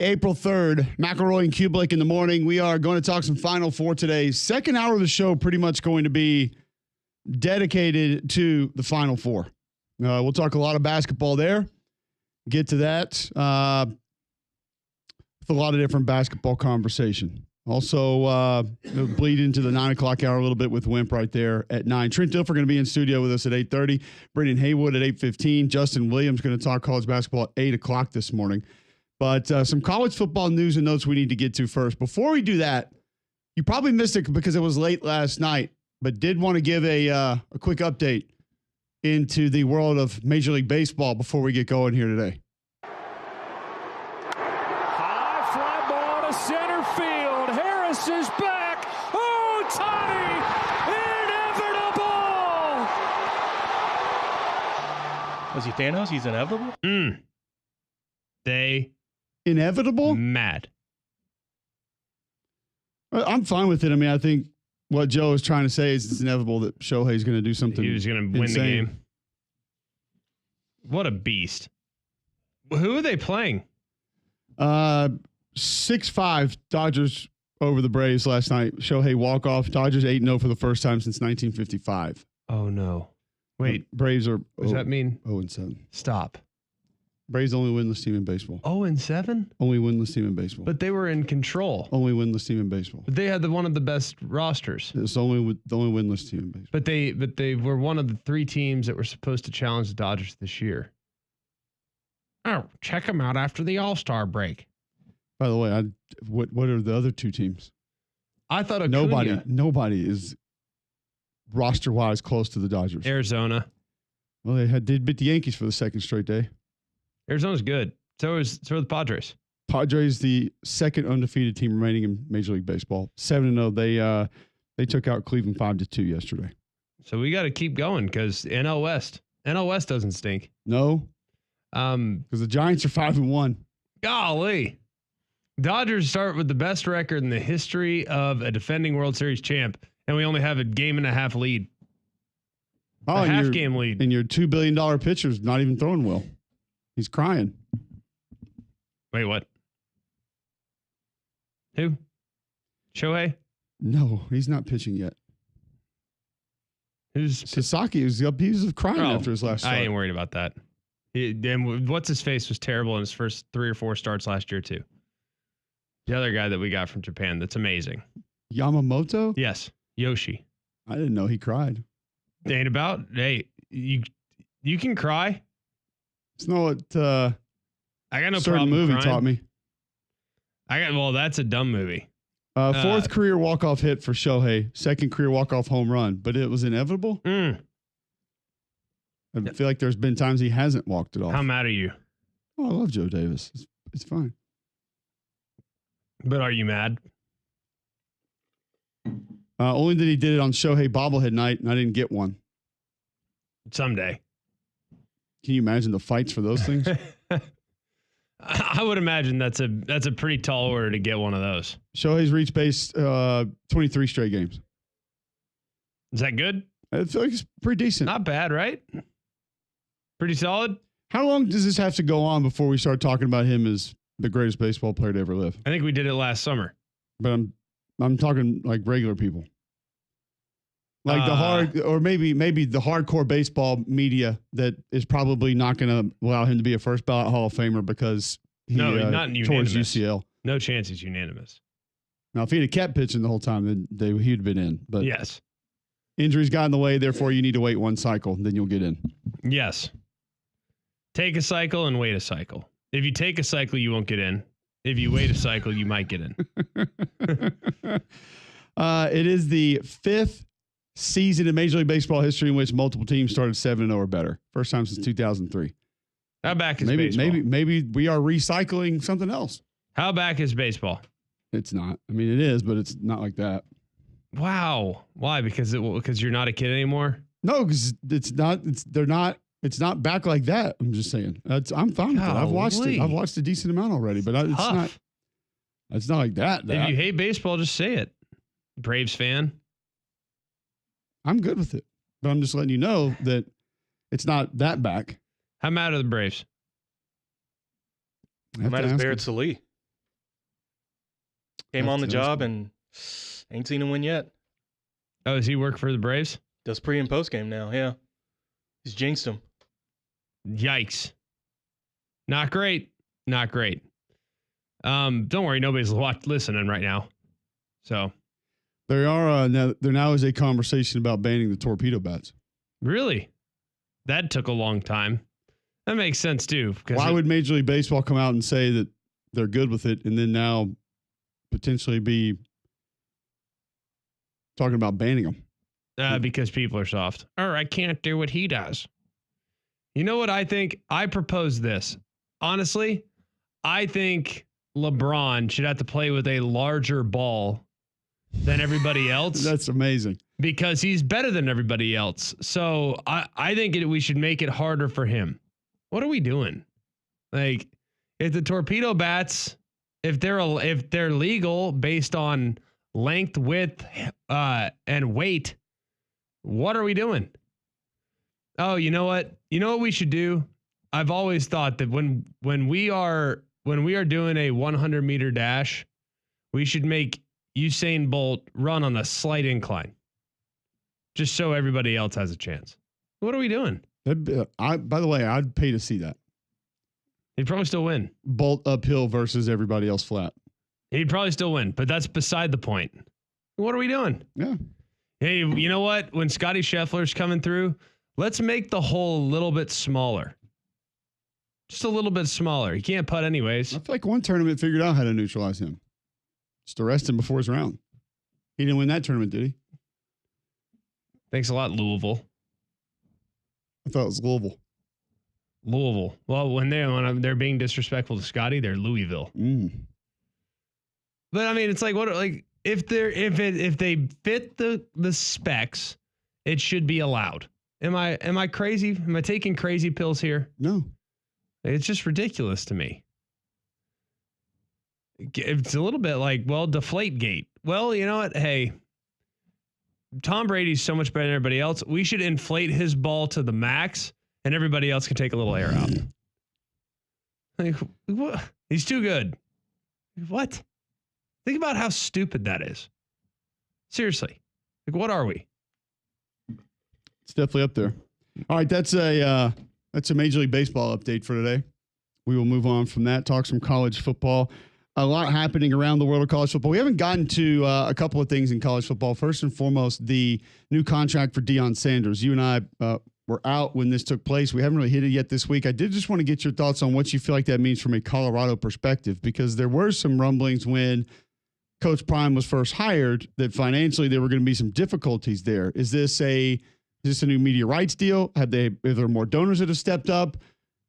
April 3rd, McElroy and Cubelic in the morning. We are going to talk some Final Four today. Second hour of the show pretty much going to be dedicated to the Final Four. We'll talk a lot of basketball there. Get to that with a lot of different basketball conversation. Also, bleed into the 9 o'clock hour a little bit with Wimp right there at 9. Trent Dilfer going to be in studio with us at 8:30. Brendan Haywood at 8:15. Justin Williams going to talk college basketball at 8 o'clock this morning. But some college football news and notes we need to get to first. Before we do that, you probably missed it because it was late last night, but did want to give a quick update into the world of Major League Baseball before we get going here today. High fly ball to center field. Harris is back. Oh, Toddy! Inevitable! Was he Thanos? He's inevitable? Inevitable? Mad. I'm fine with it. I mean, I think what Joe is trying to say is it's inevitable that Shohei's going to do something. He was going to win the game. What a beast. Who are they playing? 6-5 Dodgers over the Braves last night. Shohei walk-off. Dodgers 8-0 for the first time since 1955. Oh, no. Wait. Braves are what does that mean? 0-7. Stop. Braves only winless team in baseball. 0-7? Only winless team in baseball. But they were in control. Only winless team in baseball. But they had one of the best rosters. It's the only winless team in baseball. But they were one of the 3 teams that were supposed to challenge the Dodgers this year. Oh, check them out after the All-Star break. By the way, what are the other 2 teams? I thought Acuna. Nobody is roster-wise close to the Dodgers. Arizona. Well, they did beat the Yankees for the second straight day. Arizona's good. So are the Padres. Padres, the second undefeated team remaining in Major League Baseball. 7-0. They took out Cleveland 5-2 yesterday. So we got to keep going because NL West doesn't stink. No, because the Giants are 5-1. Golly, Dodgers start with the best record in the history of a defending World Series champ, and we only have a 1.5 game lead. A half-game lead, and your $2 billion pitcher's not even throwing well. He's crying. Wait, what? Who? Shohei? No, he's not pitching yet. Who's Sasaki? He was crying after his last start. I ain't worried about that. And what's his face was terrible in his first 3 or 4 starts last year too. The other guy that we got from Japan, that's amazing. Yamamoto? Yes, Yoshi. I didn't know he cried. Ain't about. Hey, you can cry. It's not what I got no certain problem movie crying. taught me. Well, that's a dumb movie. Fourth career walk-off hit for Shohei. Second career walk-off home run. But it was inevitable. I feel like there's been times he hasn't walked it off. How mad are you? Oh, I love Joe Davis. It's fine. But are you mad? Only that he did it on Shohei bobblehead night, and I didn't get one. Someday. Can you imagine the fights for those things? I would imagine that's a pretty tall order to get one of those. Shohei's reached base 23 straight games. Is that good? I feel like it's pretty decent. Not bad, right? Pretty solid. How long does this have to go on before we start talking about him as the greatest baseball player to ever live? I think we did it last summer. But I'm talking like regular people. Like maybe the hardcore baseball media that is probably not going to allow him to be a first ballot Hall of Famer because he not tore his UCL. No chance he's unanimous. Now, if he'd have kept pitching the whole time, then he'd been in. But yes, injuries got in the way. Therefore, you need to wait one cycle, then you'll get in. Yes. Take a cycle and wait a cycle. If you take a cycle, you won't get in. If you wait a cycle, you might get in. It is the 5th season in Major League Baseball history in which multiple teams started 7-0 or better. First time since 2003. How back is baseball? Maybe we are recycling something else. How back is baseball? It's not. I mean, it is, but it's not like that. Wow. Why? Because you're not a kid anymore? No, because it's not back like that. I'm just saying. I'm fine with it. I've watched it. I've watched a decent amount already, but it's not like that. If you hate baseball, just say it. Braves fan. I'm good with it, but I'm just letting you know that it's not that back. How mad are the Braves? How mad is Barrett Sallee? Came on the job and ain't seen him win yet. Oh, does he work for the Braves? Does pre and post game now. Yeah, he's jinxed him. Yikes! Not great. Not great. Don't worry, nobody's listening right now. So there are there now is a conversation about banning the torpedo bats. Really, that took a long time. That makes sense too. Why would Major League Baseball come out and say that they're good with it, and then now potentially be talking about banning them? Because people are soft. Or I can't do what he does. You know what I think? I propose this. Honestly, I think LeBron should have to play with a larger ball than everybody else. That's amazing. Because he's better than everybody else. So I think we should make it harder for him. What are we doing? Like, if the torpedo bats, if they're legal based on length, width, and weight, what are we doing? Oh, you know what? You know what we should do? I've always thought that when we are doing a 100-meter dash, we should make Usain Bolt run on a slight incline, just so everybody else has a chance. What are we doing? By the way, I'd pay to see that. He'd probably still win. Bolt uphill versus everybody else flat. He'd probably still win, but that's beside the point. What are we doing? Yeah. Hey, you know what? When Scotty Scheffler's coming through, let's make the hole a little bit smaller. Just a little bit smaller. He can't putt anyways. I feel like one tournament figured out how to neutralize him. Just arrest him before his round. He didn't win that tournament, did he? Thanks a lot, Louisville. I thought it was Louisville. Louisville. Well, when they're being disrespectful to Scotty, they're Louisville. But I mean, it's like what if they fit the specs, it should be allowed. Am I crazy? Am I taking crazy pills here? No. It's just ridiculous to me. It's a little bit like, well, Deflategate. Well, you know what? Hey, Tom Brady's so much better than everybody else. We should inflate his ball to the max, and everybody else can take a little air out. Like, what? He's too good. What? Think about how stupid that is. Seriously. Like, what are we? It's definitely up there. All right, that's a Major League Baseball update for today. We will move on from that, talk some college football. A lot happening around the world of college football. We haven't gotten to a couple of things in college football. First and foremost, the new contract for Deion Sanders. You and I were out when this took place. We haven't really hit it yet this week. I did just want to get your thoughts on what you feel like that means from a Colorado perspective, because there were some rumblings when Coach Prime was first hired that financially there were going to be some difficulties there. Is this a new media rights deal? Are there more donors that have stepped up?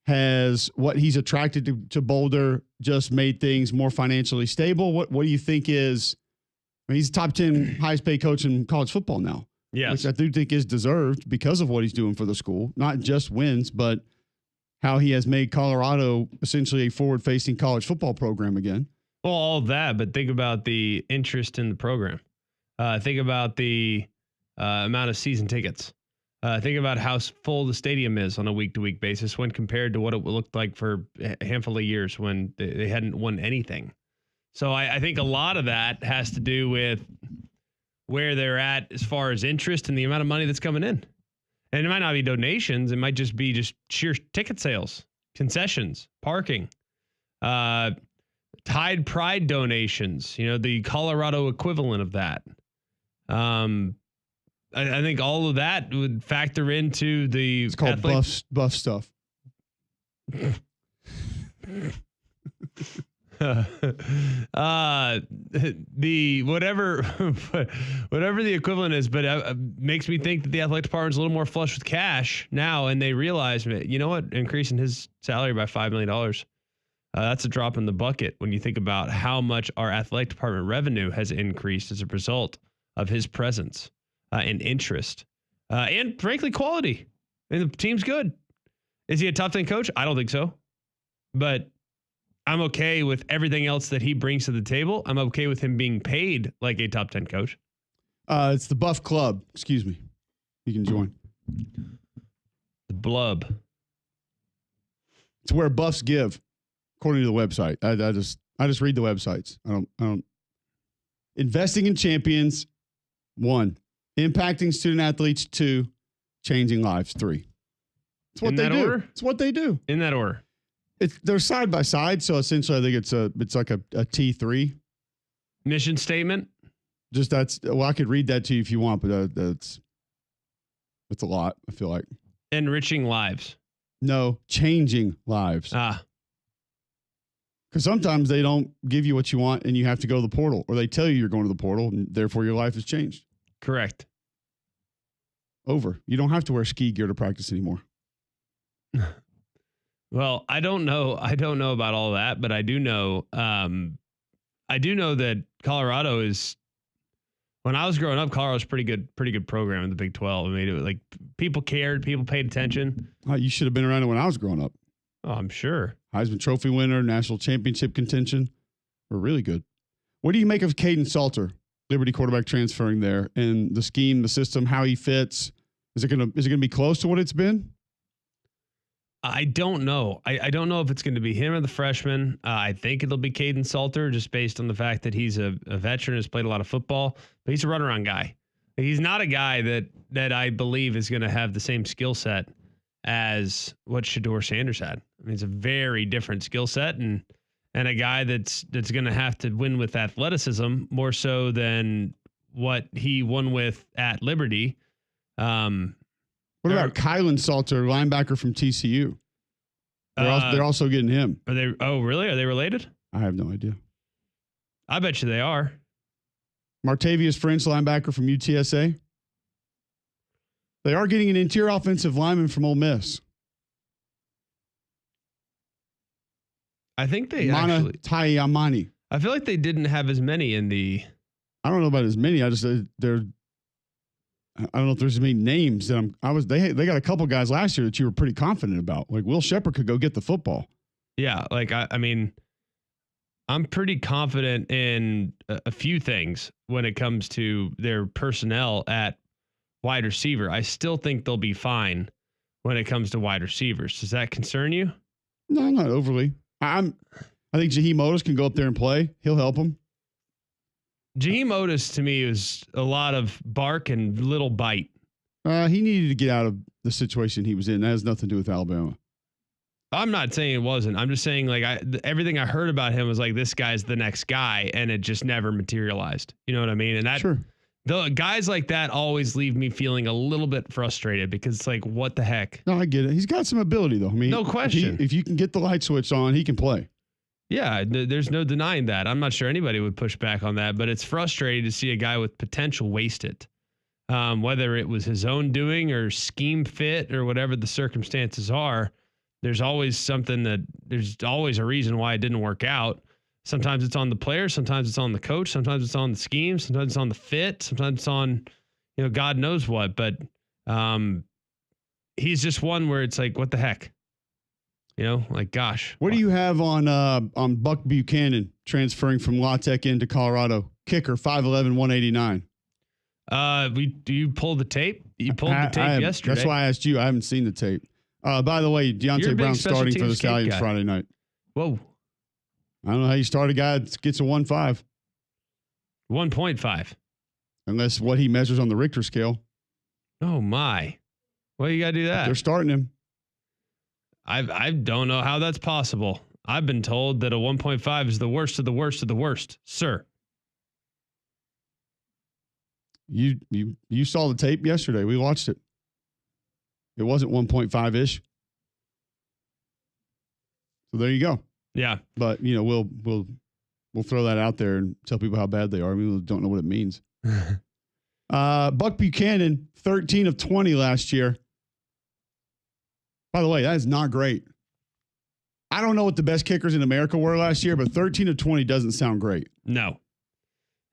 Has what he's attracted to Boulder just made things more financially stable? What do you think is? I mean, he's a top 10 highest paid coach in college football now. Yes. Which I do think is deserved because of what he's doing for the school, not just wins, but how he has made Colorado essentially a forward-facing college football program again. Well, all of that, but think about the interest in the program. Think about the amount of season tickets. Think about how full the stadium is on a week-to-week basis when compared to what it looked like for a handful of years when they hadn't won anything. So I think a lot of that has to do with where they're at as far as interest and the amount of money that's coming in. And it might not be donations. It might just be just sheer ticket sales, concessions, parking, Tide Pride donations, the Colorado equivalent of that. I think all of that would factor into the. It's called buff stuff. The whatever the equivalent is, but makes me think that the athletic department's a little more flush with cash now, and they realize, you know what, increasing his salary by $5 million. That's a drop in the bucket when you think about how much our athletic department revenue has increased as a result of his presence. And interest, and frankly, quality. And the team's good. Is he a top 10 coach? I don't think so. But I'm okay with everything else that he brings to the table. I'm okay with him being paid like a top 10 coach. It's the Buff Club. Excuse me. You can join. The Blub. It's where buffs give, according to the website. I just read the websites. I don't Investing in champions, 1. Impacting student athletes, 2. Changing lives, 3. It's what they do. Order? It's what they do. In that order. They're side by side, so essentially I think it's like a T3. Mission statement. Just I could read that to you if you want, but that's a lot, I feel like. Enriching lives. No, changing lives. Ah. Because sometimes they don't give you what you want and you have to go to the portal, or they tell you you're going to the portal and therefore your life has changed. Correct. Over. You don't have to wear ski gear to practice anymore. Well, I don't know about all that, but I do know that Colorado is. When I was growing up, Colorado was pretty good program in the Big 12. I mean, it was like people cared, people paid attention. You should have been around it when I was growing up. Oh, I'm sure. Heisman Trophy winner, national championship contention. We're really good. What do you make of Caden Salter, Liberty quarterback transferring there, and the scheme, the system, how he fits? Is it gonna be close to what it's been? I don't know. I don't know if it's going to be him or the freshman. I think it'll be Caden Salter, just based on the fact that he's a veteran, has played a lot of football, but he's a runaround guy. He's not a guy that I believe is going to have the same skill set as what Shedeur Sanders had. I mean, it's a very different skill set, and a guy that's going to have to win with athleticism more so than what he won with at Liberty. What about Kylan Salter, linebacker from TCU? They're also getting him. Are they? Oh, really? Are they related? I have no idea. I bet you they are. Martavius French, linebacker from UTSA. They are getting an interior offensive lineman from Ole Miss. I think they Mana actually. Tayamani. I feel like they didn't have as many in the. I don't know about as many. I don't know if there's as many names that they got a couple guys last year that you were pretty confident about. Like Will Shepherd could go get the football. Yeah. Like, I mean, I'm pretty confident in a few things when it comes to their personnel at wide receiver. I still think they'll be fine when it comes to wide receivers. Does that concern you? No, not overly. I think Jaheim Otis can go up there and play. He'll help them. Jaheim Otis to me was a lot of bark and little bite. He needed to get out of the situation he was in. That has nothing to do with Alabama. I'm not saying it wasn't. I'm just saying like everything I heard about him was like this guy's the next guy, and it just never materialized. You know what I mean? And that sure. The guys like that always leave me feeling a little bit frustrated because it's like, what the heck? No, I get it. He's got some ability though. I mean, no question. If you can get the light switch on, he can play. Yeah, there's no denying that. I'm not sure anybody would push back on that, but it's frustrating to see a guy with potential waste it. Whether it was his own doing or scheme fit or whatever the circumstances are, there's always a reason why it didn't work out. Sometimes it's on the player, sometimes it's on the coach, sometimes it's on the scheme, sometimes it's on the fit, sometimes it's on, God knows what. But he's just one where it's like, what the heck? Like, gosh. What do you have on Buck Buchanan transferring from La Tech into Colorado? Kicker, 5'11", 189. You pulled the tape? You pulled the tape yesterday. That's why I asked you. I haven't seen the tape. By the way, Deontay Brown starting for the Stallions Friday night. Whoa. I don't know how you start a guy that gets a 1.5. 1.5. Unless what he measures on the Richter scale. Oh, my. Well, you got to do that. They're starting him. I don't know how that's possible. I've been told that a 1.5 is the worst of the worst of the worst, sir. You saw the tape yesterday. We watched it. It wasn't 1.5-ish. So there you go. Yeah. But, we'll throw that out there and tell people how bad they are. We don't know what it means. Buck Buchanan, 13 of 20 last year. By the way, that is not great. I don't know what the best kickers in America were last year, but 13 of 20 doesn't sound great. No,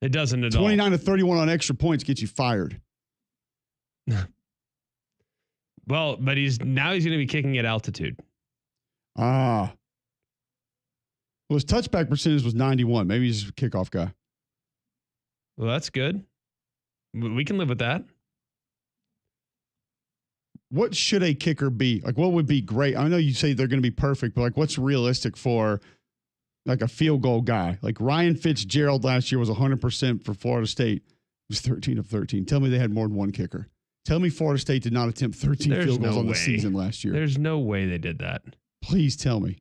it doesn't at all. 29 to 31 on extra points gets you fired. Well, but he's going to be kicking at altitude. Well, his touchback percentage was 91. Maybe he's a kickoff guy. Well, that's good. We can live with that. What should a kicker be? Like, what would be great? I know you say they're going to be perfect, but like, what's realistic for like a field goal guy. Like Ryan Fitzgerald last year was 100% for Florida State. It was 13 of 13. Tell me they had more than one kicker. Tell me Florida State did not attempt 13 field goals on the season last year. There's no way they did that. Please tell me.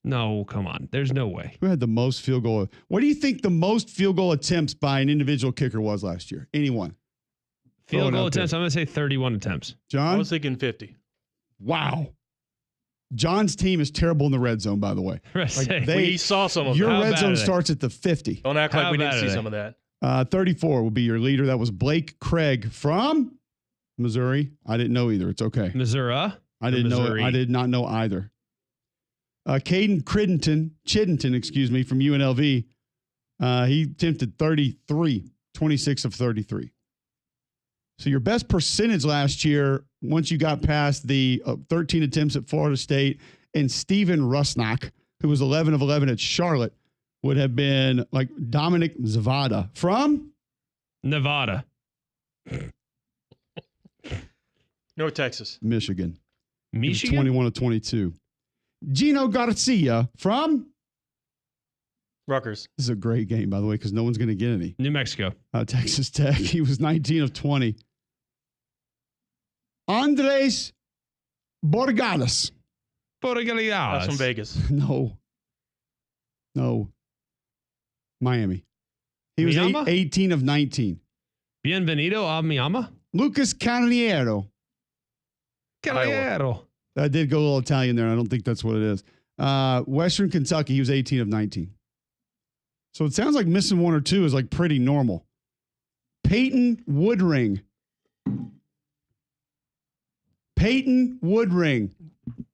No, come on. There's no way. Who had the most field goal? What do you think the most field goal attempts by an individual kicker was last year? Anyone? Field goal attempts, I'm going to say 31 attempts. John? I was thinking 50. Wow. John's team is terrible in the red zone, by the way. We saw some of your that. red zone starts at the 50. Don't act like we didn't see some of that. 34 will be your leader. That was Blake Craig from Missouri. I didn't know either. It's okay. Missouri. I didn't know. I did not know either. Caden Chiddenton, from UNLV. He attempted 33, 26 of 33. So your best percentage last year, once you got past the 13 attempts at Florida State, and Steven Rusnak, who was 11 of 11 at Charlotte, would have been like Dominic Zavada from Nevada. North Texas. Michigan. 21 of 22. Gino Garcia from Rutgers. This is a great game, by the way, because no one's going to get any. New Mexico. Texas Tech. He was 19 of 20. Andres Borgadas. That's from Vegas. No. Miami. He was 18 of 19. Bienvenido a Miami. Lucas Cavaliero. Cavaliero. I did go a little Italian there. I don't think that's what it is. Western Kentucky. He was 18 of 19. So it sounds like missing one or two is like pretty normal. Peyton Woodring.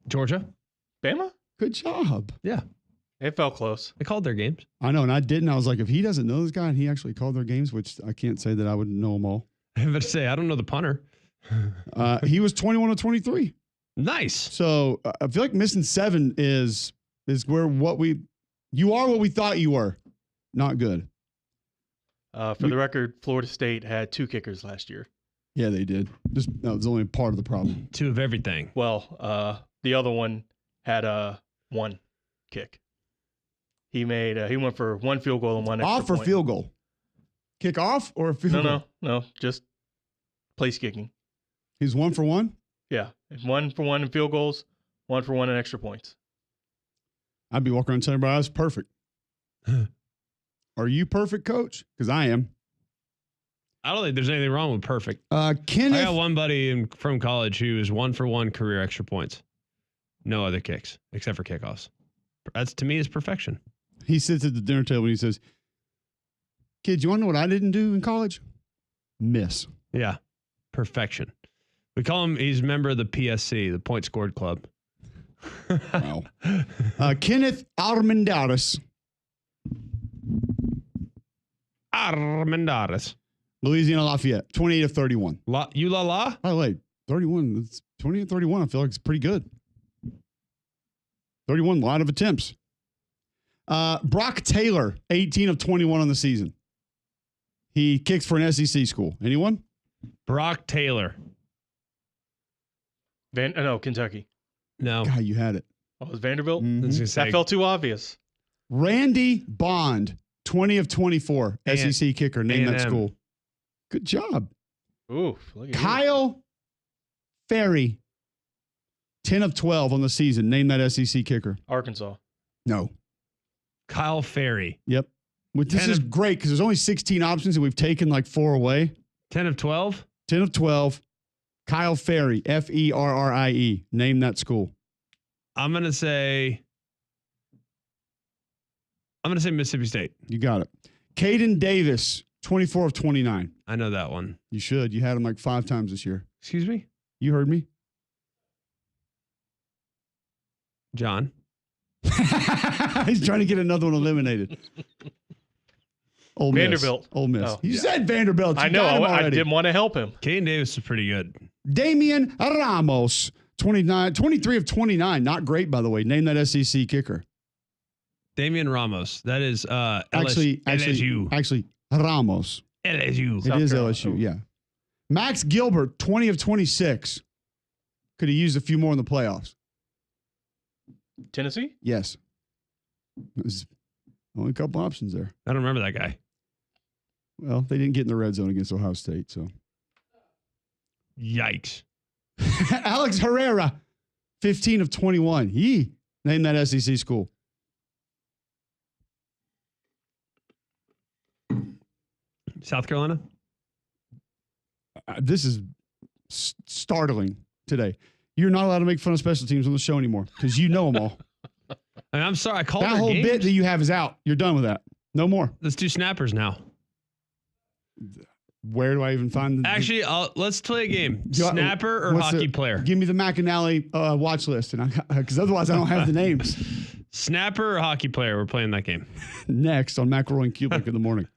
Georgia. Bama? Good job. Yeah. It felt close. They called their games. I know, and I didn't. I was like, if he doesn't know this guy and he actually called their games, which I can't say that I would know them all. I was about to say, I don't know the punter. He was 21 of 23. Nice. So I feel like missing 7 is where you are what we thought you were. Not good. For the record, Florida State had 2 kickers last year. Yeah, they did. That was only part of the problem. 2 of everything. Well, the other one had 1 kick. He went for 1 field goal and 1 extra off or point. field goal? Kick off or a field goal? No, just place kicking. He's 1 for 1? Yeah, 1 for 1 in field goals, 1 for 1 in extra points. I'd be walking around telling everybody I was perfect. Are you perfect, Coach? Because I am. I don't think there's anything wrong with perfect. Kenneth. I got one buddy from college who is 1 for 1 career extra points. No other kicks except for kickoffs. That's, to me, is perfection. He sits at the dinner table and he says, kids, you want to know what I didn't do in college? Miss. Yeah. Perfection. We call him, he's a member of the PSC, the Point Scored Club. Wow. Kenneth Armendariz. Louisiana Lafayette, 28 of 31. La? I like 31. That's 28 of 31. I feel like it's pretty good. 31, a lot of attempts. Brock Taylor, 18 of 21 on the season. He kicks for an SEC school. Anyone? Brock Taylor. Kentucky. No. God, you had it. Oh, it was Vanderbilt? Mhm. That felt too obvious. Randy Bond, 20 of 24, SEC kicker. Name that school. Good job. Ooh, look at Kyle Ferry, 10 of 12 on the season. Name that SEC kicker. Arkansas. No. Kyle Ferry. Yep. This is great because there's only 16 options and we've taken like 4 away. 10 of 12? 10 of 12. Kyle Ferry, Ferrie. Name that school. I'm going to say Mississippi State. You got it. Caden Davis, 24 of 29. I know that one. You should. You had him like 5 times this year. Excuse me? You heard me? John. He's trying to get another one eliminated. Ole Miss. Vanderbilt. Ole Miss. Oh, you said Vanderbilt. You I know. got him I already. didn't want to help him. Caden Davis is pretty good. Damian Ramos, 23 of 29. Not great, by the way. Name that SEC kicker. Damian Ramos. That is Actually, Ramos. LSU. It is LSU, yeah. Max Gilbert, 20 of 26. Could have used a few more in the playoffs. Tennessee? Yes. It was Only a couple options there. I don't remember that guy. Well, they didn't get in the red zone against Ohio State, so. Yikes. Alex Herrera, 15 of 21. Name that SEC school. South Carolina? This is startling today. You're not allowed to make fun of special teams on the show anymore because you know them all. I mean, I'm sorry. I called that their whole games. bit that you have is out. You're done with that. No more. Let's do snappers now. Where do I even find the... Actually, let's play a game. Snapper or hockey player? Give me the McAnally watch list, and because otherwise I don't have the names. Snapper or hockey player? We're playing that game. Next on McElroy and Cubelic in the morning.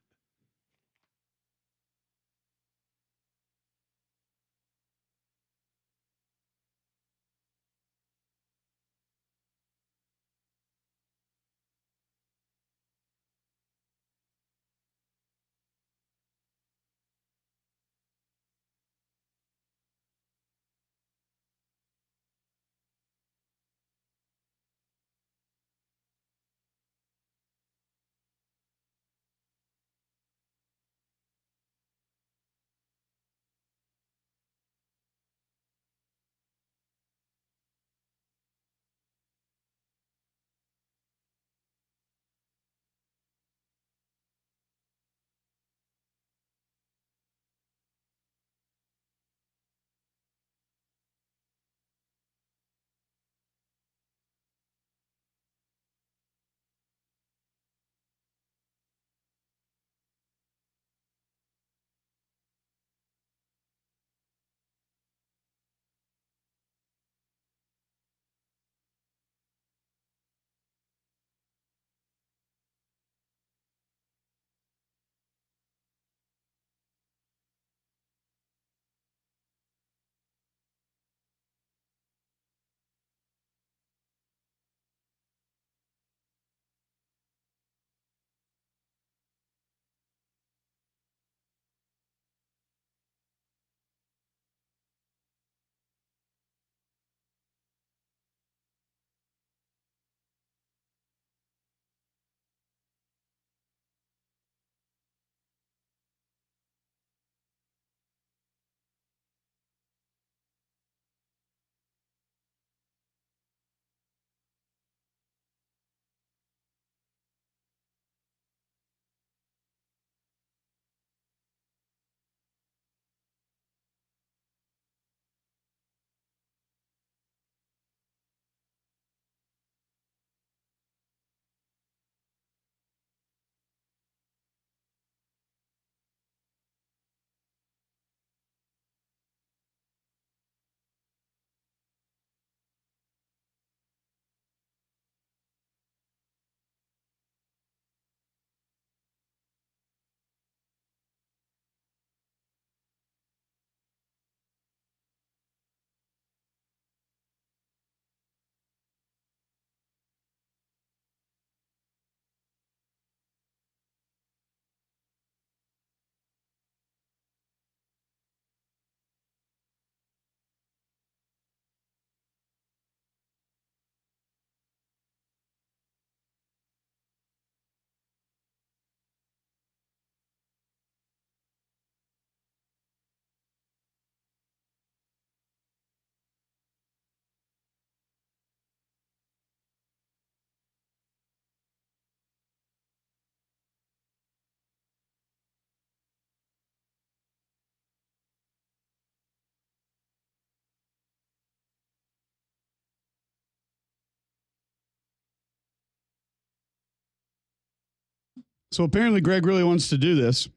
So apparently Greg really wants to do this,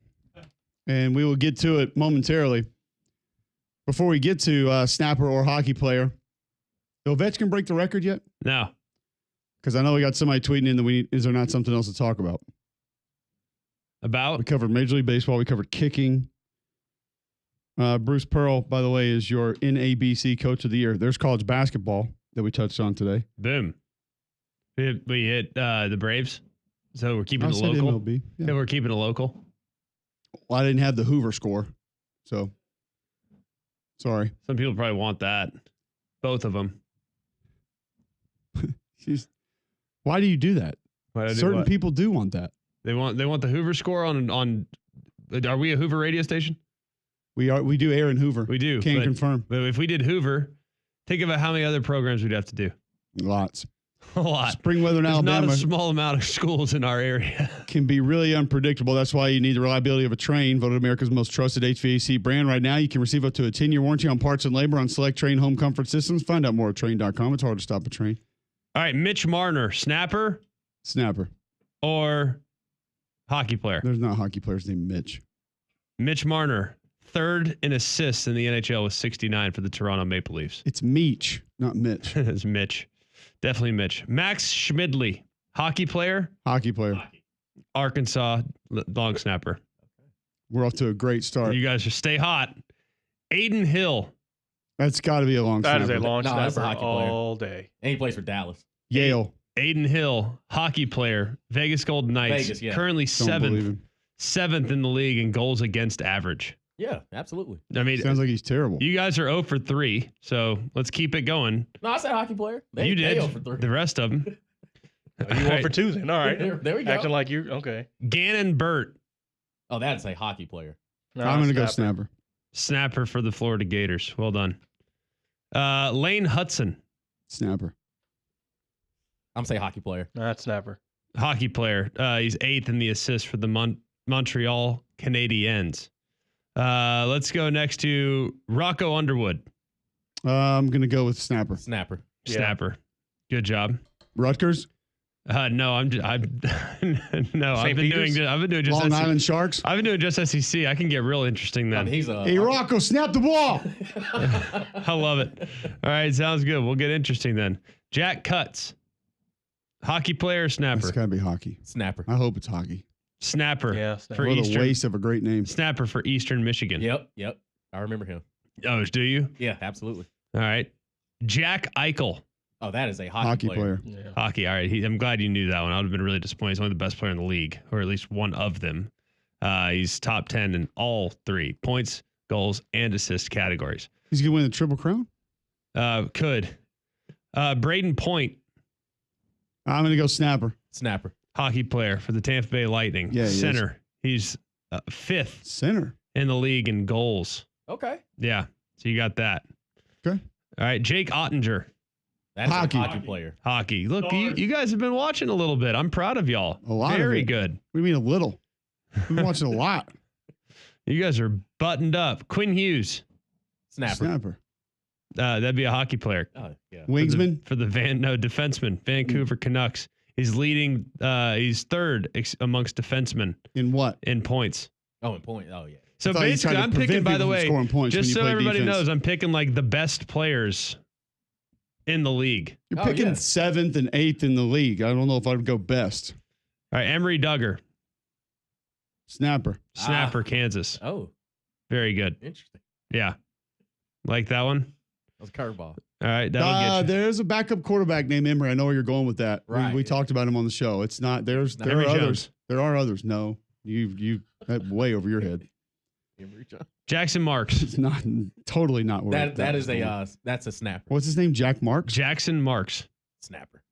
and we will get to it momentarily. Before we get to snapper or hockey player, did Ovechkin break the record yet? No. Because I know we got somebody tweeting in that is there not something else to talk about? About? We covered Major League Baseball. We covered kicking. Bruce Pearl, by the way, is your NABC Coach of the Year. There's college basketball that we touched on today. Boom. We hit the Braves. So we're keeping it local. MLB. Yeah. We're keeping it local. Well, I didn't have the Hoover score, so sorry. Some people probably want that. Both of them. Why do you do that? Certain people do want that. They want the Hoover score on. Are we a Hoover radio station? We do Aaron Hoover. We do. Can confirm. But if we did Hoover, think about how many other programs we'd have to do. Lots. A lot. Spring weather in There's Alabama not a small amount of schools in our area. can be really unpredictable. That's why you need the reliability of a Train, voted America's most trusted HVAC brand. Right now, you can receive up to a 10-year warranty on parts and labor on select Train home comfort systems. Find out more at Train.com. It's hard to stop a Train. All right, Mitch Marner, snapper or hockey player? There's not hockey players named Mitch. Mitch Marner, third in assists in the NHL with 69 for the Toronto Maple Leafs. It's Meech, not Mitch. It's Mitch. Definitely Mitch. Max Schmidley, hockey player. Hockey player. Arkansas, long snapper. We're off to a great start. You guys just stay hot. Aiden Hill. That's got to be a long That snapper. is a long No, that's a snapper hockey player. all day. And he plays for Dallas. Yale. Aiden Hill, hockey player, Vegas Golden Knights. Vegas, yeah. Currently Don't believe him. seventh in the league in goals against average. Yeah, absolutely. I mean, Sounds like he's terrible. you guys are 0 for 3, so let's keep it going. No, I said hockey player. You They did. 0 for 3. The rest of them. You went for two then. All right. There we go. Acting like you're okay. Gannon Burt, Oh, that is a hockey player. No, I'm going to go snapper. snapper for the Florida Gators. Well done. Lane Hudson, Snapper. I'm saying hockey player. Not snapper. hockey player. He's 8th in the assists for the Montreal Canadiens. Let's go next to Rocco Underwood, I'm going to go with snapper. Snapper. Yeah. snapper. Good job. Rutgers. No, I've St. been Peter's? doing just Long SEC. Island Sharks. I've been doing just SEC. I can get real interesting I then. mean, he's a. Hey, Rocco, snap the ball. I love it. All right, sounds good. We'll get interesting then. Jack Cutts, hockey player, It's snapper, got to be hockey. Snapper. I hope it's hockey. snapper Yeah, for snapper. What a Eastern waste of a great name. snapper for Eastern Michigan. Yep. I remember him. Oh, do you? Yeah, absolutely. All right. Jack Eichel, Oh, that is a Hockey player. Yeah. hockey. All right. I'm glad you knew that one. I would have been really disappointed. He's only the best player in the league, or at least one of them. He's top 10 in all 3 points, goals, and assist categories. He's going to win the Triple Crown? Could. Braden Point, I'm going to go snapper. Snapper. hockey player for the Tampa Bay Lightning. Yeah, he is. Center. He's 5th Center. in the league in goals. Okay. Yeah. So you got that. Okay. All right. Jake Ottinger, That's Hockey. a hockey player. hockey. Look, you guys have been watching a little bit. I'm proud of y'all. A lot of Very it. good. What do you mean a little? We've been watching a lot. You guys are buttoned up. Quinn Hughes. Snapper. Snapper. That'd be a hockey player. Oh, yeah. Wingsman. For the defenseman, Vancouver Canucks. He's leading. He's 3rd amongst defensemen In what? in points. Oh, and point. Oh, yeah. So I thought you basically, tried to I'm picking, prevent by the people from way, scoring points when just you so play everybody defense. knows, I'm picking like the best players in the league. You're Oh, picking yeah. 7th and 8th in the league. I don't know if I'd go best. All right, Emery Duggar, Snapper. snapper, Kansas. Oh, Very good. interesting. Yeah. Like that one? That was a curveball. All right, that'll get you. There's a backup quarterback named Emery. I know where you're going with that. Right. We talked about him on the show. It's not. There are Emery others. Jones. There are others. No, you that way over your head. Jackson Marks. It's not totally not where That is was going. that's a snapper. What's his name? Jack Marks. Jackson Marks. Snapper.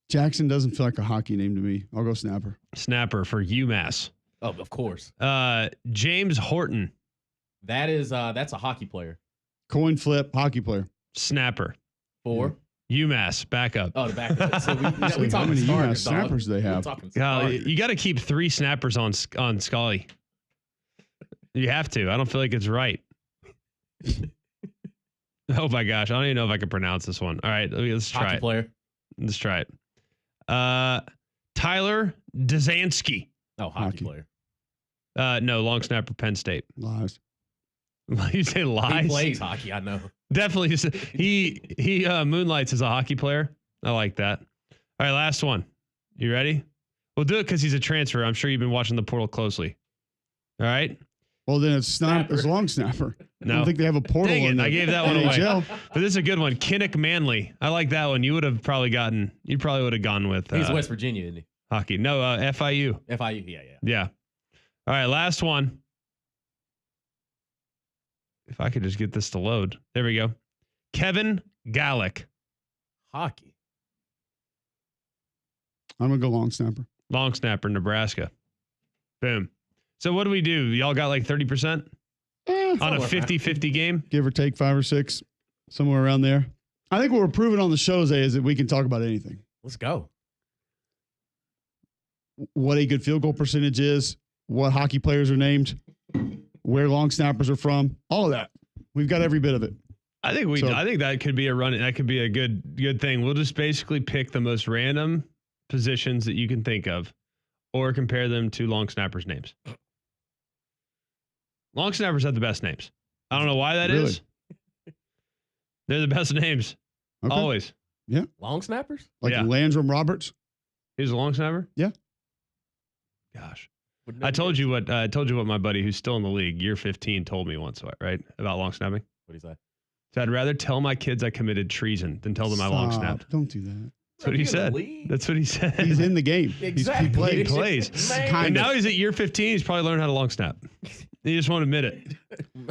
Jackson doesn't feel like a hockey name to me. I'll go snapper. Snapper for UMass. Oh, of course. James Horton. That is that's a hockey player. Coin flip hockey player. Snapper. 4. UMass. Backup. Oh, the back. So we How talking many starters, UMass dog. snappers do they have? We're talking Golly, starters. you got to keep 3 snappers on Scully. You have to. I don't feel like it's right. Oh my gosh, I don't even know if I can pronounce this one. All right, let's try Hockey it. player. Let's try it. Tyler Dzansky. Oh, Hockey. hockey player. No, long snapper, Penn State. Lies. You say lies? He plays hockey. I know. Definitely. He moonlights as a hockey player. I like that. All right, last one. You ready? We'll do it because he's a transfer. I'm sure you've been watching the portal closely. All right. Well, then it's Snapper. It's long snapper. I No. don't think they have a portal Dang in it, the I gave that one away. NHL. But this is a good one. Kinnick Manley. I like that one. You would have probably gotten. You probably would have gone with He's West Virginia, isn't he? hockey. No, FIU. FIU. Yeah. Yeah. All right, last one. If I could just get this to load. There we go. Kevin Gallick. Hockey. I'm going to go long snapper. Long snapper, Nebraska. Boom. So what do we do? Y'all got like 30% on a 50-50 game? Give or take 5 or 6, somewhere around there. I think what we're proving on the show, Zay, is that we can talk about anything. Let's go. What a good field goal percentage is, what hockey players are named, where long snappers are from, all of that. We've got every bit of it. I think that could be a run. That could be a good thing. We'll just basically pick the most random positions that you can think of, or compare them to long snappers' names. Long snappers have the best names. I don't know why that is. They're the best names. Okay. Always. Yeah. Long snappers? Like Yeah. Landrum Roberts. He's a long snapper? Yeah. Gosh. I told you what my buddy who's still in the league, year 15, told me once, right? About long snapping. What do you say? So I'd rather tell my kids I committed treason than tell them I long Stop. snapped. Don't do that. That's what he said. That's what he said. He's in the game. Exactly. He plays. And now he's at year 15. He's probably learned how to long snap. He just won't admit it.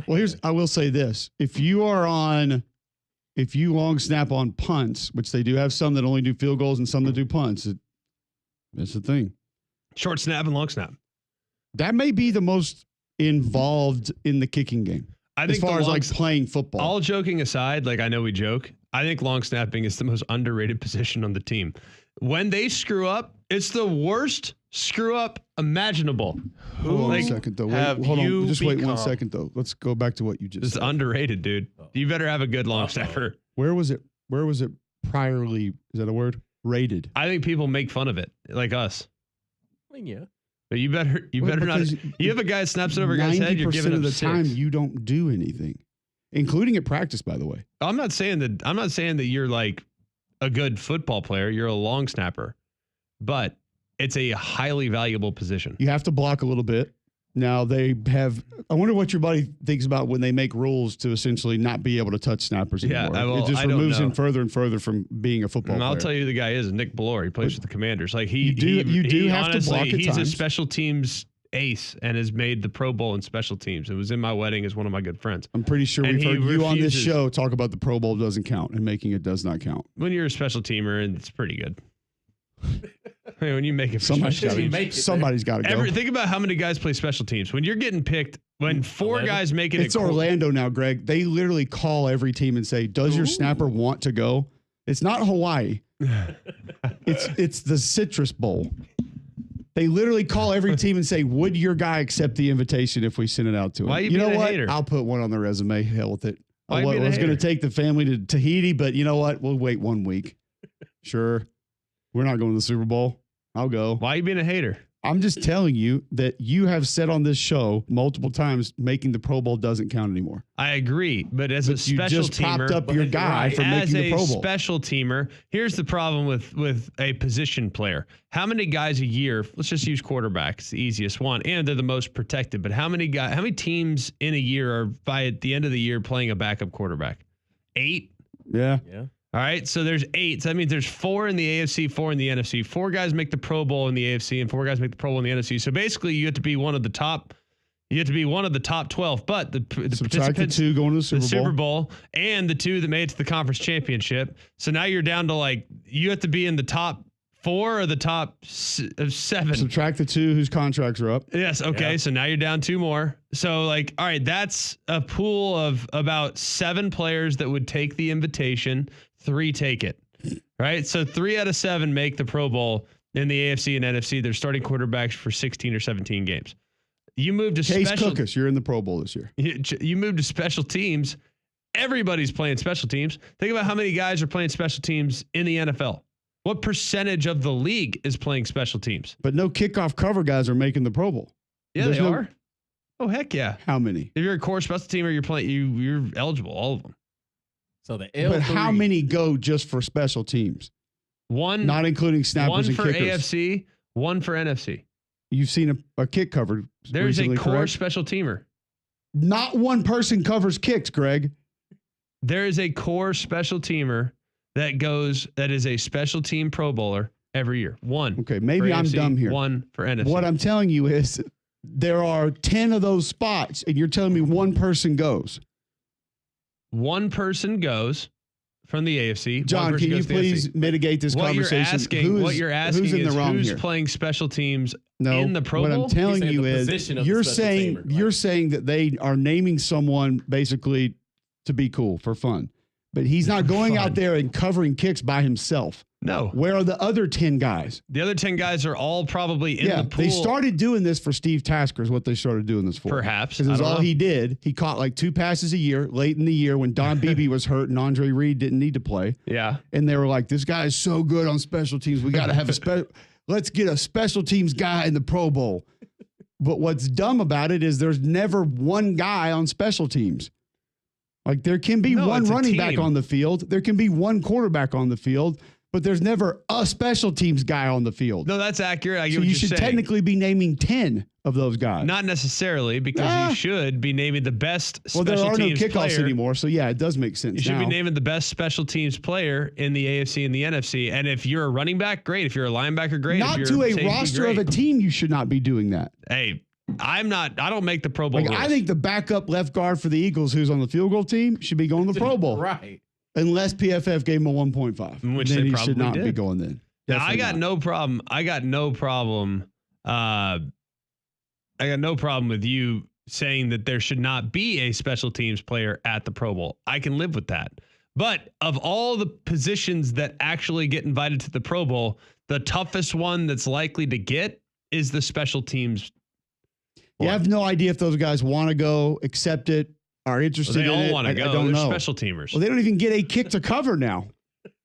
Well, I will say this. If you long snap on punts, which they do have some that only do field goals and some that do punts, it's the thing. Short snap and long snap. That may be the most involved in the kicking game. I think as far as like playing football. All joking aside, like I know we joke, I think long snapping is the most underrated position on the team. When they screw up, it's the worst screw up imaginable. Hold on a second, though. Hold on. Just wait 1 second, though. Let's go back to what you just said. It's underrated, dude. You better have a good long snapper. Where was it priorly, is that a word? Rated. I think people make fun of it, like us. I mean, yeah. But you better not. You have a guy that snaps it over a guy's head, you're giving him 6. 90% of the time, you don't do anything, including at practice, by the way. I'm not saying that you're like a good football player. You're a long snapper, but it's a highly valuable position. You have to block a little bit. Now I wonder what your buddy thinks about when they make rules to essentially not be able to touch snappers anymore. Yeah, it just removes him further and further from being a football player. I'll tell you who the guy is, Nick Ballore. He plays for the Commanders. Like you do have to block at he's times. a special teams ace and has made the Pro Bowl in special teams. It was in my wedding as one of my good friends. I'm pretty sure we've heard you on this show talk about the Pro Bowl doesn't count and making it does not count. When you're a special teamer, and it's pretty good. Hey, when you make it, somebody's got to go. Think about how many guys play special teams. When you're getting picked, when 4 guys make it, it's Orlando now, Greg. They literally call every team and say, "Does your snapper want to go?" It's not Hawaii. it's the Citrus Bowl. They literally call every team and say, "Would your guy accept the invitation if we send it out to him?" Why you know what? I'll put one on the resume. Hell with it. I was going to take the family to Tahiti, but you know what? We'll wait 1 week. Sure. We're not going to the Super Bowl. I'll go. Why are you being a hater? I'm just telling you that you have said on this show multiple times making the Pro Bowl doesn't count anymore. I agree, but as a special you just teamer, propped up your guy for making the Pro Bowl. As a special teamer, here's the problem with a position player. How many guys a year? Let's just use quarterback. It's the easiest one, and they're the most protected. But how many teams in a year are at the end of the year playing a backup quarterback? 8. Yeah. All right, so there's 8. So that means there's 4 in the AFC, 4 in the NFC. 4 guys make the Pro Bowl in the AFC, and 4 guys make the Pro Bowl in the NFC. So basically, you have to be one of the top. You have to be one of the top 12. But the participants, the 2 going to the Super Bowl, and the 2 that made it to the conference championship. So now you're down to you have to be in the top 4 or the top 7. Subtract the 2 whose contracts are up. Yes. Okay. Yeah. So now you're down 2 more. So all right, that's a pool of about 7 players that would take the invitation. 3 take it. Right. So 3 out of 7 make the Pro Bowl in the AFC and NFC. They're starting quarterbacks for 16 or 17 games. You move to Case Cookus, you're in the Pro Bowl this year. You move to special teams. Everybody's playing special teams. Think about how many guys are playing special teams in the NFL. What percentage of the league is playing special teams? But no kickoff cover guys are making the Pro Bowl. Yeah, they are. Oh, heck yeah. How many? If you're a core special teamer, you're eligible, all of them. So the L3. But how many go just for special teams? 1, not including snappers and kickers. 1 for AFC, 1 for NFC. You've seen a kick covered. There's recently, a core correct? special teamer. Not one person covers kicks, Greg. There is a core special teamer that is a special team Pro Bowler every year. 1. Okay, maybe I'm AFC, dumb here. 1 for NFC. What I'm telling you is there are 10 of those spots, and you're telling me one person goes. 1 person goes from the AFC. John, can you please mitigate this conversation? What you're asking who's in is the wrong who's here? playing special teams No, in the Pro Bowl? what I'm telling He's saying you the is position of you're the special saying teamer. you're saying that they are naming someone basically to be cool for fun, but he's not going Fun. out there and covering kicks by himself. No. Where are the other 10 guys? The other 10 guys are all probably in the pool. They started doing this for Steve Tasker is what they started doing this for. Perhaps. Because I it's don't all know. he did. He caught like 2 passes a year late in the year when Don Beebe was hurt and Andre Reed didn't need to play. Yeah. And they were like, this guy is so good on special teams. We got to have let's get a special teams guy in the Pro Bowl. But what's dumb about it is there's never one guy on special teams. Like there can be one it's a running back team. on the field. There can be one quarterback on the field, but there's never a special teams guy on the field. No, that's accurate. I get So what you you're should saying. technically be naming 10 of those guys. Not necessarily, because Ah. you should be naming the best Well, there special are no teams kickoffs player. anymore, so yeah, it does make sense You should now. be naming the best special teams player in the AFC and the NFC. And if you're a running back, great. If you're a linebacker, great. Not if to you're a safety, roster great. of a team, you should not be doing that. Hey, I don't make the Pro Bowl Like, rules. I think the backup left guard for the Eagles, who's on the field goal team, should be going to the Pro Bowl. Right. Unless PFF gave him a 1.5. Which then they he probably should not be did. going then. Now, I Definitely got not. no problem. I got no problem with you saying that there should not be a special teams player at the Pro Bowl. I can live with that. But of all the positions that actually get invited to the Pro Bowl, the toughest one that's likely to get is the special teams. You have no idea if those guys want to go, accept it, are interested They in all it. want to go. I don't They're know. special teamers. Well, they don't even get a kick to cover now.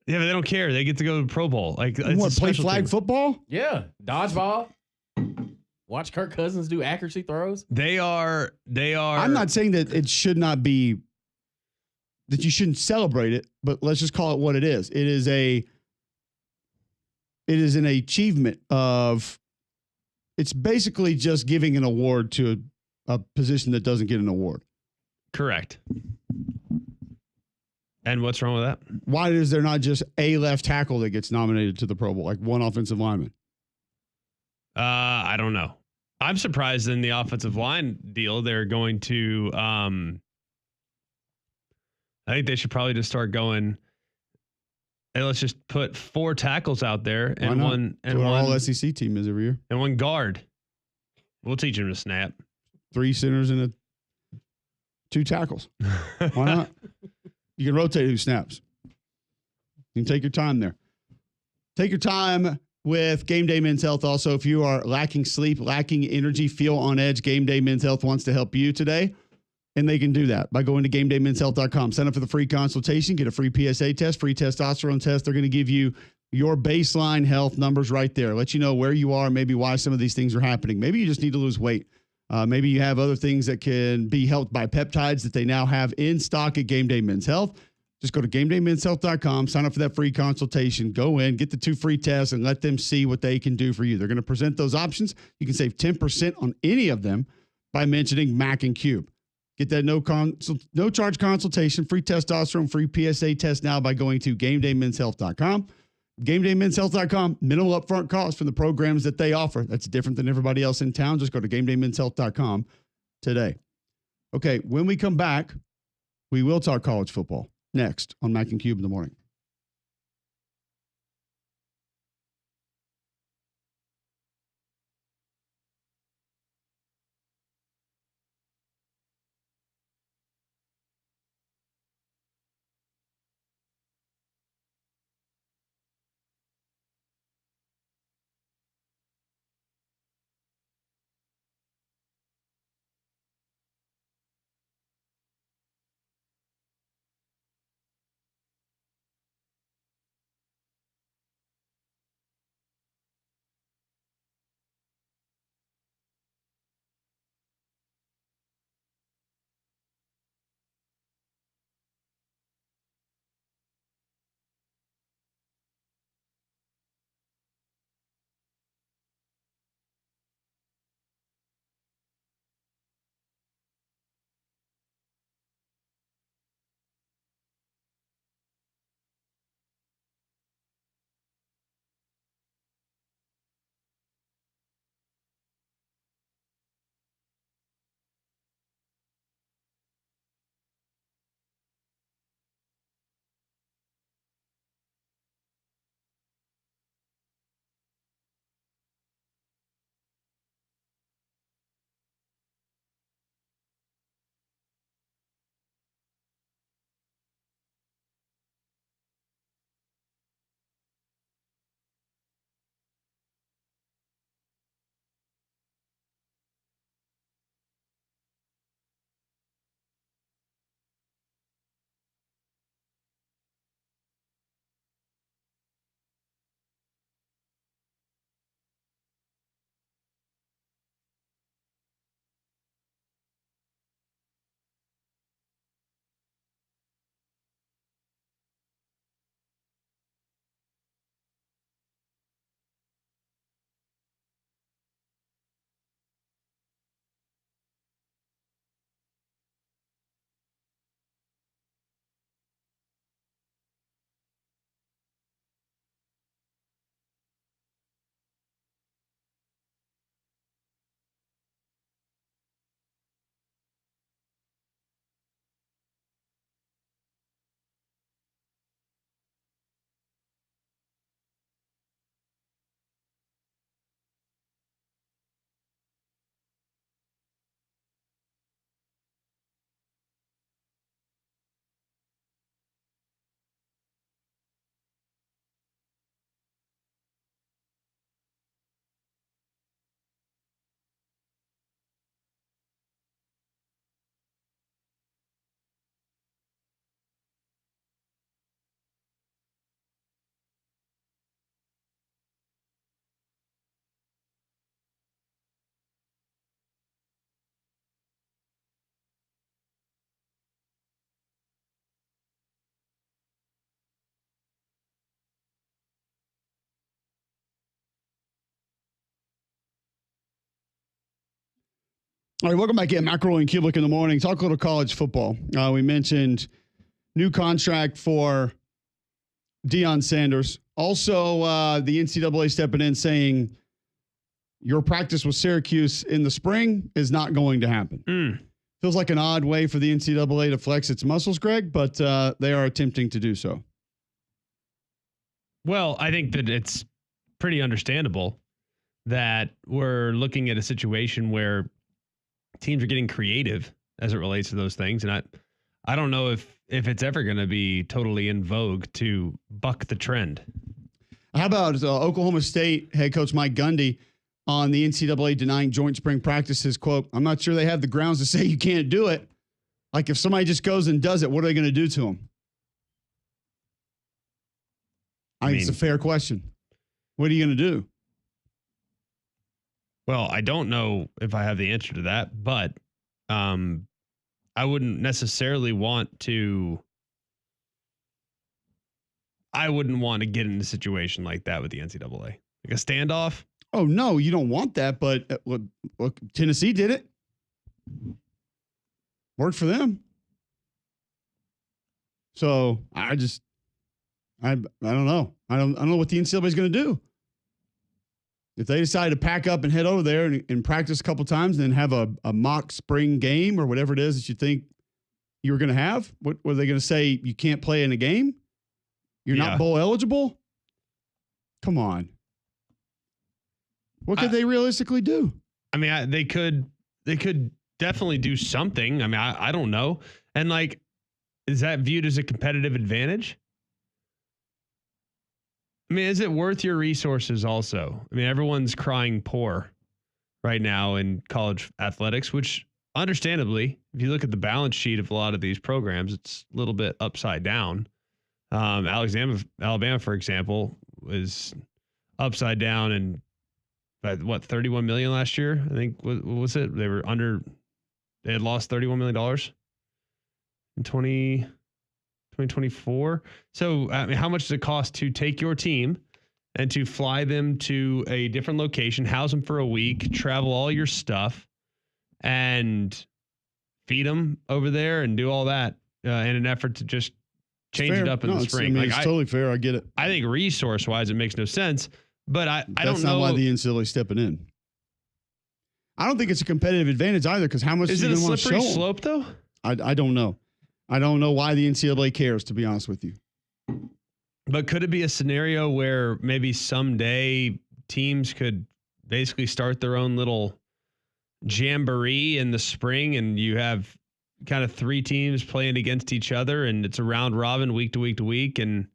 Yeah, but they don't care. They get to go to the Pro Bowl. Like, it's What, a play special flag team. football? Yeah. Dodgeball. Watch Kirk Cousins do accuracy throws. They are. I'm not saying that it should not be, that you shouldn't celebrate it, but let's just call it what it is. It is an achievement of, it's basically just giving an award to a position that doesn't get an award. correct. And what's wrong with that? Why is there not just a left tackle that gets nominated to the Pro Bowl, like one offensive lineman? I don't know. I'm surprised in the offensive line deal they're going to. I think they should probably just start going. Hey, let's just put 4 tackles out there Why and not? one That's and what our one all SEC team is every year. and one guard. We'll teach him to snap. 3 centers and 2 tackles. Why not? You can rotate who snaps. You can take your time there. Take your time with Game Day Men's Health. Also, if you are lacking sleep, lacking energy, feel on edge, Game Day Men's Health wants to help you today. And they can do that by going to GameDayMen'sHealth.com. Sign up for the free consultation, get a free PSA test, free testosterone test. They're going to give you your baseline health numbers right there. Let you know where you are, maybe why some of these things are happening. Maybe you just need to lose weight. Maybe you have other things that can be helped by peptides that they now have in stock at Game Day Men's Health. Just go to GameDayMen'sHealth.com, sign up for that free consultation, go in, get the 2 free tests, and let them see what they can do for you. They're going to present those options. You can save 10% on any of them by mentioning Mac and Cube. Get that no charge consultation, free testosterone, free PSA test now by going to GameDayMen'sHealth.com. GameDayMen'sHealth.com, minimal upfront cost for the programs that they offer. That's different than everybody else in town. Just go to GameDayMen'sHealth.com today. Okay, when we come back, we will talk college football next on Mac and Cube in the morning. All right, welcome back in. McElroy and Cubelic in the morning. Talk a little college football. We mentioned new contract for Deion Sanders. Also, the NCAA stepping in saying your practice with Syracuse in the spring is not going to happen. Feels like an odd way for the NCAA to flex its muscles, Greg, but they are attempting to do so. Well, I think that it's pretty understandable that we're looking at a situation where teams are getting creative as it relates to those things. And I don't know if it's ever going to be totally in vogue to buck the trend. How about Oklahoma State head coach Mike Gundy on the NCAA denying joint spring practices? Quote, I'm not sure they have the grounds to say you can't do it. Like if somebody just goes and does it, what are they going to do to them? I think it's a fair question. What are you going to do? Well, I don't know if I have the answer to that, but I wouldn't necessarily want to. I wouldn't want to get in a situation like that with the NCAA, like a standoff. Oh no, you don't want that. But look, Tennessee did it. Worked for them. So I don't know. I don't know what the NCAA is going to do. If they decide to pack up and head over there and practice a couple times and then have a mock spring game or whatever it is that you think you were going to have, what were they going to say? You can't play in a game? You're not bowl eligible? Come on. What could they realistically do? I mean, they could definitely do something. I mean, I don't know. And like, is that viewed as a competitive advantage? I mean, is it worth your resources also? I mean, everyone's crying poor right now in college athletics, which understandably, if you look at the balance sheet of a lot of these programs, it's a little bit upside down. Alabama, for example, was upside down and by what, 31 million last year? I think, what was it? They had lost $31 million in 2024. So, I mean, how much does it cost to take your team and to fly them to a different location, house them for a week, travel all your stuff, and feed them over there and do all that in an effort to just change it up in the spring? It's totally fair. I get it. I think resource-wise, it makes no sense. But I don't know. That's not why the NCAA stepping in. I don't think it's a competitive advantage either, because how much is do it you a want to show slippery them? slope, though? I don't know. I don't know why the NCAA cares, to be honest with you. But could it be a scenario where maybe someday teams could basically start their own little jamboree in the spring and you have kind of three teams playing against each other and it's a round robin week to week to week and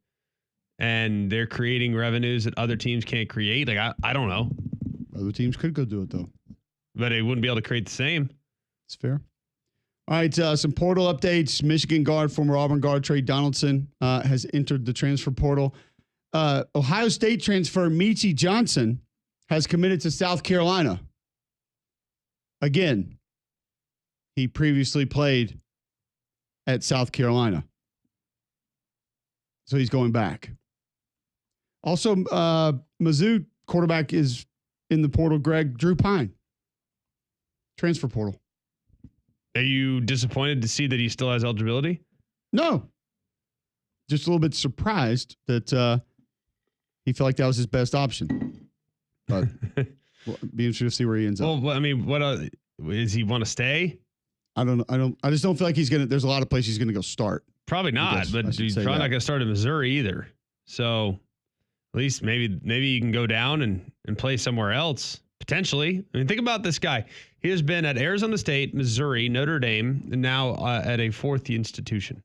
they're creating revenues that other teams can't create? Like, I don't know. Other teams could go do it, though. But they wouldn't be able to create the same. It's fair. All right, some portal updates. Michigan guard, former Auburn guard Trey Donaldson has entered the transfer portal. Ohio State transfer Michi Johnson has committed to South Carolina. Again, he previously played at South Carolina. So he's going back. Also, Mizzou quarterback is in the portal, Greg. Drew Pine. Transfer portal. Are you disappointed to see that he still has eligibility? No. Just a little bit surprised that he felt like that was his best option. But be interested to see where he ends up. Well, I mean, what does he want to stay? I don't know. I just don't feel like he's going to. There's a lot of places he's going to go start. Probably not, but he's probably not going to start in Missouri either. So at least maybe you can go down and play somewhere else, potentially. I mean, think about this guy. He has been at Arizona State, Missouri, Notre Dame, and now at a fourth institution.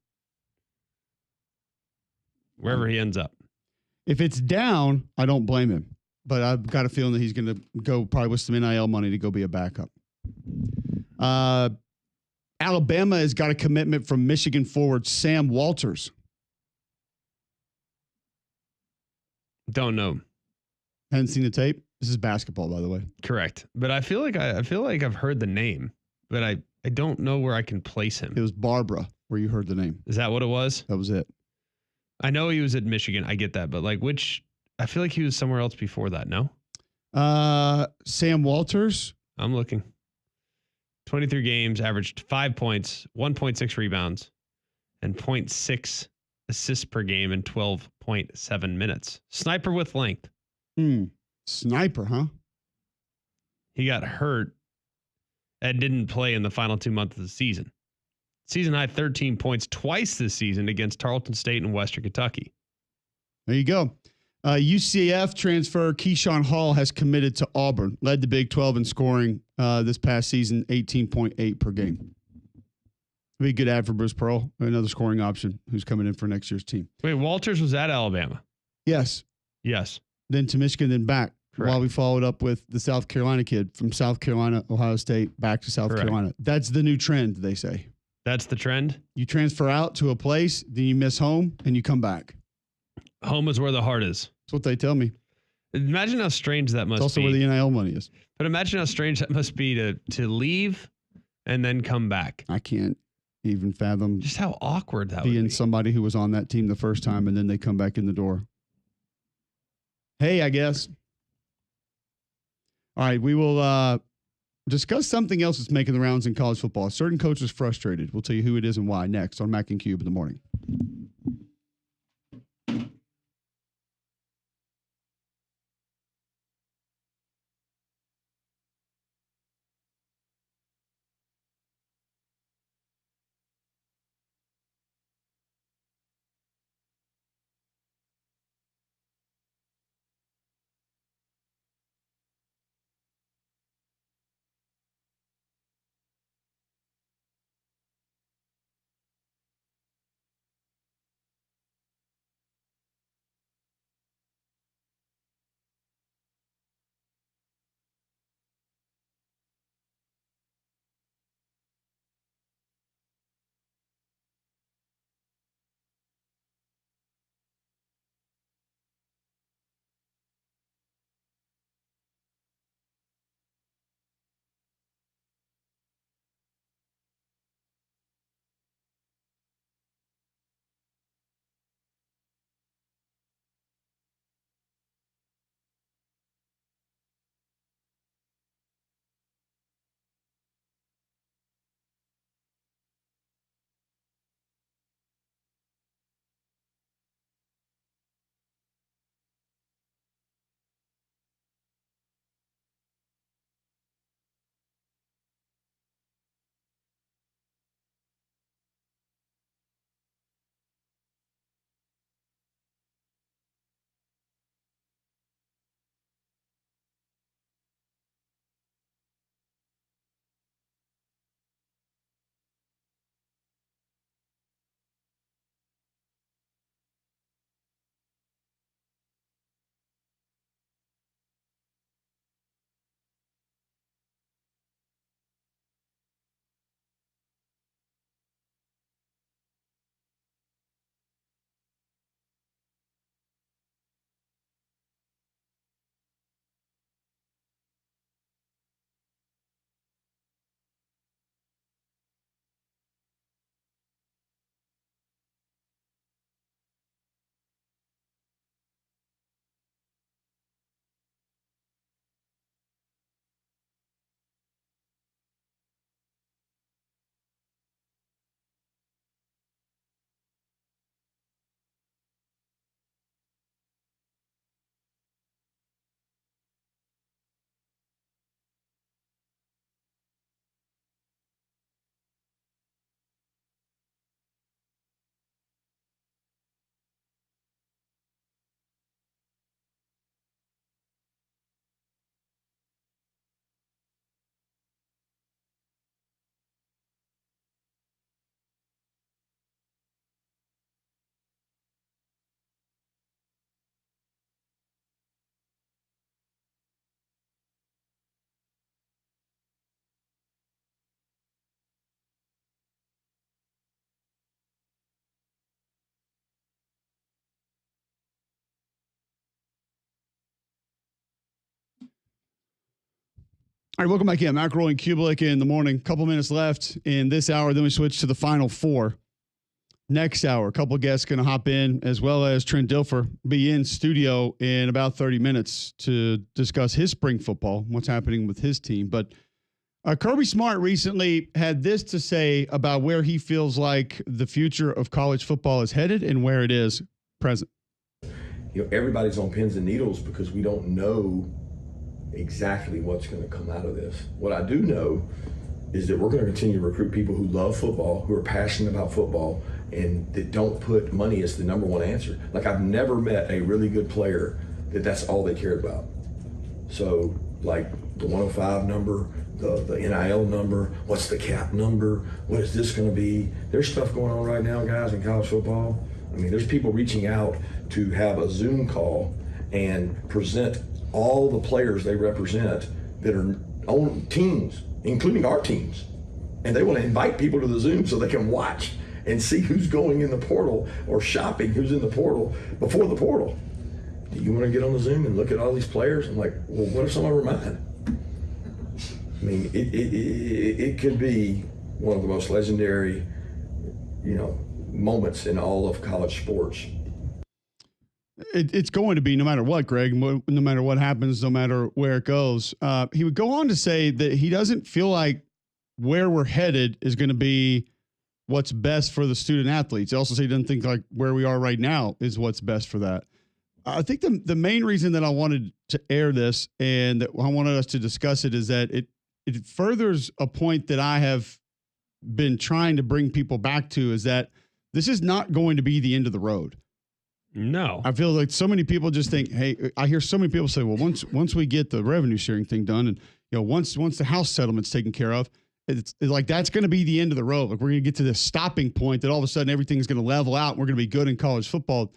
Wherever he ends up. If it's down, I don't blame him. But I've got a feeling that he's going to go probably with some NIL money to go be a backup. Alabama has got a commitment from Michigan forward Sam Walters. Don't know. Hadn't seen the tape. This is basketball, by the way. Correct. But I feel like I've heard the name, but I don't know where I can place him. It was Barbara where you heard the name. Is that what it was? That was it. I know he was at Michigan. I get that, but like I feel like he was somewhere else before that. No. Sam Walters. I'm looking. 23 games, averaged 5 points, 1.6 rebounds, and 0.6 assists per game in 12.7 minutes. Sniper with length. Sniper, huh? He got hurt and didn't play in the final 2 months of the season. Season high 13 points twice this season against Tarleton State and Western Kentucky. There you go. UCF transfer Keyshawn Hall has committed to Auburn. Led the Big 12 in scoring this past season, 18.8 per game. Be a good ad for Bruce Pearl, another scoring option who's coming in for next year's team. Wait, Walters was at Alabama. Yes. Yes. Then to Michigan, then back. Correct. While we followed up with the South Carolina kid from South Carolina, Ohio State, back to South Carolina. That's the new trend, they say. That's the trend? You transfer out to a place, then you miss home, and you come back. Home is where the heart is. That's what they tell me. Imagine how strange that must be. It's also where the NIL money is. But imagine how strange that must be to leave and then come back. I can't even fathom just how awkward that would being be. somebody who was on that team the first time and then they come back in the door. Hey, I guess. All right, we will discuss something else that's making the rounds in college football. A certain coach is frustrated. We'll tell you who it is and why next on Mac and Cube in the morning. All right, welcome back in. McElroy and Cubelic in the morning. Couple minutes left in this hour. Then we switch to the final four. Next hour, a couple of guests going to hop in, as well as Trent Dilfer be in studio in about 30 minutes to discuss his spring football, what's happening with his team. But Kirby Smart recently had this to say about where he feels like the future of college football is headed and where it is present. Everybody's on pins and needles because we don't know exactly what's going to come out of this. What I do know is that we're going to continue to recruit people who love football, who are passionate about football, and that don't put money as the number one answer. Like, I've never met a really good player that's all they cared about. So, like, the 105 number, the NIL number, what's the cap number, what is this going to be? There's stuff going on right now, guys, in college football. I mean, there's people reaching out to have a Zoom call and present all the players they represent that are on teams, including our teams. And they want to invite people to the Zoom so they can watch and see who's going in the portal or shopping who's in the portal before the portal. Do you want to get on the Zoom and look at all these players? I'm like, well, what if some of them are mine? I mean, it could be one of the most legendary, moments in all of college sports. It's going to be no matter what, Greg, no matter what happens, no matter where it goes. He would go on to say that he doesn't feel like where we're headed is going to be what's best for the student athletes. He also said he doesn't think like where we are right now is what's best for that. I think the main reason that I wanted to air this and that I wanted us to discuss it is that it furthers a point that I have been trying to bring people back to, is that this is not going to be the end of the road. No. I feel like so many people just think, hey, I hear so many people say, well, once we get the revenue sharing thing done and, once the house settlement's taken care of, it's like that's going to be the end of the road. Like, we're going to get to this stopping point that all of a sudden everything's going to level out and we're going to be good in college football.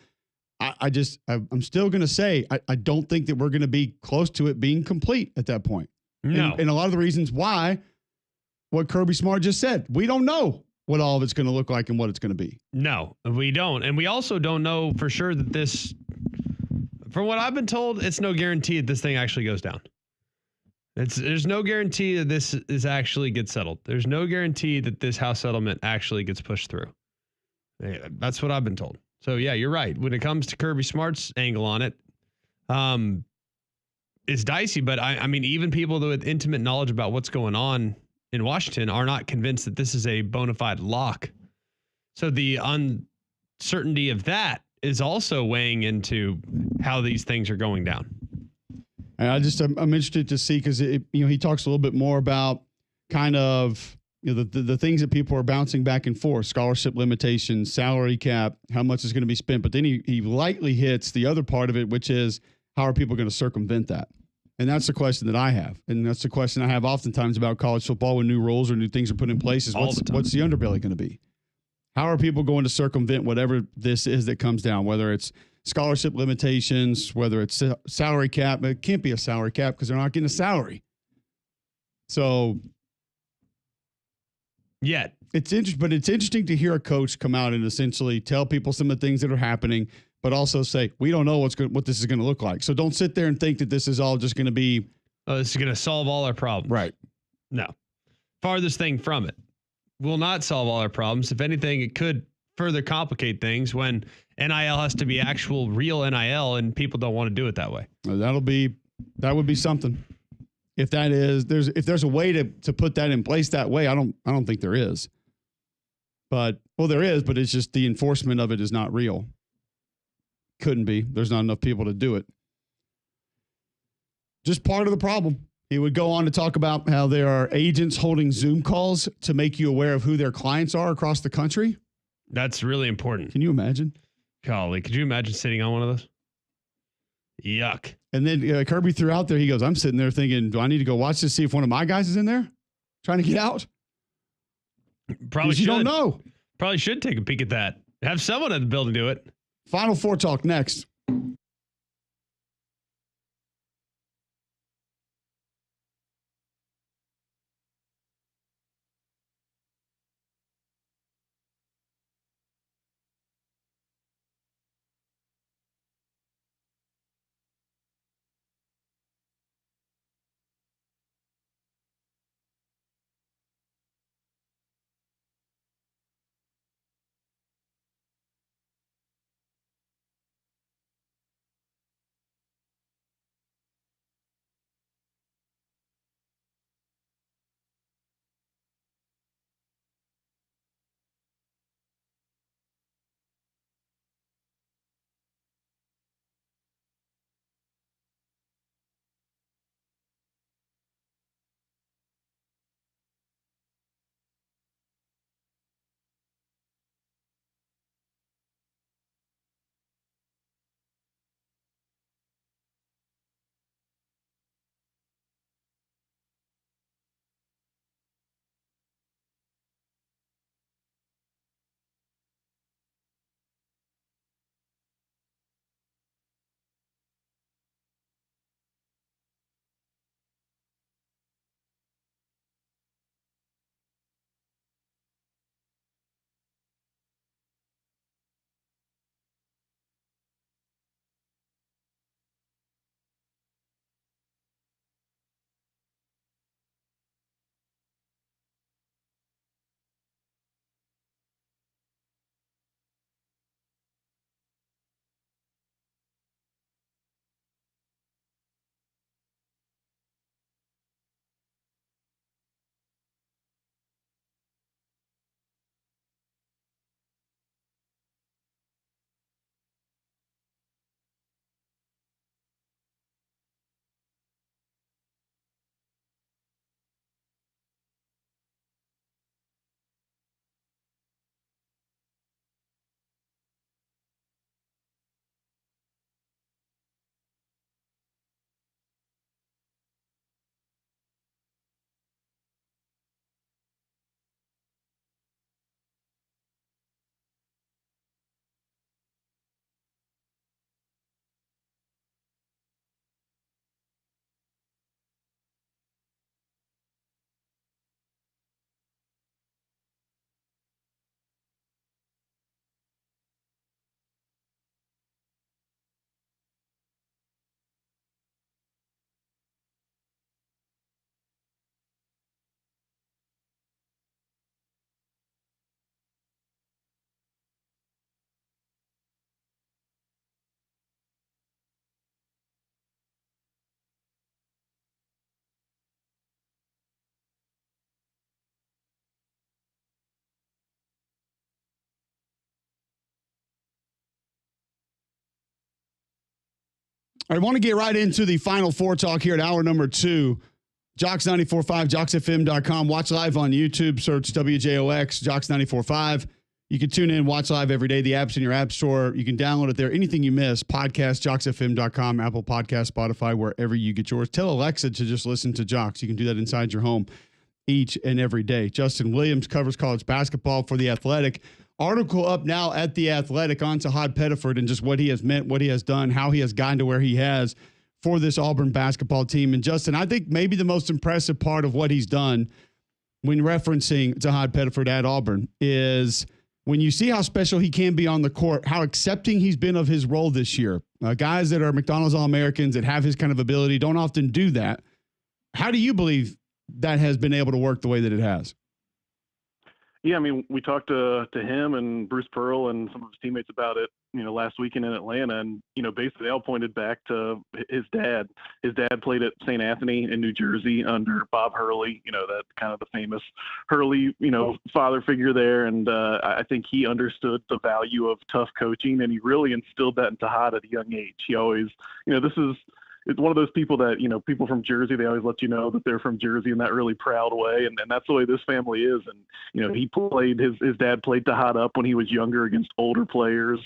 I'm still going to say, I don't think that we're going to be close to it being complete at that point. No. And a lot of the reasons why, what Kirby Smart just said, we don't know what all of it's going to look like and what it's going to be. No, we don't. And we also don't know for sure that this, from what I've been told, it's no guarantee that this thing actually goes down. There's no guarantee that this is actually gets settled. There's no guarantee that this house settlement actually gets pushed through. That's what I've been told. So yeah, you're right. When it comes to Kirby Smart's angle on it, it's dicey, but I mean, even people with intimate knowledge about what's going on in Washington are not convinced that this is a bona fide lock. So the uncertainty of that is also weighing into how these things are going down. And I'm interested to see, because he talks a little bit more about kind of the things that people are bouncing back and forth: scholarship limitations, salary cap, how much is going to be spent. But then he lightly hits the other part of it, which is how are people going to circumvent that? And that's the question that I have. And that's the question I have oftentimes about college football when new rules or new things are put in place, is what's the underbelly going to be? How are people going to circumvent whatever this is that comes down, whether it's scholarship limitations, whether it's salary cap? It can't be a salary cap because they're not getting a salary. So Yet. It's interesting to hear a coach come out and essentially tell people some of the things that are happening, but also say, we don't know what this is going to look like. So don't sit there and think that this is all just going to be. This is going to solve all our problems. Right. No. Farthest thing from it. Will not solve all our problems. If anything, it could further complicate things when NIL has to be actual real NIL and people don't want to do it that way. That would be something. If there's a way to put that in place that way, I don't think there is. But there is, but it's just the enforcement of it is not real. Couldn't be. There's not enough people to do it. Just part of the problem. He would go on to talk about how there are agents holding Zoom calls to make you aware of who their clients are across the country. That's really important. Can you imagine? Golly, could you imagine sitting on one of those? Yuck. And then Kirby threw out there, he goes, I'm sitting there thinking, do I need to go watch this, see if one of my guys is in there trying to get out? Probably should. You don't know. Probably should take a peek at that. Have someone at the building do it. Final Four talk next. I want to get right into the Final Four talk here at hour number 2. Jocks 94.5, JocksFM.com. Watch live on YouTube. Search WJOX, Jocks 94.5. You can tune in, watch live every day. The app's in your app store. You can download it there. Anything you miss, podcast, JocksFM.com, Apple Podcast, Spotify, wherever you get yours. Tell Alexa to just listen to Jocks. You can do that inside your home each and every day. Justin Williams covers college basketball for The Athletic. Article up now at The Athletic on Tahad Pettiford and just what he has meant, what he has done, how he has gotten to where he has for this Auburn basketball team. And Justin, I think maybe the most impressive part of what he's done when referencing Tahad Pettiford at Auburn is when you see how special he can be on the court, how accepting he's been of his role this year. Guys that are McDonald's All-Americans that have his kind of ability don't often do that. How do you believe that has been able to work the way that it has? Yeah, I mean, we talked to him and Bruce Pearl and some of his teammates about it, last weekend in Atlanta. And, basically they all pointed back to his dad. His dad played at St. Anthony in New Jersey under Bob Hurley, that kind of the famous Hurley, father figure there. And I think he understood the value of tough coaching, and he really instilled that in Tahad at a young age. He always, it's one of those people that, people from Jersey, they always let you know that they're from Jersey in that really proud way. And that's the way this family is. And, he played, his dad played Tahad up when he was younger against older players,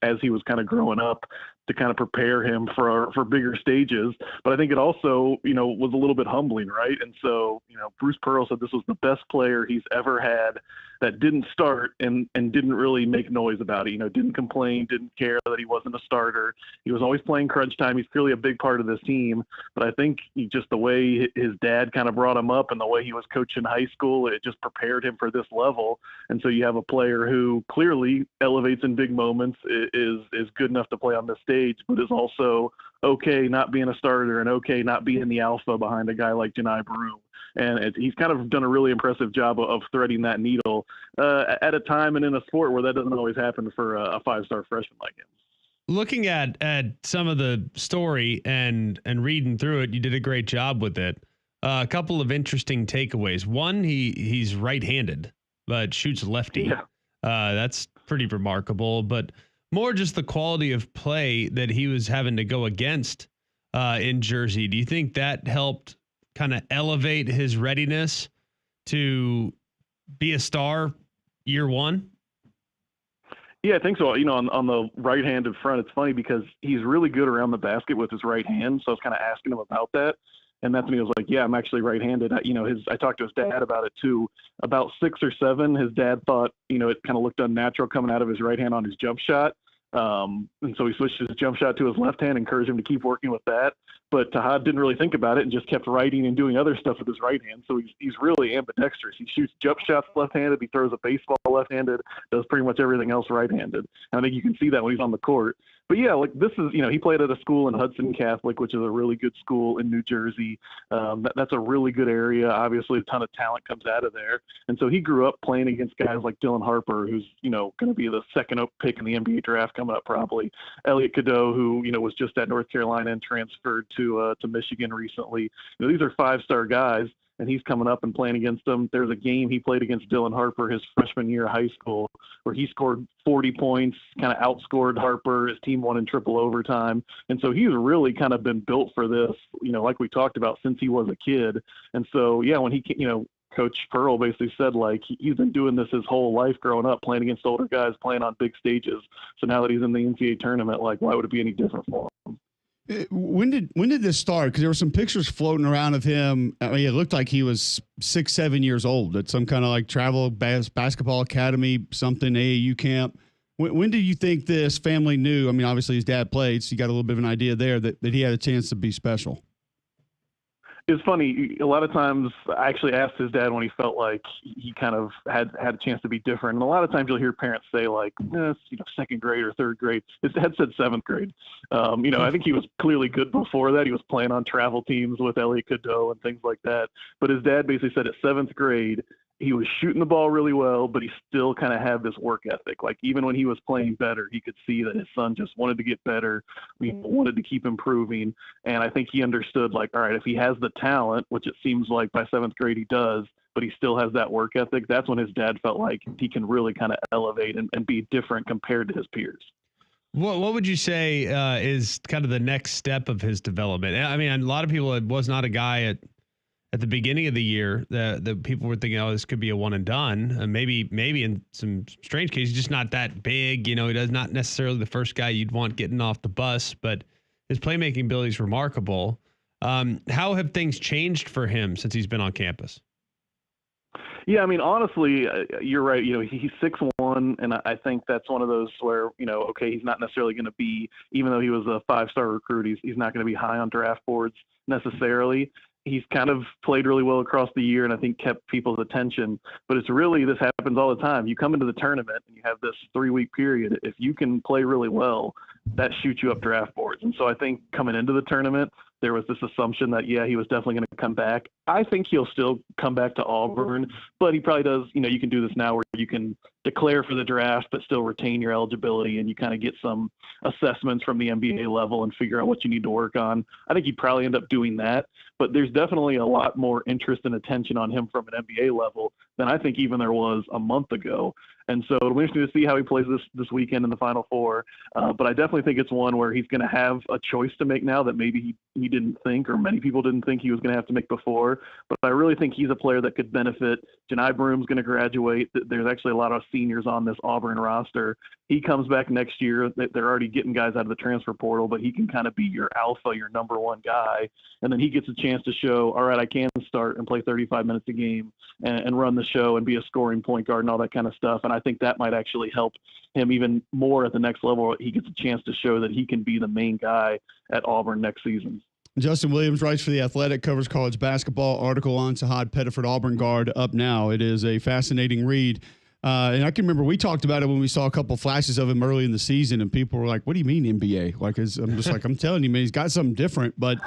as he was kind of growing up to kind of prepare him for bigger stages. But I think it also, was a little bit humbling, right? And so, Bruce Pearl said this was the best player he's ever had that didn't start and didn't really make noise about it, didn't complain, didn't care that he wasn't a starter. He was always playing crunch time. He's clearly a big part of this team, but I think just the way his dad kind of brought him up and the way he was coaching high school, it just prepared him for this level. And so you have a player who clearly elevates in big moments, is good enough to play on this stage, but is also okay not being a starter and okay not being the alpha behind a guy like Janai Broome. And he's kind of done a really impressive job of threading that needle at a time and in a sport where that doesn't always happen for a five-star freshman like him. Looking at some of the story and reading through it, you did a great job with it. A couple of interesting takeaways. One, he's right-handed, but shoots lefty. Yeah. That's pretty remarkable, but more just the quality of play that he was having to go against in Jersey. Do you think that helped kind of elevate his readiness to be a star year one? Yeah, I think so. On the right-handed front, it's funny because he's really good around the basket with his right hand. So I was kind of asking him about that. And that's when he was like, yeah, I'm actually right-handed. I talked to his dad about it too. About 6 or 7, his dad thought, it kind of looked unnatural coming out of his right hand on his jump shot. And so he switched his jump shot to his left hand, encouraged him to keep working with that. But Tahad didn't really think about it and just kept writing and doing other stuff with his right hand. So he's really ambidextrous. He shoots jump shots left-handed. He throws a baseball left-handed, does pretty much everything else right-handed. And I think you can see that when he's on the court. But yeah, like this is, he played at a school in Hudson Catholic, which is a really good school in New Jersey. That's a really good area. Obviously, a ton of talent comes out of there. And so he grew up playing against guys like Dylan Harper, who's, going to be the second pick in the NBA draft coming up probably. Elliot Cadeau, who, was just at North Carolina and transferred to Michigan recently. These are 5-star guys. And he's coming up and playing against them. There's a game he played against Dylan Harper his freshman year of high school where he scored 40 points, kind of outscored Harper. His team won in triple overtime. And so he's really kind of been built for this, like we talked about since he was a kid. And so, yeah, when he, Coach Pearl basically said, like, he's been doing this his whole life growing up, playing against older guys, playing on big stages. So now that he's in the NCAA tournament, like, why would it be any different for him? When did this start? Because there were some pictures floating around of him. I mean, it looked like he was 6, 7 years old at some kind of like travel basketball academy, something AAU camp. When did you think this family knew? I mean, obviously his dad played, so you got a little bit of an idea there that he had a chance to be special. It's funny. A lot of times I actually asked his dad when he felt like he kind of had a chance to be different. And a lot of times you'll hear parents say like, second grade or third grade. His dad said 7th grade. I think he was clearly good before that. He was playing on travel teams with Elliot Cadeau and things like that. But his dad basically said at 7th grade, he was shooting the ball really well, but he still kind of had this work ethic. Like even when he was playing better, he could see that his son just wanted to get better. He wanted to keep improving. And I think he understood like, all right, if he has the talent, which it seems like by 7th grade he does, but he still has that work ethic, that's when his dad felt like he can really kind of elevate and be different compared to his peers. What would you say is kind of the next step of his development? I mean, a lot of people, it was not a guy at the beginning of the year that people were thinking, oh, this could be a one and done. Maybe in some strange cases, just not that big. He does not necessarily the first guy you'd want getting off the bus, but his playmaking ability is remarkable. How have things changed for him since he's been on campus? Yeah, I mean, honestly, you're right. He's 6'1", and I think that's one of those where, okay, he's not necessarily going to be, even though he was a 5-star recruit, he's not going to be high on draft boards necessarily. He's kind of played really well across the year and I think kept people's attention. But this happens all the time. You come into the tournament and you have this 3-week period. If you can play really well, that shoots you up draft boards. And so I think coming into the tournament, there was this assumption that, he was definitely going to come back. I think he'll still come back to Auburn, but he probably does. You can do this now where you can declare for the draft, but still retain your eligibility, and you kind of get some assessments from the NBA level and figure out what you need to work on. I think he'd probably end up doing that, but there's definitely a lot more interest and attention on him from an NBA level than I think even there was a month ago. And so it'll be interesting to see how he plays this weekend in the Final Four. But I definitely think it's one where he's going to have a choice to make now that maybe he didn't think, or many people didn't think he was going to have to make before. But I really think he's a player that could benefit. Janai Broom's going to graduate. There's actually a lot of seniors on this Auburn roster. He comes back next year. They're already getting guys out of the transfer portal, but he can kind of be your alpha, your number one guy. And then he gets a chance to show, all right, I can start and play 35 minutes a game and run the show and be a scoring point guard and all that kind of stuff. And I think that might actually help him even more at the next level. He gets a chance to show that he can be the main guy at Auburn next season. Justin Williams writes for The Athletic, covers college basketball. Article on Sahad Pettiford, Auburn guard, up now. It is a fascinating read. And I can remember we talked about it when we saw a couple flashes of him early in the season, and people were like, what do you mean NBA? I'm just like, I'm telling you, man, he's got something different, but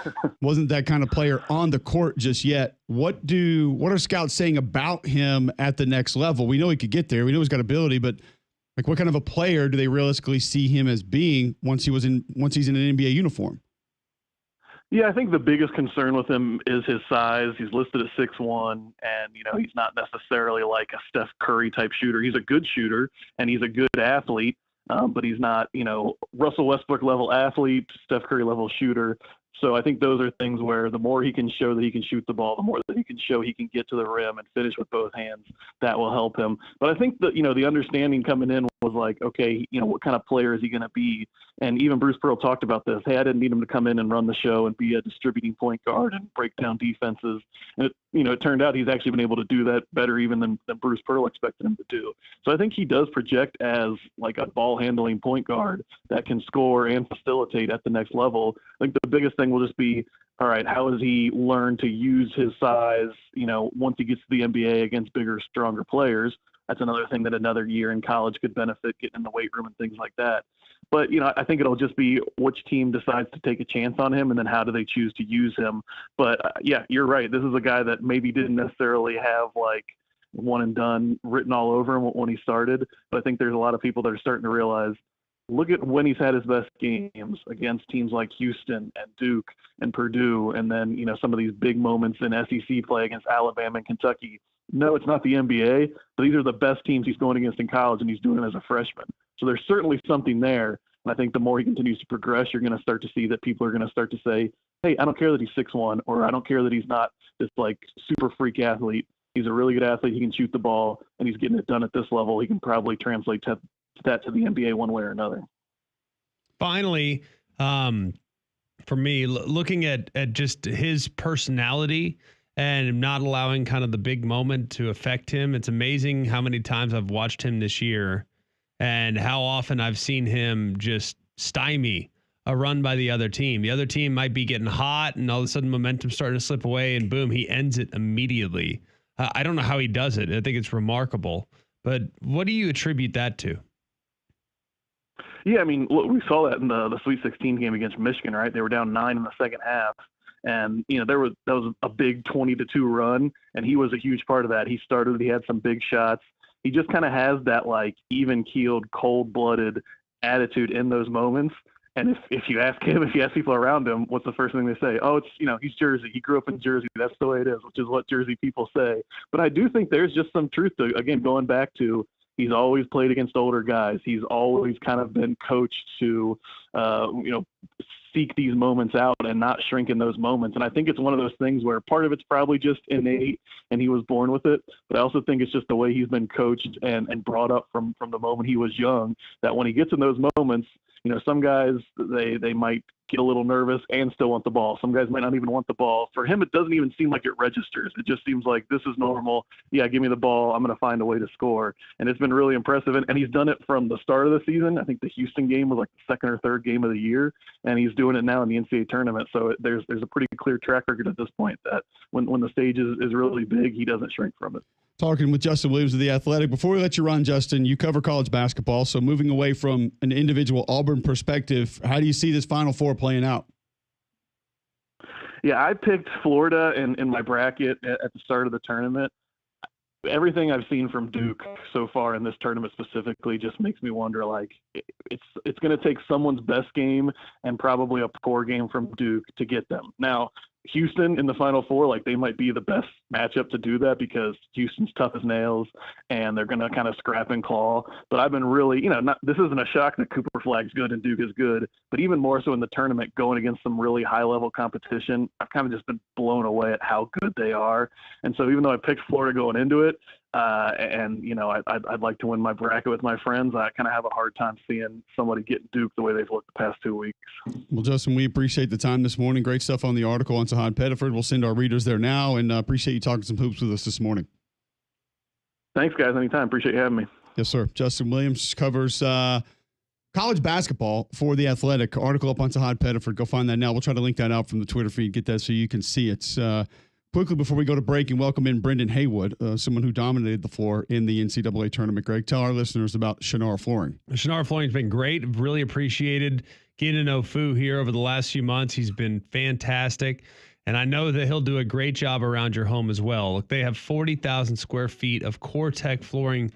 wasn't that kind of player on the court just yet. What are scouts saying about him at the next level? We know he could get there. We know he's got ability, but like, what kind of a player do they realistically see him as being once he's in an NBA uniform? Yeah, I think the biggest concern with him is his size. He's listed at 6'1", and he's not necessarily like a Steph Curry type shooter. He's a good shooter and he's a good athlete, but he's not Russell Westbrook level athlete, Steph Curry level shooter. So I think those are things where the more he can show that he can shoot the ball, the more that he can show he can get to the rim and finish with both hands, that will help him. But I think that, the understanding coming in was like, okay, what kind of player is he going to be? And even Bruce Pearl talked about this. Hey, I didn't need him to come in and run the show and be a distributing point guard and break down defenses. And it turned out he's actually been able to do that better even than Bruce Pearl expected him to do. So I think he does project as like a ball handling point guard that can score and facilitate at the next level. I think the biggest thing will just be, all right, how does he learn to use his size, once he gets to the NBA against bigger, stronger players? That's another thing that another year in college could benefit, getting in the weight room and things like that. But, I think it'll just be which team decides to take a chance on him and then how do they choose to use him. But, yeah, you're right. This is a guy that maybe didn't necessarily have, like, one and done written all over him when he started. But I think there's a lot of people that are starting to realize, look at when he's had his best games against teams like Houston and Duke and Purdue, and then, some of these big moments in SEC play against Alabama and Kentucky. No, it's not the NBA, but these are the best teams he's going against in college, and he's doing it as a freshman. So there's certainly something there. And I think the more he continues to progress, you're going to start to see that people are going to start to say, hey, I don't care that he's 6'1", or I don't care that he's not this like super freak athlete. He's a really good athlete. He can shoot the ball, and he's getting it done at this level. He can probably translate that to the NBA one way or another. Finally, for me, looking at just his personality and not allowing kind of the big moment to affect him, it's amazing how many times I've watched him this year and how often I've seen him just stymie a run by the other team. The other team might be getting hot and all of a sudden momentum's starting to slip away and boom, he ends it immediately. I don't know how he does it. I think it's remarkable. But what do you attribute that to? Yeah, I mean, we saw that in the Sweet 16 game against Michigan, right? They were down 9 in the second half. And, that was a big 20-2 run, and he was a huge part of that. He started, he had some big shots. He just kind of has that, like, even-keeled, cold-blooded attitude in those moments. And if you ask him, if you ask people around him, what's the first thing they say? Oh, it's, he's Jersey. He grew up in Jersey. That's the way it is, which is what Jersey people say. But I do think there's just some truth to, again, going back to, He's always played against older guys. He's always kind of been coached to, seek these moments out and not shrink in those moments. And I think it's one of those things where part of it's probably just innate and he was born with it. But I also think it's just the way he's been coached and brought up from the moment he was young, that when he gets in those moments, some guys, they might get a little nervous and still want the ball. Some guys might not even want the ball. For him, it doesn't even seem like it registers. It just seems like this is normal. Yeah, give me the ball. I'm going to find a way to score. And it's been really impressive. And he's done it from the start of the season. I think the Houston game was like the second or third game of the year, and he's doing it now in the NCAA tournament. So there's a pretty clear track record at this point that when the stage is really big, he doesn't shrink from it. Talking with Justin Williams of The Athletic. Before we let you run, Justin, you cover college basketball. So moving away from an individual Auburn perspective, how do you see this Final Four playing out? Yeah, I picked Florida in my bracket at the start of the tournament. Everything I've seen from Duke so far in this tournament specifically just makes me wonder, like, it's going to take someone's best game and probably a poor game from Duke to get them. Now, Houston in the Final Four, like, they might be the best matchup to do that because Houston's tough as nails and they're going to kind of scrap and claw. But I've been really, this isn't a shock that Cooper Flag's good and Duke is good, but even more so in the tournament, going against some really high level competition, I've kind of just been blown away at how good they are. And so even though I picked Florida going into it, I'd like to win my bracket with my friends, I kind of have a hard time seeing somebody get Duke the way they've looked the past 2 weeks. Well, Justin, we appreciate the time this morning. Great stuff on the article on Sahad Pettiford. We'll send our readers there now, and appreciate you talking some hoops with us this morning. Thanks, guys. Anytime. Appreciate you having me. Yes, sir. Justin Williams covers college basketball for The Athletic. Article up on Sahad Pettiford. Go find that now. We'll try to link that out from the Twitter feed. Get that so you can see it. Quickly before we go to break and welcome in Brendan Haywood, someone who dominated the floor in the NCAA tournament. Greg, tell our listeners about Shannara Flooring. Shannara Flooring's been great. Really appreciated getting to know Fu here over the last few months. He's been fantastic. And I know that he'll do a great job around your home as well. Look, they have 40,000 square feet of CoreTech flooring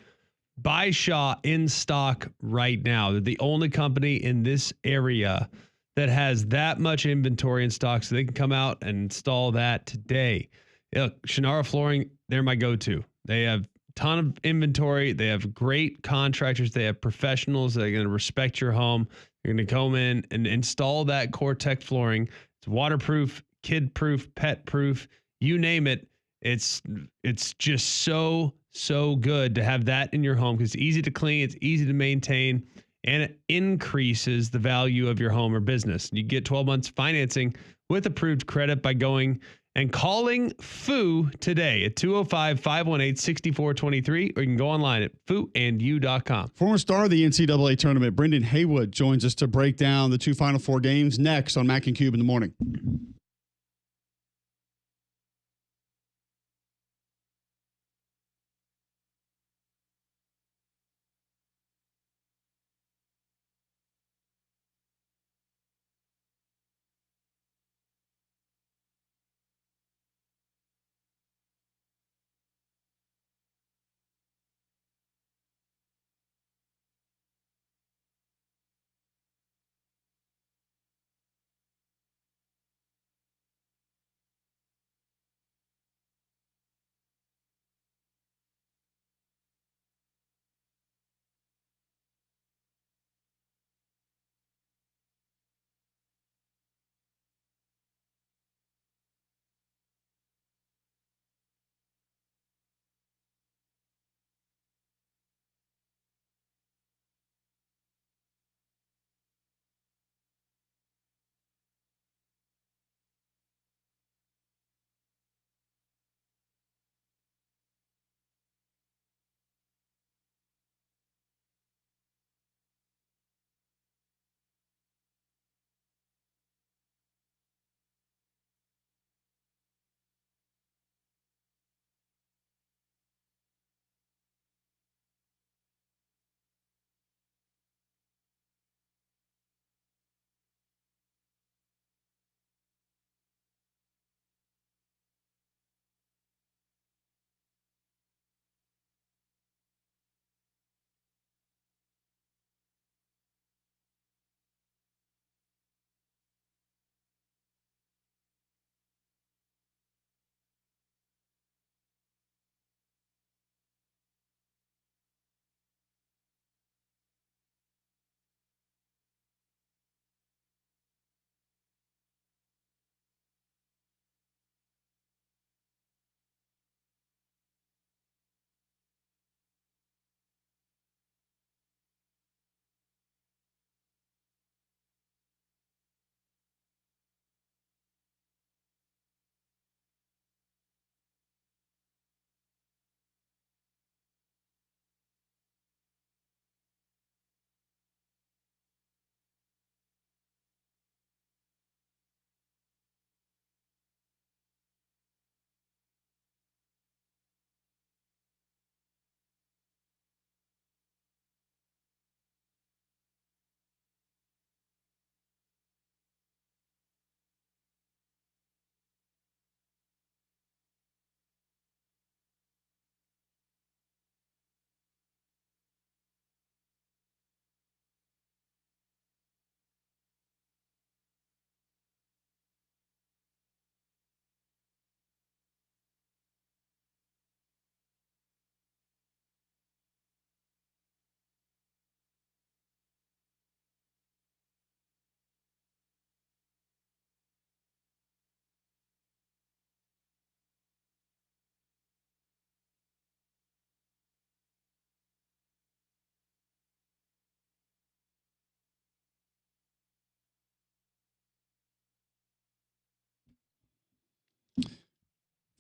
by Shaw in stock right now. They're the only company in this area that has that much inventory in stock, so they can come out and install that today. Look, Shannara Flooring, they're my go-to. They have a ton of inventory. They have great contractors. They have professionals that are going to respect your home. You're going to come in and install that CoreTech flooring. It's waterproof, kid-proof, pet-proof, you name it. It's just so good to have that in your home because it's easy to clean, it's easy to maintain, and it increases the value of your home or business. You get 12 months financing with approved credit by going and calling Fu today at 205-518-6423, or you can go online at fuandyou.com. Former star of the NCAA tournament, Brendan Haywood, joins us to break down the two Final Four games next on Mac and Cube in the morning.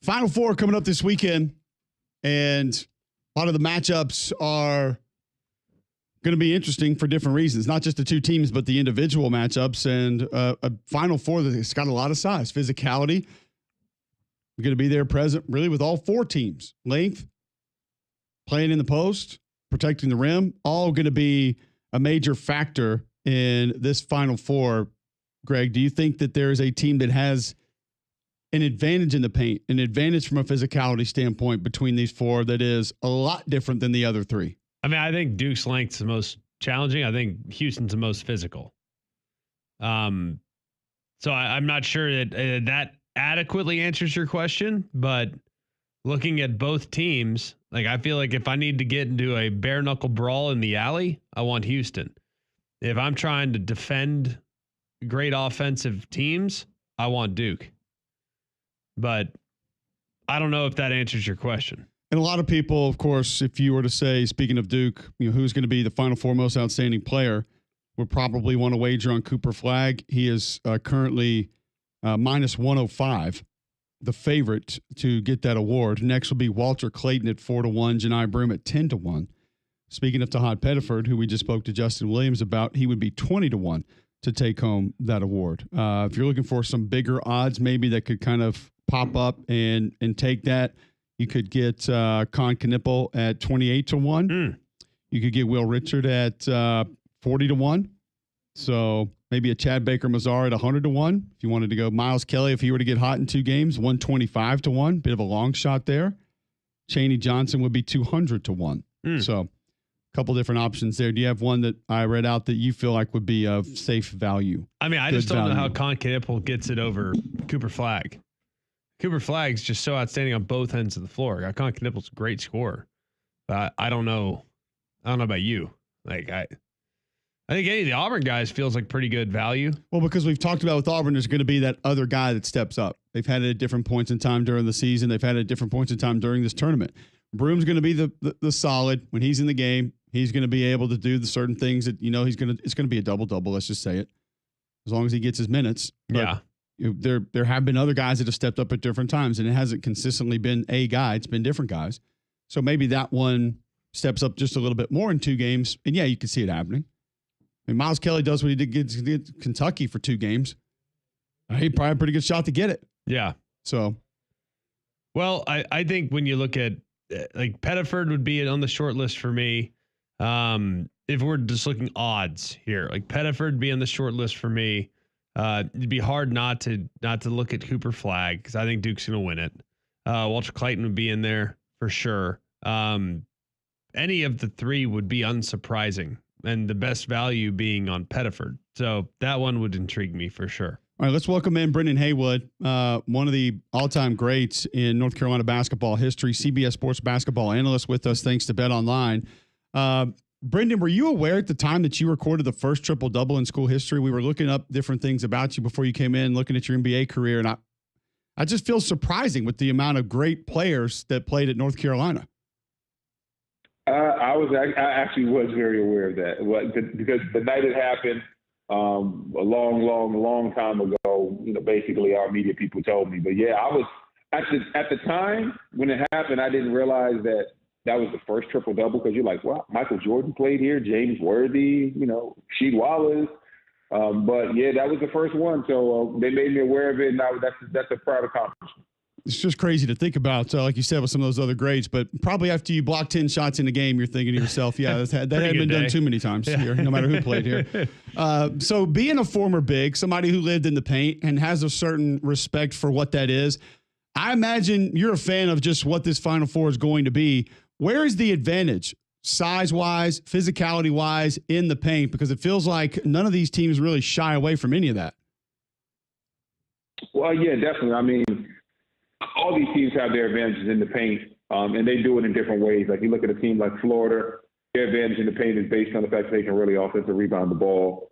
Final Four coming up this weekend, and a lot of the matchups are going to be interesting for different reasons. Not just the two teams, but the individual matchups. And a Final Four that's got a lot of size, physicality. We're going to be there present really with all four teams. Length, playing in the post, protecting the rim, all going to be a major factor in this Final Four. Greg, do you think that there is a team that has an advantage in the paint, an advantage from a physicality standpoint between these four that is a lot different than the other three? I mean, I think Duke's length's the most challenging. I think Houston's the most physical. So I'm not sure that that adequately answers your question, but looking at both teams, like I feel like if I need to get into a bare knuckle brawl in the alley, I want Houston. If I'm trying to defend great offensive teams, I want Duke. But I don't know if that answers your question. And a lot of people, of course, if you were to say, speaking of Duke, who's going to be the Final Four most outstanding player, would probably want to wager on Cooper Flagg. He is currently minus 105, the favorite to get that award. Next will be Walter Clayton at 4-1, Janai Broome at 10-1. Speaking of Tahad Pettiford, who we just spoke to Justin Williams about, he would be 20-1 to take home that award. If you're looking for some bigger odds, maybe that could kind of pop up and take that, you could get Con Knipple at 28-1. You could get Will Richard at 40-1. So maybe a Chad Baker Mazar at 100-1. If you wanted to go Miles Kelly, if he were to get hot in 2 games, 125-1. Bit of a long shot there. Chaney Johnson would be 200-1. So a couple different options there. Do you have one that I read out that you feel like would be of safe value? I mean, I just don't know how Con Knipple gets it over Cooper Flagg. Cooper Flagg's just so outstanding on both ends of the floor. Con Knipple's a great scorer. But I don't know. I don't know about you. Like I think any of the Auburn guys feels like pretty good value. Well, because we've talked about with Auburn, there's going to be that other guy that steps up. They've had it at different points in time during the season. They've had it at different points in time during this tournament. Broome's going to be the solid when he's in the game. He's going to be able to do the certain things that it's going to be a double-double. Let's just say it, as long as he gets his minutes. But yeah. There have been other guys that have stepped up at different times, and it hasn't consistently been a guy. It's been different guys. So maybe that one steps up just a little bit more in 2 games, and yeah, you can see it happening. I mean, Miles Kelly does what he did against Kentucky for 2 games. He probably had a pretty good shot to get it. Yeah. So, well, I think when you look at like Pettiford would be on the short list for me. If we're just looking odds here, like Pettiford be on the short list for me. It'd be hard not to look at Cooper Flagg because I think Duke's going to win it. Walter Clayton would be in there for sure. Any of the 3 would be unsurprising, and the best value being on Pettiford. So that one would intrigue me for sure. All right, let's welcome in Brendan Haywood, one of the all-time greats in North Carolina basketball history, CBS Sports basketball analyst with us thanks to BetOnline. Brendan, were you aware at the time that you recorded the first triple-double in school history? We were looking up different things about you before you came in, looking at your NBA career, and I just feel surprising with the amount of great players that played at North Carolina. I actually was very aware of that because the night it happened a long time ago. Basically our media people told me. But yeah, I was at the time when it happened, I didn't realize that was the first triple-double because you're like, wow, Michael Jordan played here, James Worthy, Sheed Wallace. But yeah, that was the first one. So they made me aware of it, and that's a proud accomplishment. It's just crazy to think about, like you said, with some of those other grades. But probably after you block 10 shots in a game, you're thinking to yourself, yeah, that hadn't been done too many times here, no matter who played here. So being a former big, somebody who lived in the paint and has a certain respect for what that is, I imagine you're a fan of just what this Final Four is going to be. Where is the advantage, size-wise, physicality-wise, in the paint? Because it feels like none of these teams really shy away from any of that. Well, yeah, definitely. I mean, all these teams have their advantages in the paint, and they do it in different ways. Like you look at a team like Florida, their advantage in the paint is based on the fact that they can really offensively rebound the ball.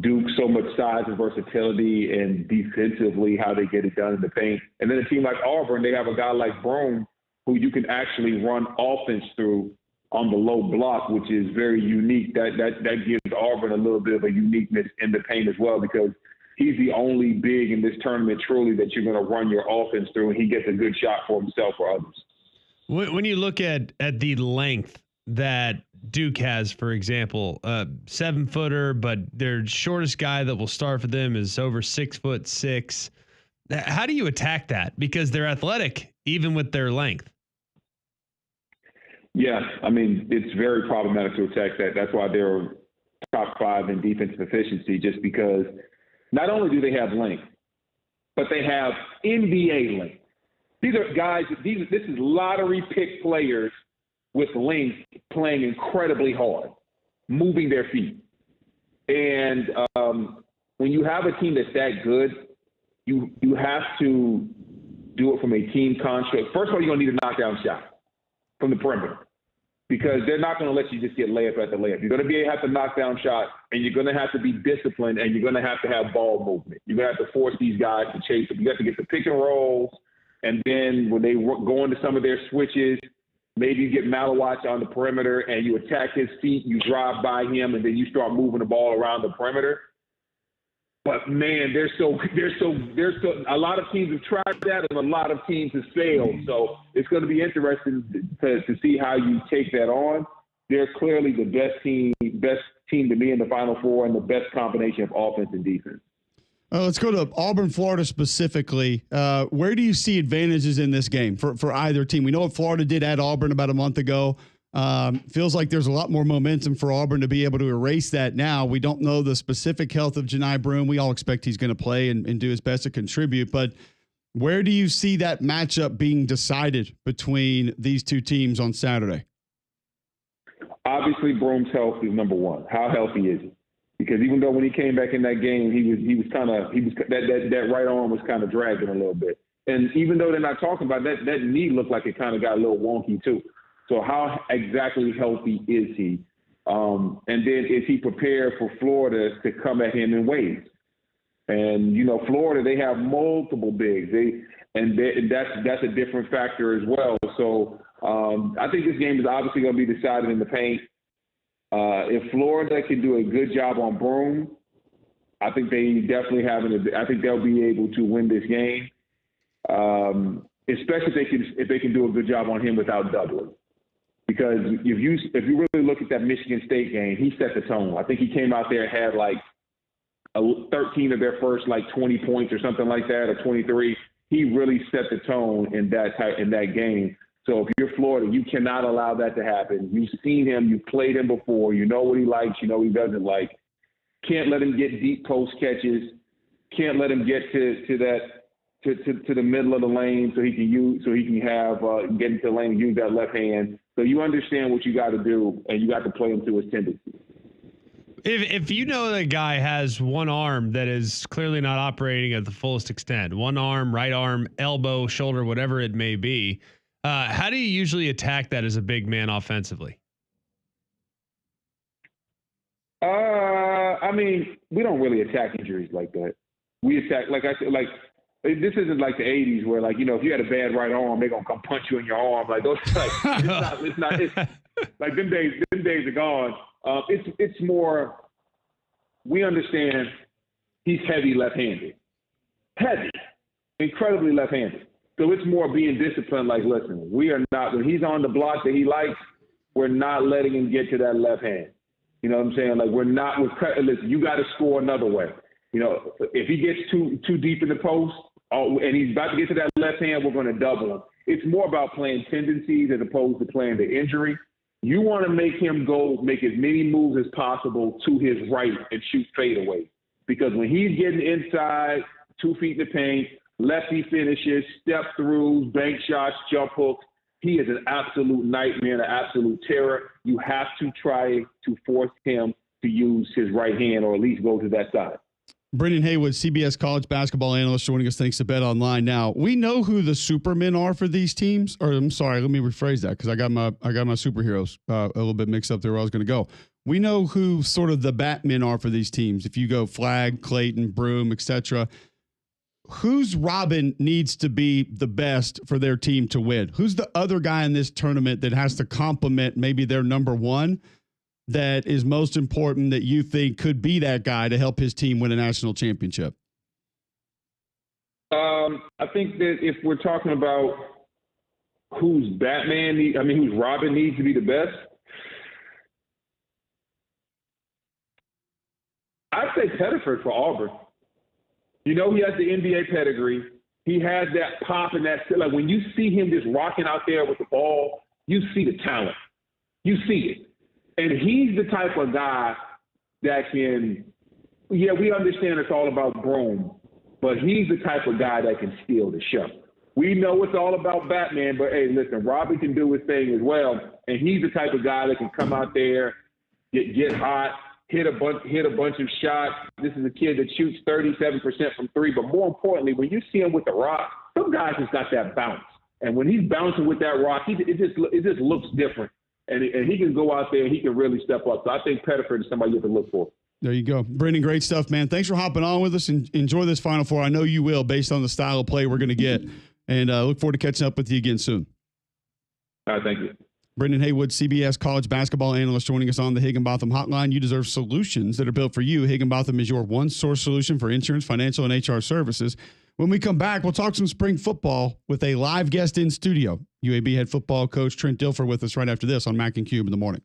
Duke, so much size and versatility, and defensively how they get it done in the paint. And then a team like Auburn, they have a guy like Broome who you can actually run offense through on the low block, which is very unique. That gives Auburn a little bit of a uniqueness in the paint as well, because he's the only big in this tournament truly that you're going to run your offense through, and he gets a good shot for himself or others. When you look at the length that Duke has, for example, 7-footer, but their shortest guy that will start for them is over 6'6". How do you attack that? Because they're athletic, even with their length. Yeah, I mean, it's very problematic to attack that. That's why they're top 5 in defensive efficiency, just because not only do they have length, but they have NBA length. These are guys, this is lottery pick players with length playing incredibly hard, moving their feet. And when you have a team that's that good, you have to do it from a team construct. First of all, you're going to need a knockdown shot from the perimeter, because they're not going to let you just get layup after layup. You're going to have to knock down shot, and you're going to have to be disciplined, and you're going to have ball movement. You're going to have to force these guys to chase them. You have to get the pick and rolls, and then when they go into some of their switches, maybe you get Malawach on the perimeter and you attack his feet, you drive by him, and then you start moving the ball around the perimeter. But man, there's so a lot of teams have tried that, and a lot of teams have failed. So it's going to be interesting to see how you take that on. They're clearly the best team to be in the Final Four, and the best combination of offense and defense. Let's go to Auburn, Florida specifically. Where do you see advantages in this game for either team? We know what Florida did at Auburn about a month ago. Feels like there's a lot more momentum for Auburn to be able to erase that now. We don't know the specific health of Janai Broome. We all expect he's going to play and do his best to contribute. But where do you see that matchup being decided between these two teams on Saturday? Obviously, Broome's health is number one. How healthy is he? Because even though when he came back in that game, that right arm was kind of dragging a little bit. And even though they're not talking about that knee looked like it kind of got a little wonky too. So how exactly healthy is he? And then is he prepared for Florida to come at him in waves? And Florida, they have multiple bigs. That's a different factor as well. So I think this game is obviously going to be decided in the paint. If Florida can do a good job on Broome, I think they definitely I think they'll be able to win this game, especially if they can do a good job on him without doubling. Because if you really look at that Michigan State game, he set the tone. I think he came out there and had like 13 of their first 20 points or something like that, or 23. He really set the tone in that game. So if you're Florida, you cannot allow that to happen. You've seen him. You've played him before. You know what he likes. You know what he doesn't like. Can't let him get deep post catches. Can't let him get to the middle of the lane so he can get into the lane and use that left hand. So you understand what you got to do, and you got to play him to his tendencies. If you know that guy has one arm that is clearly not operating at the fullest extent, one arm, right arm, elbow, shoulder, whatever it may be, how do you usually attack that as a big man offensively? I mean, we don't really attack injuries like that. We attack, like I said, this isn't like the 80s where, if you had a bad right arm, they're going to come punch you in your arm. It's not like them days are gone. It's more, we understand he's heavy left-handed. Heavy. Incredibly left-handed. So it's more being disciplined, listen, we are not, when he's on the block that he likes, we're not letting him get to that left hand. You know what I'm saying? Listen, you got to score another way. If he gets too deep in the post and he's about to get to that left hand, we're going to double him. It's more about playing tendencies as opposed to playing the injury. You want to make him make as many moves as possible to his right and shoot fadeaway. Because when he's getting inside, 2 feet in the paint, lefty finishes, step throughs, bank shots, jump hooks, he is an absolute nightmare, an absolute terror. You have to try to force him to use his right hand, or at least go to that side. Brendan Haywood, CBS college basketball analyst, joining us thanks to Bet Online. Now, we know who the supermen are for these teams. Or I'm sorry, let me rephrase that, because I got my superheroes a little bit mixed up there where I was going to go. We know who sort of the Batmen are for these teams. If you go Flagg, Clayton, Broome, etc., whose Robin needs to be the best for their team to win? Who's the other guy in this tournament that has to complement maybe their number one that is most important that you think could be that guy to help his team win a national championship? I think that if we're talking about who's Robin needs to be the best, I'd say Pettiford for Auburn. You know, he has the NBA pedigree. He has that pop and that, like when you see him just rocking out there with the ball, you see the talent. You see it. And he's the type of guy that can, we understand it's all about Broom, but he's the type of guy that can steal the show. We know it's all about Batman, but hey, listen, Robin can do his thing as well. And he's the type of guy that can come out there, get hot, hit a bunch of shots. This is a kid that shoots 37% from three. But more importantly, when you see him with the rock, some guys just got that bounce. And when he's bouncing with that rock, it just looks different. And he can go out there and he can really step up. So I think Pettiford is somebody you can look for. There you go. Brendan, great stuff, man. Thanks for hopping on with us and enjoy this Final Four. I know you will based on the style of play we're going to get. And look forward to catching up with you again soon. All right, thank you. Brendan Haywood, CBS college basketball analyst, joining us on the Higginbotham Hotline. You deserve solutions that are built for you. Higginbotham is your one-source solution for insurance, financial, and HR services. When we come back, we'll talk some spring football with a live guest in studio. UAB head football coach Trent Dilfer with us right after this on Mac and Cube in the morning.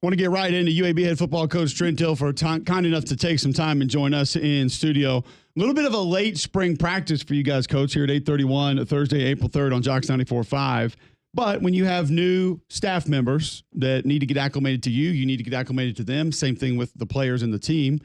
Want to get right into UAB head football coach Trent Dilfer, kind enough to take some time and join us in studio. A little bit of a late spring practice for you guys, coach, here at 8:31, Thursday, April 3rd on Jocks 94.5. But when you have new staff members that need to get acclimated to you, you need to get acclimated to them. Same thing with the players and the team.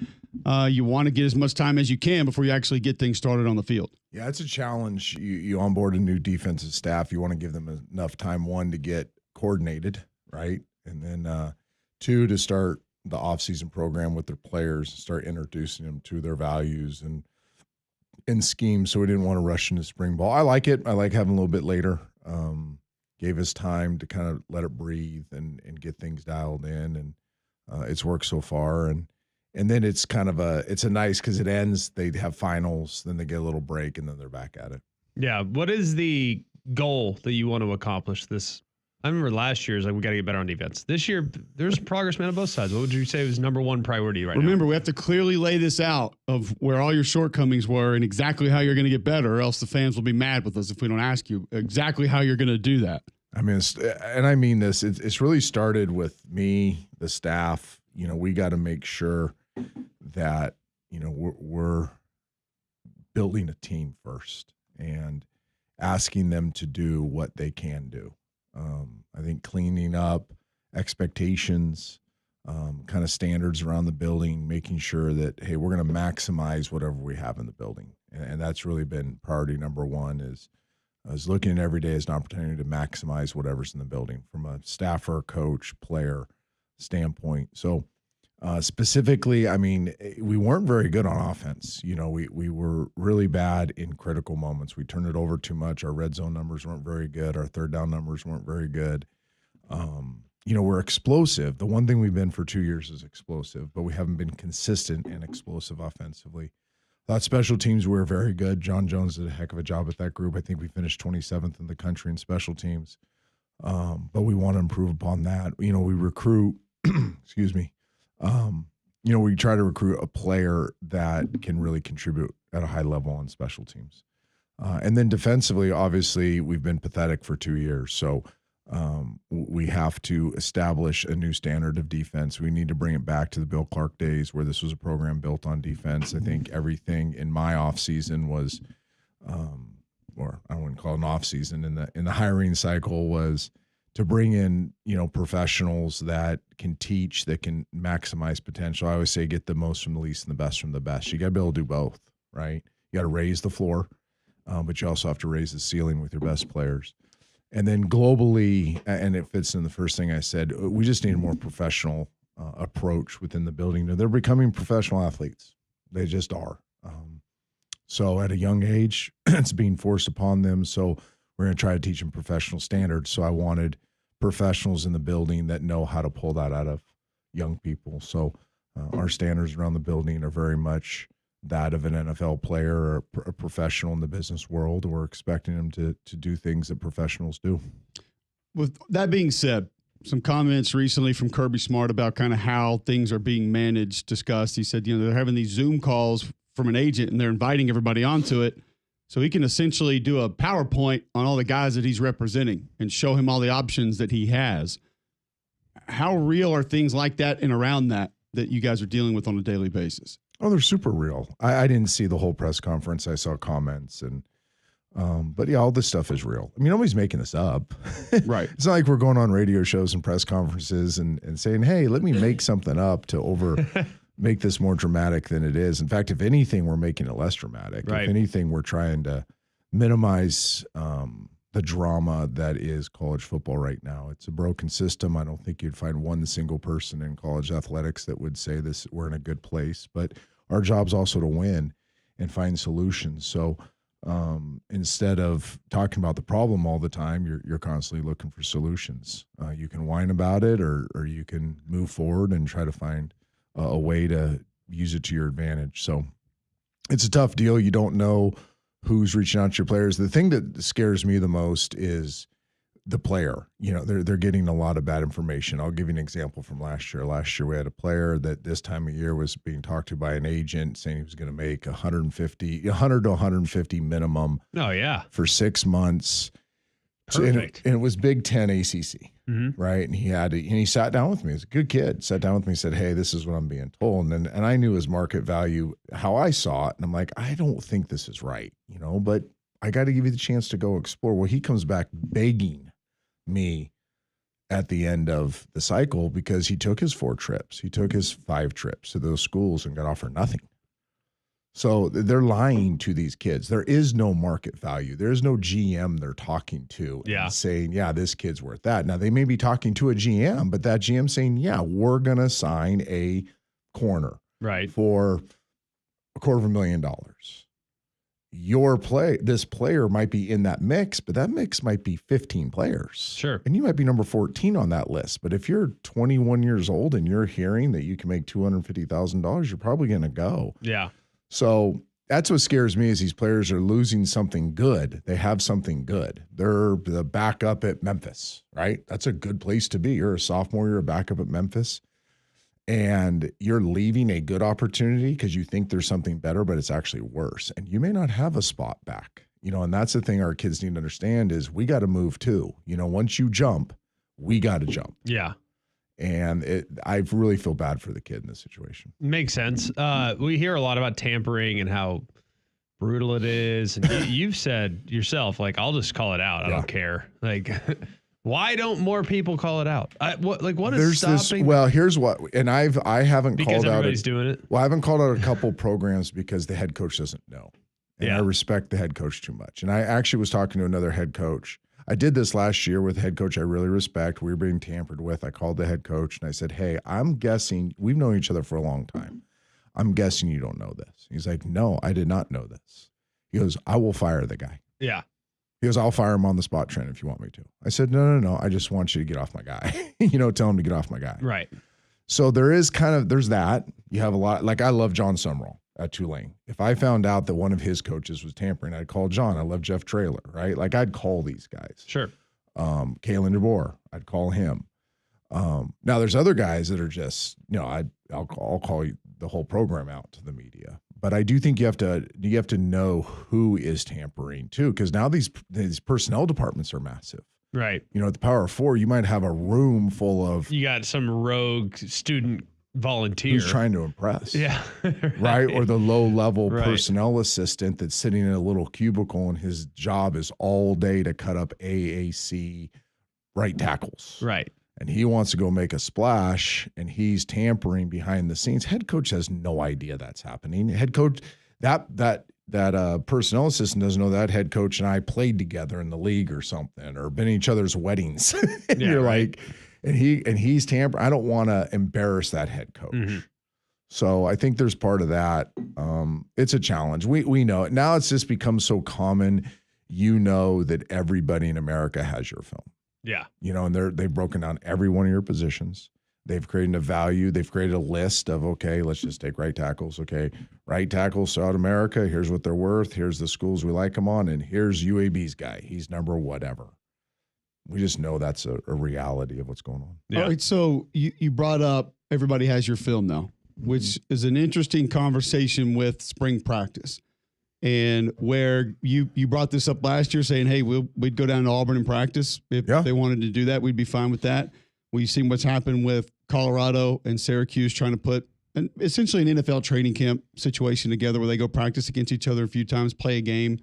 you want to get as much time as you can before you actually get things started on the field. Yeah, it's a challenge. You onboard a new defensive staff. You want to give them enough time, one, to get coordinated, right? And then two, to start the offseason program with their players, start introducing them to their values and schemes. So we didn't want to rush into spring ball. I like it. I like having a little bit later. Gave us time to kind of let it breathe and get things dialed in. And it's worked so far. And then it's kind of it's a nice, because it ends, they have finals, then they get a little break, and then they're back at it. Yeah. What is the goal that you want to accomplish this? I remember last year is like, we got to get better on defense. This year, there's progress made on both sides. What would you say was number one priority right now? Remember, we have to clearly lay this out of where all your shortcomings were and exactly how you're going to get better, or else the fans will be mad with us if we don't ask you exactly how you're going to do that. I mean, and I mean this, it's really started with me, the staff. You know, we got to make sure that, you know, we're building a team first and asking them to do what they can do. I think cleaning up expectations, kind of standards around the building, making sure that, hey, we're going to maximize whatever we have in the building. And that's really been priority number one, is looking at every day as an opportunity to maximize whatever's in the building from a staffer, coach, player standpoint. So specifically, I mean, we weren't very good on offense. You know, we were really bad in critical moments. We turned it over too much. Our red zone numbers weren't very good. Our third down numbers weren't very good. You know, we're explosive. The one thing we've been for 2 years is explosive, but we haven't been consistent and explosive offensively. Thought special teams were very good. John Jones did a heck of a job with that group. I think we finished 27th in the country in special teams. But we want to improve upon that. You know, we recruit, excuse me. You know, we try to recruit a player that can really contribute at a high level on special teams. And then defensively, obviously, we've been pathetic for 2 years. So we have to establish a new standard of defense. We need to bring it back to the Bill Clark days where this was a program built on defense. I think everything in my offseason was, or I wouldn't call it an offseason, in the hiring cycle was to bring in, you know, professionals that can teach, that can maximize potential. I always say get the most from the least and the best from the best. You got to be able to do both, right? You got to raise the floor, but you also have to raise the ceiling with your best players. And then globally, and it fits in the first thing I said, we just need a more professional approach within the building. They're becoming professional athletes. They just are. So at a young age, it's being forced upon them. So we're going to try to teach them professional standards. So I wanted professionals in the building that know how to pull that out of young people. So our standards around the building are very much that of an NFL player or a professional in the business world. We're expecting them to do things that professionals do. With that being said, some comments recently from Kirby Smart about kind of how things are being managed, discussed. He said, you know, they're having these Zoom calls from an agent and they're inviting everybody onto it so he can essentially do a PowerPoint on all the guys that he's representing and show him all the options that he has. How real are things like that and around that you guys are dealing with on a daily basis? Oh, they're super real. I didn't see the whole press conference. I saw comments but yeah, all this stuff is real. I mean, nobody's making this up. Right. It's not like we're going on radio shows and press conferences and saying, hey, let me make something up to make this more dramatic than it is. In fact, if anything, we're making it less dramatic. Right. If anything, we're trying to minimize the drama that is college football right now. It's a broken system. I don't think you'd find one single person in college athletics that would say this, we're in a good place, but our job's also to win and find solutions. So instead of talking about the problem all the time, you're constantly looking for solutions. You can whine about it or you can move forward and try to find a way to use it to your advantage. So it's a tough deal. You don't know who's reaching out to your players. The thing that scares me the most is the player. You know, they're getting a lot of bad information. I'll give you an example from last year. Last year we had a player that this time of year was being talked to by an agent saying he was going to make 100 to 150 minimum. Oh yeah. For 6 months. Perfect. And it was Big Ten ACC, right? And he sat down with me. He was a good kid. Sat down with me and said, hey, this is what I'm being told. And I knew his market value, how I saw it. And I'm like, I don't think this is right, you know, but I got to give you the chance to go explore. Well, he comes back begging me at the end of the cycle because he took his 4 trips. He took his 5 trips to those schools and got offered nothing. So they're lying to these kids. There is no market value. There's no GM they're talking to and saying, yeah, this kid's worth that. Now, they may be talking to a GM, but that GM saying, yeah, we're going to sign a corner for $250,000. This player might be in that mix, but that mix might be 15 players. Sure. And you might be number 14 on that list. But if you're 21 years old and you're hearing that you can make $250,000, you're probably going to go. Yeah. So that's what scares me is these players are losing something good. They have something good. They're the backup at Memphis, right? That's a good place to be. You're a sophomore, you're a backup at Memphis, and you're leaving a good opportunity because you think there's something better, but it's actually worse. And you may not have a spot back, and that's the thing our kids need to understand is we got to move too. Once you jump, we got to jump. Yeah. And I really feel bad for the kid in this situation. Makes sense. We hear a lot about tampering and how brutal it is. And you've said yourself, like, I'll just call it out. I don't care. Like, why don't more people call it out? What is stopping? Here's what, and I haven't because called out. Everybody's doing it. Well, I haven't called out a couple programs because the head coach doesn't know. And I respect the head coach too much. And I actually was talking to another head coach. I did this last year with a head coach I really respect. We were being tampered with. I called the head coach and I said, hey, I'm guessing we've known each other for a long time. I'm guessing you don't know this. He's like, no, I did not know this. He goes, I will fire the guy. Yeah. He goes, I'll fire him on the spot, Trent, if you want me to. I said, no. I just want you to get off my guy. Tell him to get off my guy. Right. So there's that. You have a lot. Like I love John Sumrall at Tulane. If I found out that one of his coaches was tampering, I'd call John. I love Jeff Traylor, right? Like I'd call these guys. Sure. Kalen DeBoer, I'd call him. Now there's other guys that are just, I'll call the whole program out to the media. But I do think you have to know who is tampering too, because now these personnel departments are massive. Right. At the Power 4, you might have a room full of you got some rogue student volunteer who's trying to impress. Yeah. Right. Or the low level personnel assistant that's sitting in a little cubicle and his job is all day to cut up AAC right tackles. Right. And he wants to go make a splash and he's tampering behind the scenes. Head coach has no idea that's happening. Head coach, that personnel assistant doesn't know that head coach and I played together in the league or something or been in each other's weddings. And you're like, and he's tampering. I don't want to embarrass that head coach. Mm-hmm. So I think there's part of that. It's a challenge. We know it. Now it's just become so common, that everybody in America has your film. Yeah. And they've broken down every one of your positions. They've created a value. They've created a list of, okay, let's just take right tackles. Okay, right tackles throughout America. Here's what they're worth. Here's the schools we like them on. And here's UAB's guy. He's number whatever. We just know that's a reality of what's going on. Yeah. All right, so you brought up everybody has your film now, which is an interesting conversation with spring practice. And where you brought this up last year saying, hey, we'd go down to Auburn and practice. If they wanted to do that, we'd be fine with that. We've seen what's happened with Colorado and Syracuse trying to put essentially an NFL training camp situation together where they go practice against each other a few times, play a game.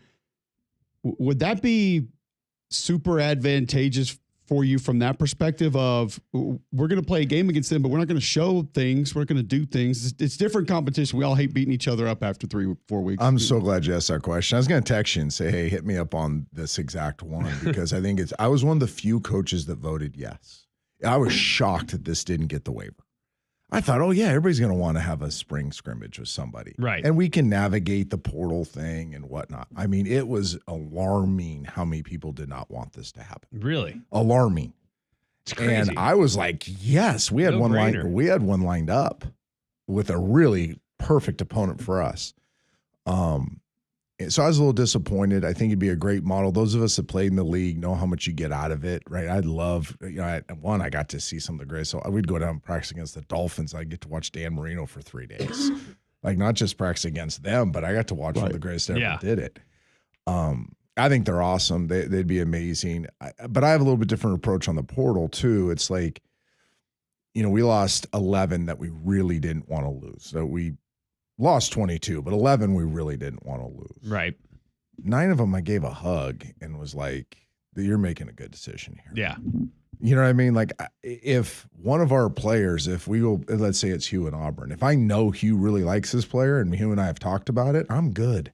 Would that be super advantageous for you from that perspective of we're going to play a game against them, but we're not going to show things. We're going to do things. It's different competition. We all hate beating each other up after 3 or 4 weeks. I'm so glad you asked that question. I was going to text you and say, hey, hit me up on this exact one because I was one of the few coaches that voted yes. I was shocked that this didn't get the waiver. I thought, oh, yeah, everybody's going to want to have a spring scrimmage with somebody. Right. And we can navigate the portal thing and whatnot. I mean, it was alarming how many people did not want this to happen. Really? Alarming. It's crazy. And I was like, yes, we had one lined up with a really perfect opponent for us. So I was a little disappointed. I think it'd be a great model. Those of us that played in the league know how much you get out of it, right? I'd love, I got to see some of the greats. So we'd go down and practice against the Dolphins. I get to watch Dan Marino for 3 days. Like not just practice against them, but I got to watch one of the greatest that ever did it. I think they're awesome. They'd be amazing. But I have a little bit different approach on the portal too. It's like, we lost 11 that we really didn't want to lose. So we lost 22, but 11 we really didn't want to lose. Right. 9 of them I gave a hug and was like, you're making a good decision here. Yeah. You know what I mean? Like if one of our players, if we will, let's say it's Hugh and Auburn, if I know Hugh really likes this player and Hugh and I have talked about it, I'm good.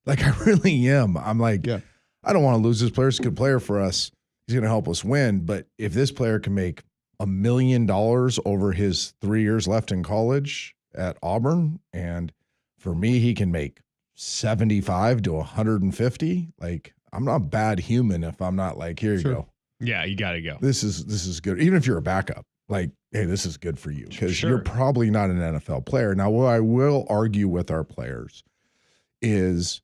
Like I really am. I'm like, I don't want to lose this player. It's a good player for us. He's going to help us win. But if this player can make $1 million over his 3 years left in college at Auburn, and for me, he can make 75 to 150. Like I'm not a bad human if I'm not like, here you go. Yeah, you got to go. This is good. Even if you're a backup, like, hey, this is good for you because you're probably not an NFL player. Now, what I will argue with our players is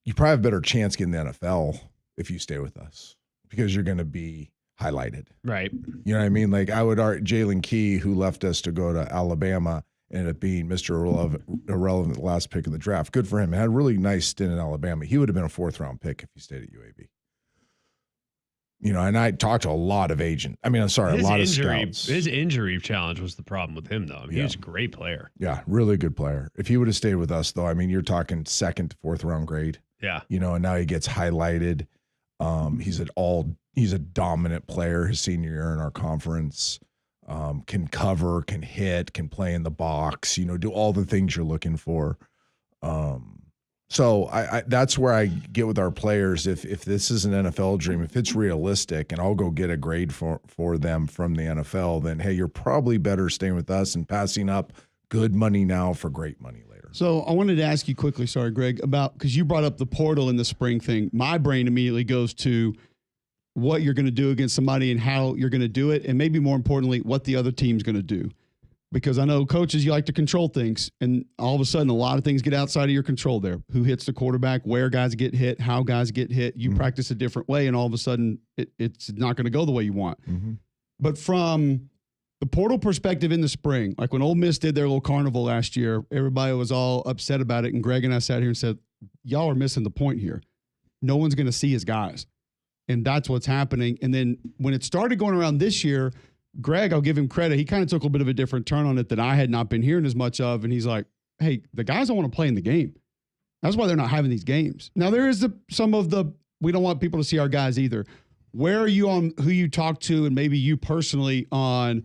you probably have a better chance getting the NFL if you stay with us because you're going to be highlighted. Right. You know what I mean? Like I would argue Jalen Key, who left us to go to Alabama, ended up being Mr. Irrelevant, the last pick in the draft. Good for him. Had a really nice stint in Alabama. He would have been a 4th-round pick if he stayed at UAB. You know, and I talked to a lot of agents. I mean, I'm sorry, a lot of scouts. His injury challenge was the problem with him, though. I mean, he was a great player. Yeah, really good player. If he would have stayed with us, though, I mean, you're talking 2nd to 4th round grade. Yeah. You know, and now he gets highlighted. He's a dominant player his senior year in our conference. Can cover, can hit, can play in the box, you know, do all the things you're looking for. So I that's where I get with our players. If this is an NFL dream, if it's realistic and I'll go get a grade for them from the NFL, then, hey, you're probably better staying with us and passing up good money now for great money later. So I wanted to ask you quickly, sorry, Greg, about because you brought up the portal in the spring thing. My brain immediately goes to what you're going to do against somebody and how you're going to do it, and maybe more importantly, what the other team's going to do. Because I know coaches, you like to control things, and all of a sudden a lot of things get outside of your control there. Who hits the quarterback, where guys get hit, how guys get hit. You practice a different way, and all of a sudden it's not going to go the way you want. But from the portal perspective in the spring, like when Ole Miss did their little carnival last year, everybody was all upset about it, and Greg and I sat here and said, y'all are missing the point here. No one's going to see his guys. And that's what's happening. And then when it started going around this year, Greg, I'll give him credit. He kind of took a bit of a different turn on it that I had not been hearing as much of. And he's like, hey, the guys don't want to play in the game. That's why they're not having these games. Now, there is we don't want people to see our guys either. Where are you on who you talk to and maybe you personally on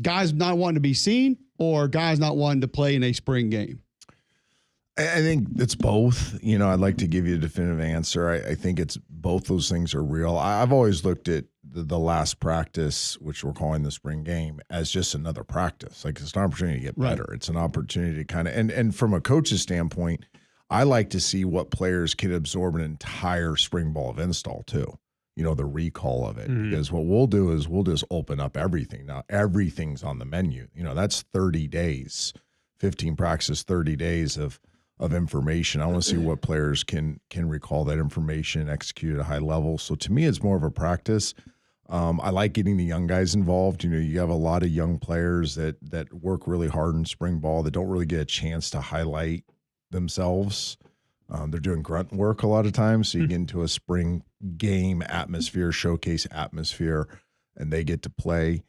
guys not wanting to be seen or guys not wanting to play in a spring game? I think it's both. You know, I'd like to give you a definitive answer. I think it's both those things are real. I've always looked at the last practice, which we're calling the spring game, as just another practice. Like it's an opportunity to get better. Right. It's an opportunity to kind of, and from a coach's standpoint, I like to see what players can absorb an entire spring ball of install too. You know, the recall of it. Because what we'll do is we'll just open up everything. Now everything's on the menu. You know, that's 30 days, 15 practices, 30 days of information. I want to see what players can recall that information, execute at a high level. So to me, it's more of a practice. I like getting the young guys involved. You know, you have a lot of young players that work really hard in spring ball that don't really get a chance to highlight themselves. They're doing grunt work a lot of times. So you get into a spring game atmosphere, showcase atmosphere, and they get to play.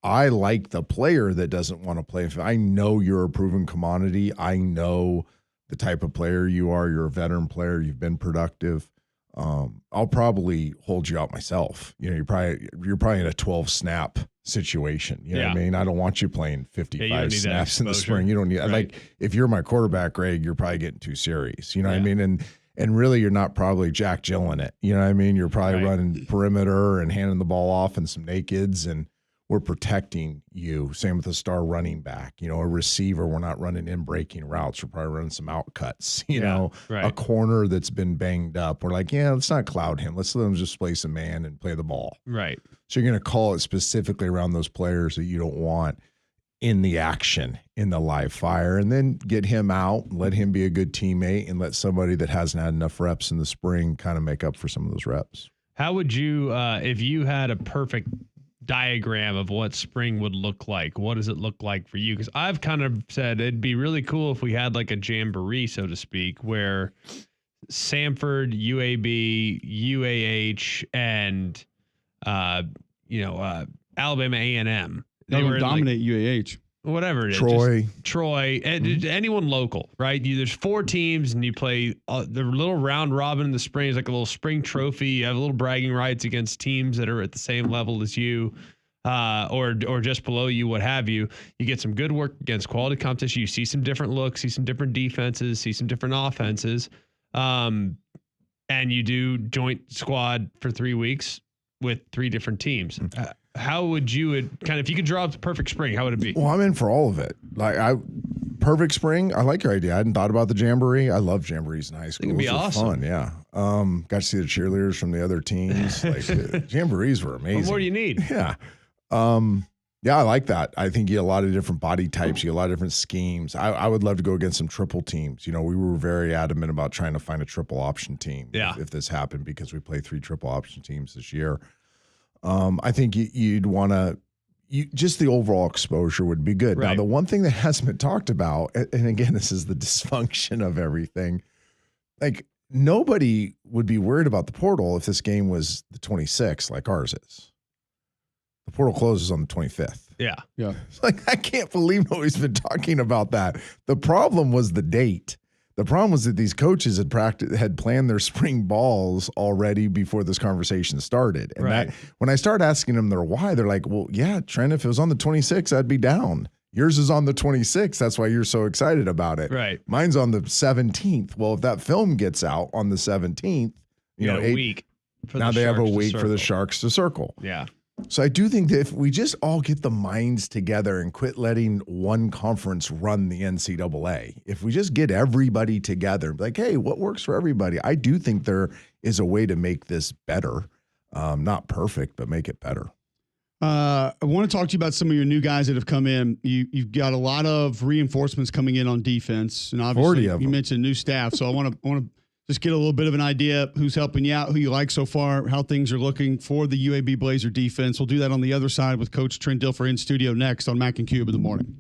I like the player that doesn't want to play. If I know you're a proven commodity, I know the type of player you are. You're a veteran player. You've been productive. I'll probably hold you out myself. You know, you're probably in a 12 snap situation. You know what I mean? I don't want you playing 55 snaps in the spring. You don't need like if you're my quarterback, Greg, you're probably getting 2 series. You know what I mean? And really, you're not probably Jack Gillen it. You know what I mean? You're probably running perimeter and handing the ball off and some nakeds and. We're protecting you. Same with a star running back. You know, a receiver, we're not running in breaking routes. We're probably running some out cuts. You know, a corner that's been banged up. We're like, yeah, let's not cloud him. Let's let him just play some man and play the ball. Right. So you're going to call it specifically around those players that you don't want in the action, in the live fire, and then get him out, let him be a good teammate, and let somebody that hasn't had enough reps in the spring kind of make up for some of those reps. How would you, if you had a perfect diagram of what spring would look like, what does it look like for you? Because I've kind of said it'd be really cool if we had like a jamboree, so to speak, where Samford, UAB, UAH, and Alabama A&M. They would dominate UAH. whatever it is. Troy. Troy, and anyone local, right? There's 4 teams, and you play the little round robin in the spring. Is like a little spring trophy. You have a little bragging rights against teams that are at the same level as you, or just below you, what have you. You get some good work against quality competition. You see some different looks, see some different defenses, see some different offenses, and you do joint squad for 3 weeks with 3 different teams. How would you if you could draw up the perfect spring, how would it be? Well, I'm in for all of it. Perfect spring. I like your idea. I hadn't thought about the jamboree. I love jamborees in high school. It'd be awesome. Fun, yeah. Got to see the cheerleaders from the other teams. Jamborees were amazing. What more do you need? Yeah. Yeah, I like that. I think you get a lot of different body types. You get a lot of different schemes. I would love to go against some triple teams. We were very adamant about trying to find a triple option team. Yeah. If this happened, because we play 3 triple option teams this year. I think you'd want to, just the overall exposure would be good. Right. Now, the one thing that hasn't been talked about, and again, this is the dysfunction of everything, like nobody would be worried about the portal if this game was the 26th like ours is. The portal closes on the 25th. Yeah. Yeah. It's like, I can't believe nobody's been talking about that. The problem was the date. The problem was that these coaches had planned their spring balls already before this conversation started. And Right. that when I started asking them their why, they're like, well, yeah, Trent, if it was on the 26th, I'd be down. Yours is on the 26th. That's why you're so excited about it. Right. Mine's on the 17th. Well, if that film gets out on the 17th, A week. now they have a week for the Sharks to circle. Yeah. So I do think that if we just all get the minds together and quit letting one conference run the NCAA, if we just get everybody together, like, hey, what works for everybody? I do think there is a way to make this better. Not perfect, but make it better. I want to talk to you about some of your new guys that have come in. You've got a lot of reinforcements coming in on defense, and obviously you mentioned new staff. So I want to just get a little bit of an idea who's helping you out, who you like so far, how things are looking for the UAB Blazer defense. We'll do that on the other side with Coach Trent Dilfer in studio next on Mac and Cube in the morning.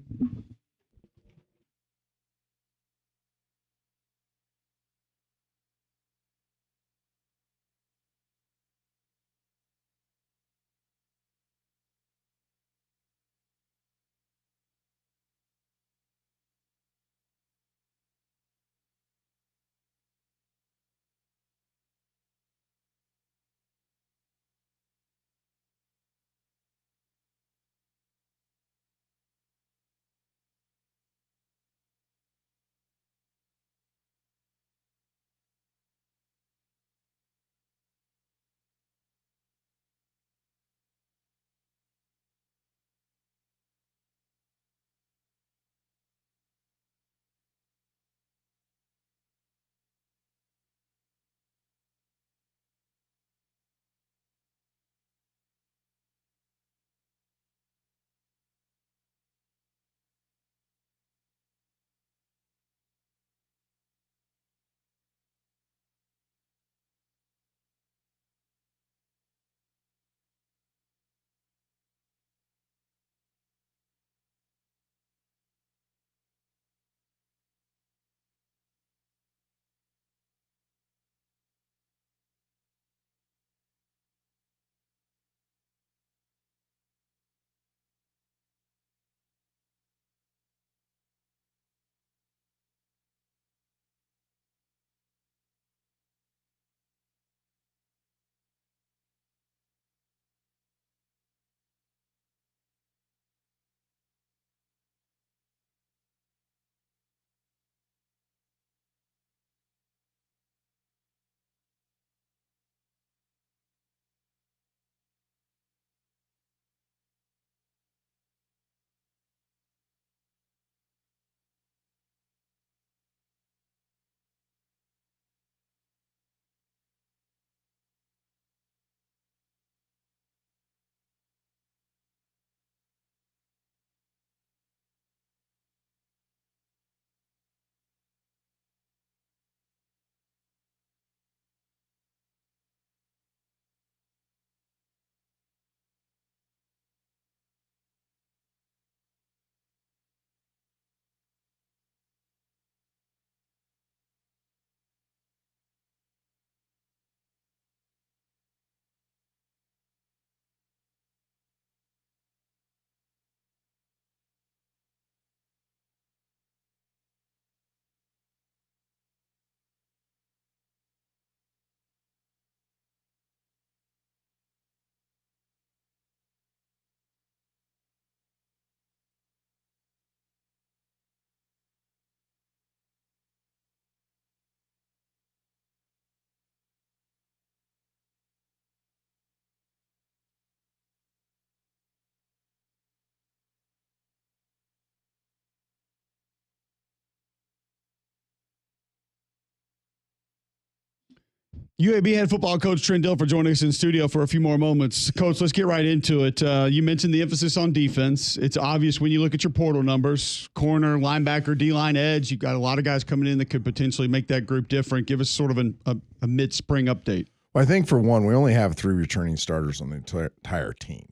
UAB head football coach Trent Dilfer joining us in studio for a few more moments. Coach, let's get right into it. You mentioned the emphasis on defense. It's obvious when you look at your portal numbers, corner, linebacker, D-line, edge, you've got a lot of guys coming in that could potentially make that group different. Give us sort of a mid-spring update. Well, I think for one, we only have 3 returning starters on the entire team,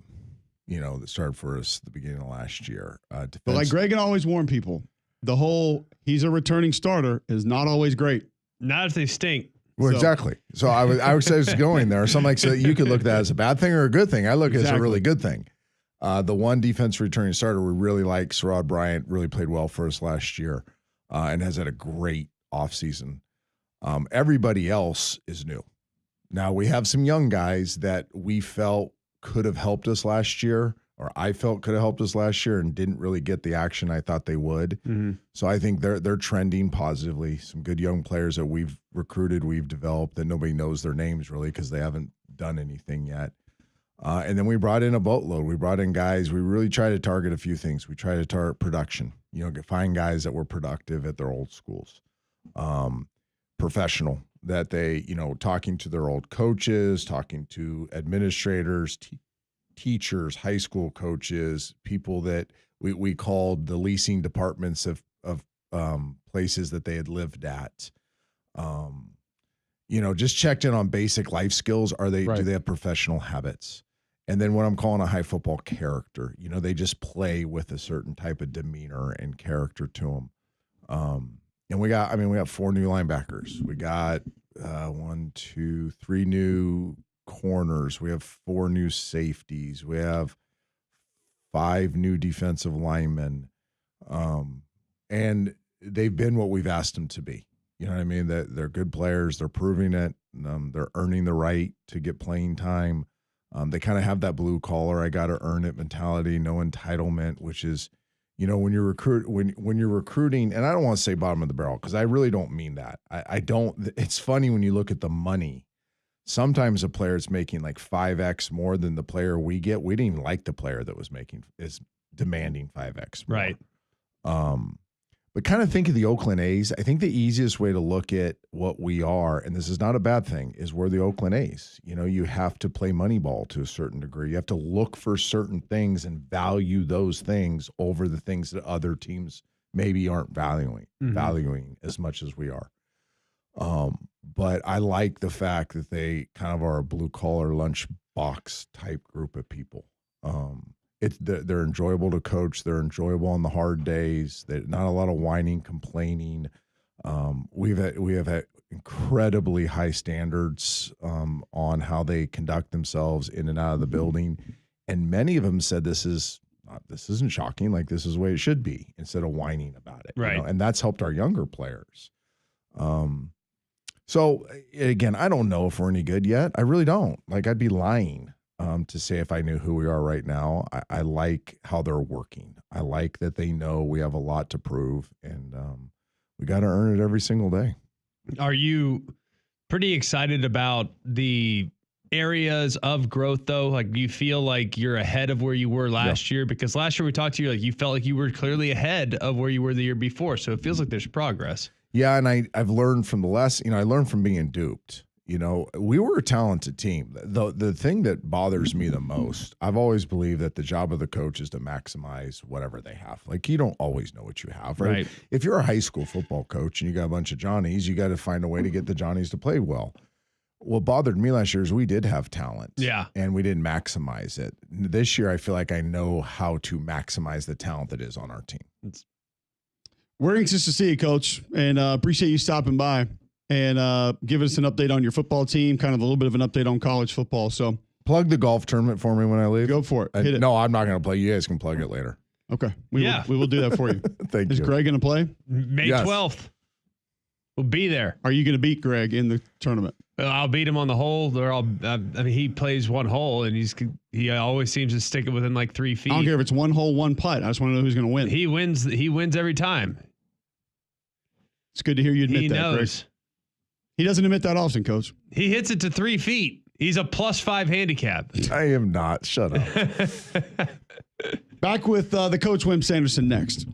that started for us at the beginning of last year. But like Greg can always warn people, the whole he's a returning starter is not always great. Not if they stink. Well, exactly. So I would say it's going there. Something like so you could look at that as a bad thing or a good thing. I look at it as a really good thing. The one defense returning starter we really like, Sherrod Bryant, really played well for us last year and has had a great offseason. Everybody else is new. Now, we have some young guys that we felt could have helped us last year, or I felt could have helped us last year and didn't really get the action I thought they would. Mm-hmm. So I think they're trending positively. Some good young players that we've recruited, we've developed that nobody knows their names really because they haven't done anything yet. And then we brought in a boatload. We brought in guys. We really try to target a few things. We try to target production, find guys that were productive at their old schools, professional, that they, talking to their old coaches, talking to administrators, teachers, high school coaches, people that we called the leasing departments of places that they had lived at. Just checked in on basic life skills. Do they have professional habits? And then what I'm calling a high football character, they just play with a certain type of demeanor and character to them. And we got 4 new linebackers. We got 3 new corners. We have 4 new safeties. We have 5 new defensive linemen. And they've been what we've asked them to be. You know what I mean? That they're good players. They're proving it. They're earning the right to get playing time. They kind of have that blue collar, I got to earn it mentality, no entitlement, which is, when you're recruiting, and I don't want to say bottom of the barrel because I really don't mean that. I don't. It's funny when you look at the money. Sometimes a player is making like 5x more than the player we get. We didn't even like the player that is demanding 5x more. Right. But kind of think of the Oakland A's. I think the easiest way to look at what we are, and this is not a bad thing, is we're the Oakland A's. You have to play Moneyball to a certain degree. You have to look for certain things and value those things over the things that other teams maybe aren't valuing as much as we are. But I like the fact that they kind of are a blue-collar lunchbox type group of people. They're enjoyable to coach. They're enjoyable on the hard days. Not a lot of whining, complaining. We have had incredibly high standards on how they conduct themselves in and out of the building, and many of them said this isn't shocking. Like this is the way it should be, instead of whining about it. Right, and that's helped our younger players. So again, I don't know if we're any good yet. I really don't. Like I'd be lying to say if I knew who we are right now. I like how they're working. I like that they know we have a lot to prove, and we got to earn it every single day. Are you pretty excited about the areas of growth, though? Like, do you feel like you're ahead of where you were last year? Because last year we talked to you, like you felt like you were clearly ahead of where you were the year before. So it feels like there's progress. Yeah, and I've learned from I learned from being duped. We were a talented team. The thing that bothers me the most, I've always believed that the job of the coach is to maximize whatever they have. Like, you don't always know what you have, right? If you're a high school football coach and you got a bunch of Johnnies, you got to find a way to get the Johnnies to play well. What bothered me last year is we did have talent. Yeah. And we didn't maximize it. This year, I feel like I know how to maximize the talent that is on our team. We're anxious to see you, Coach, and appreciate you stopping by and give us an update on your football team, kind of a little bit of an update on college football. So plug the golf tournament for me when I leave. Go for it. Hit it. No, I'm not going to play. You guys can plug it later. Okay. We will do that for you. Thank you. Is Greg going to play? May 12th. We'll be there. Are you going to beat Greg in the tournament? I'll beat him on the hole. He plays one hole, and he always seems to stick it within like 3 feet. I don't care if it's one hole, one putt. I just want to know who's going to win. He wins every time. It's good to hear you admit that, Greg. He doesn't admit that often, Coach. He hits it to 3 feet. He's a +5 handicap. I am not. Shut up. Back with the Coach Wim Sanderson next.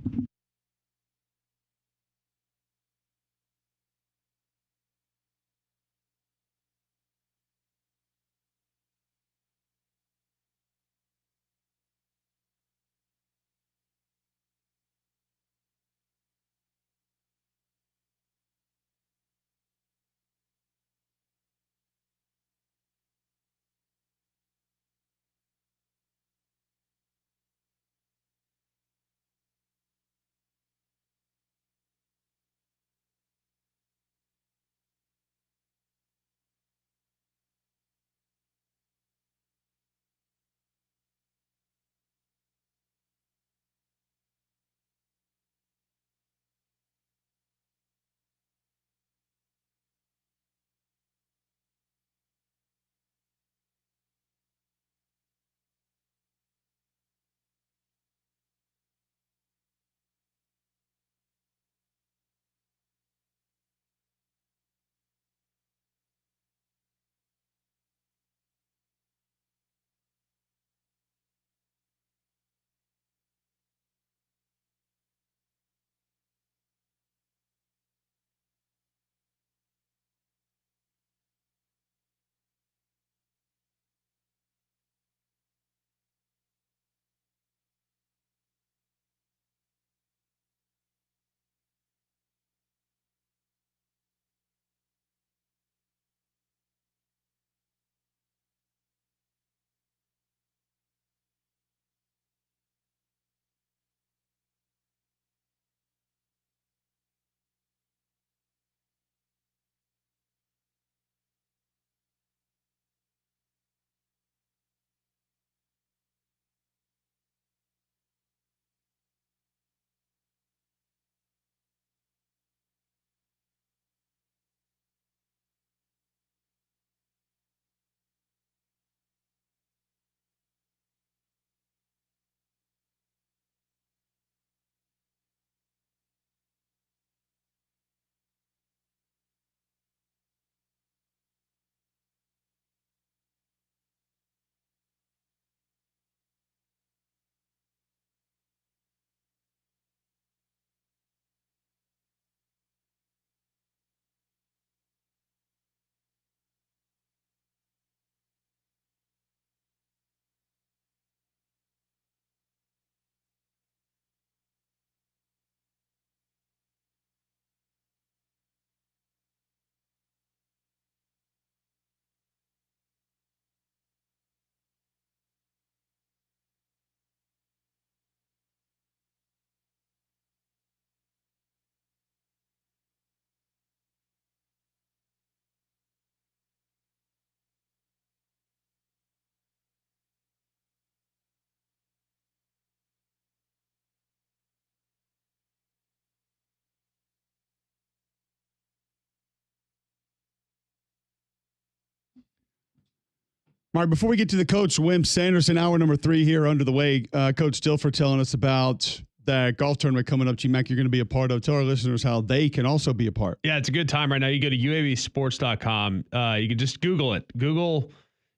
All right, before we get to the coach, Wim Sanderson, hour number 3 here under the way. Coach Dilfer telling us about that golf tournament coming up, G-Mac, you're going to be a part of. Tell our listeners how they can also be a part. Yeah, it's a good time right now. You go to uabsports.com. You can just Google it. Google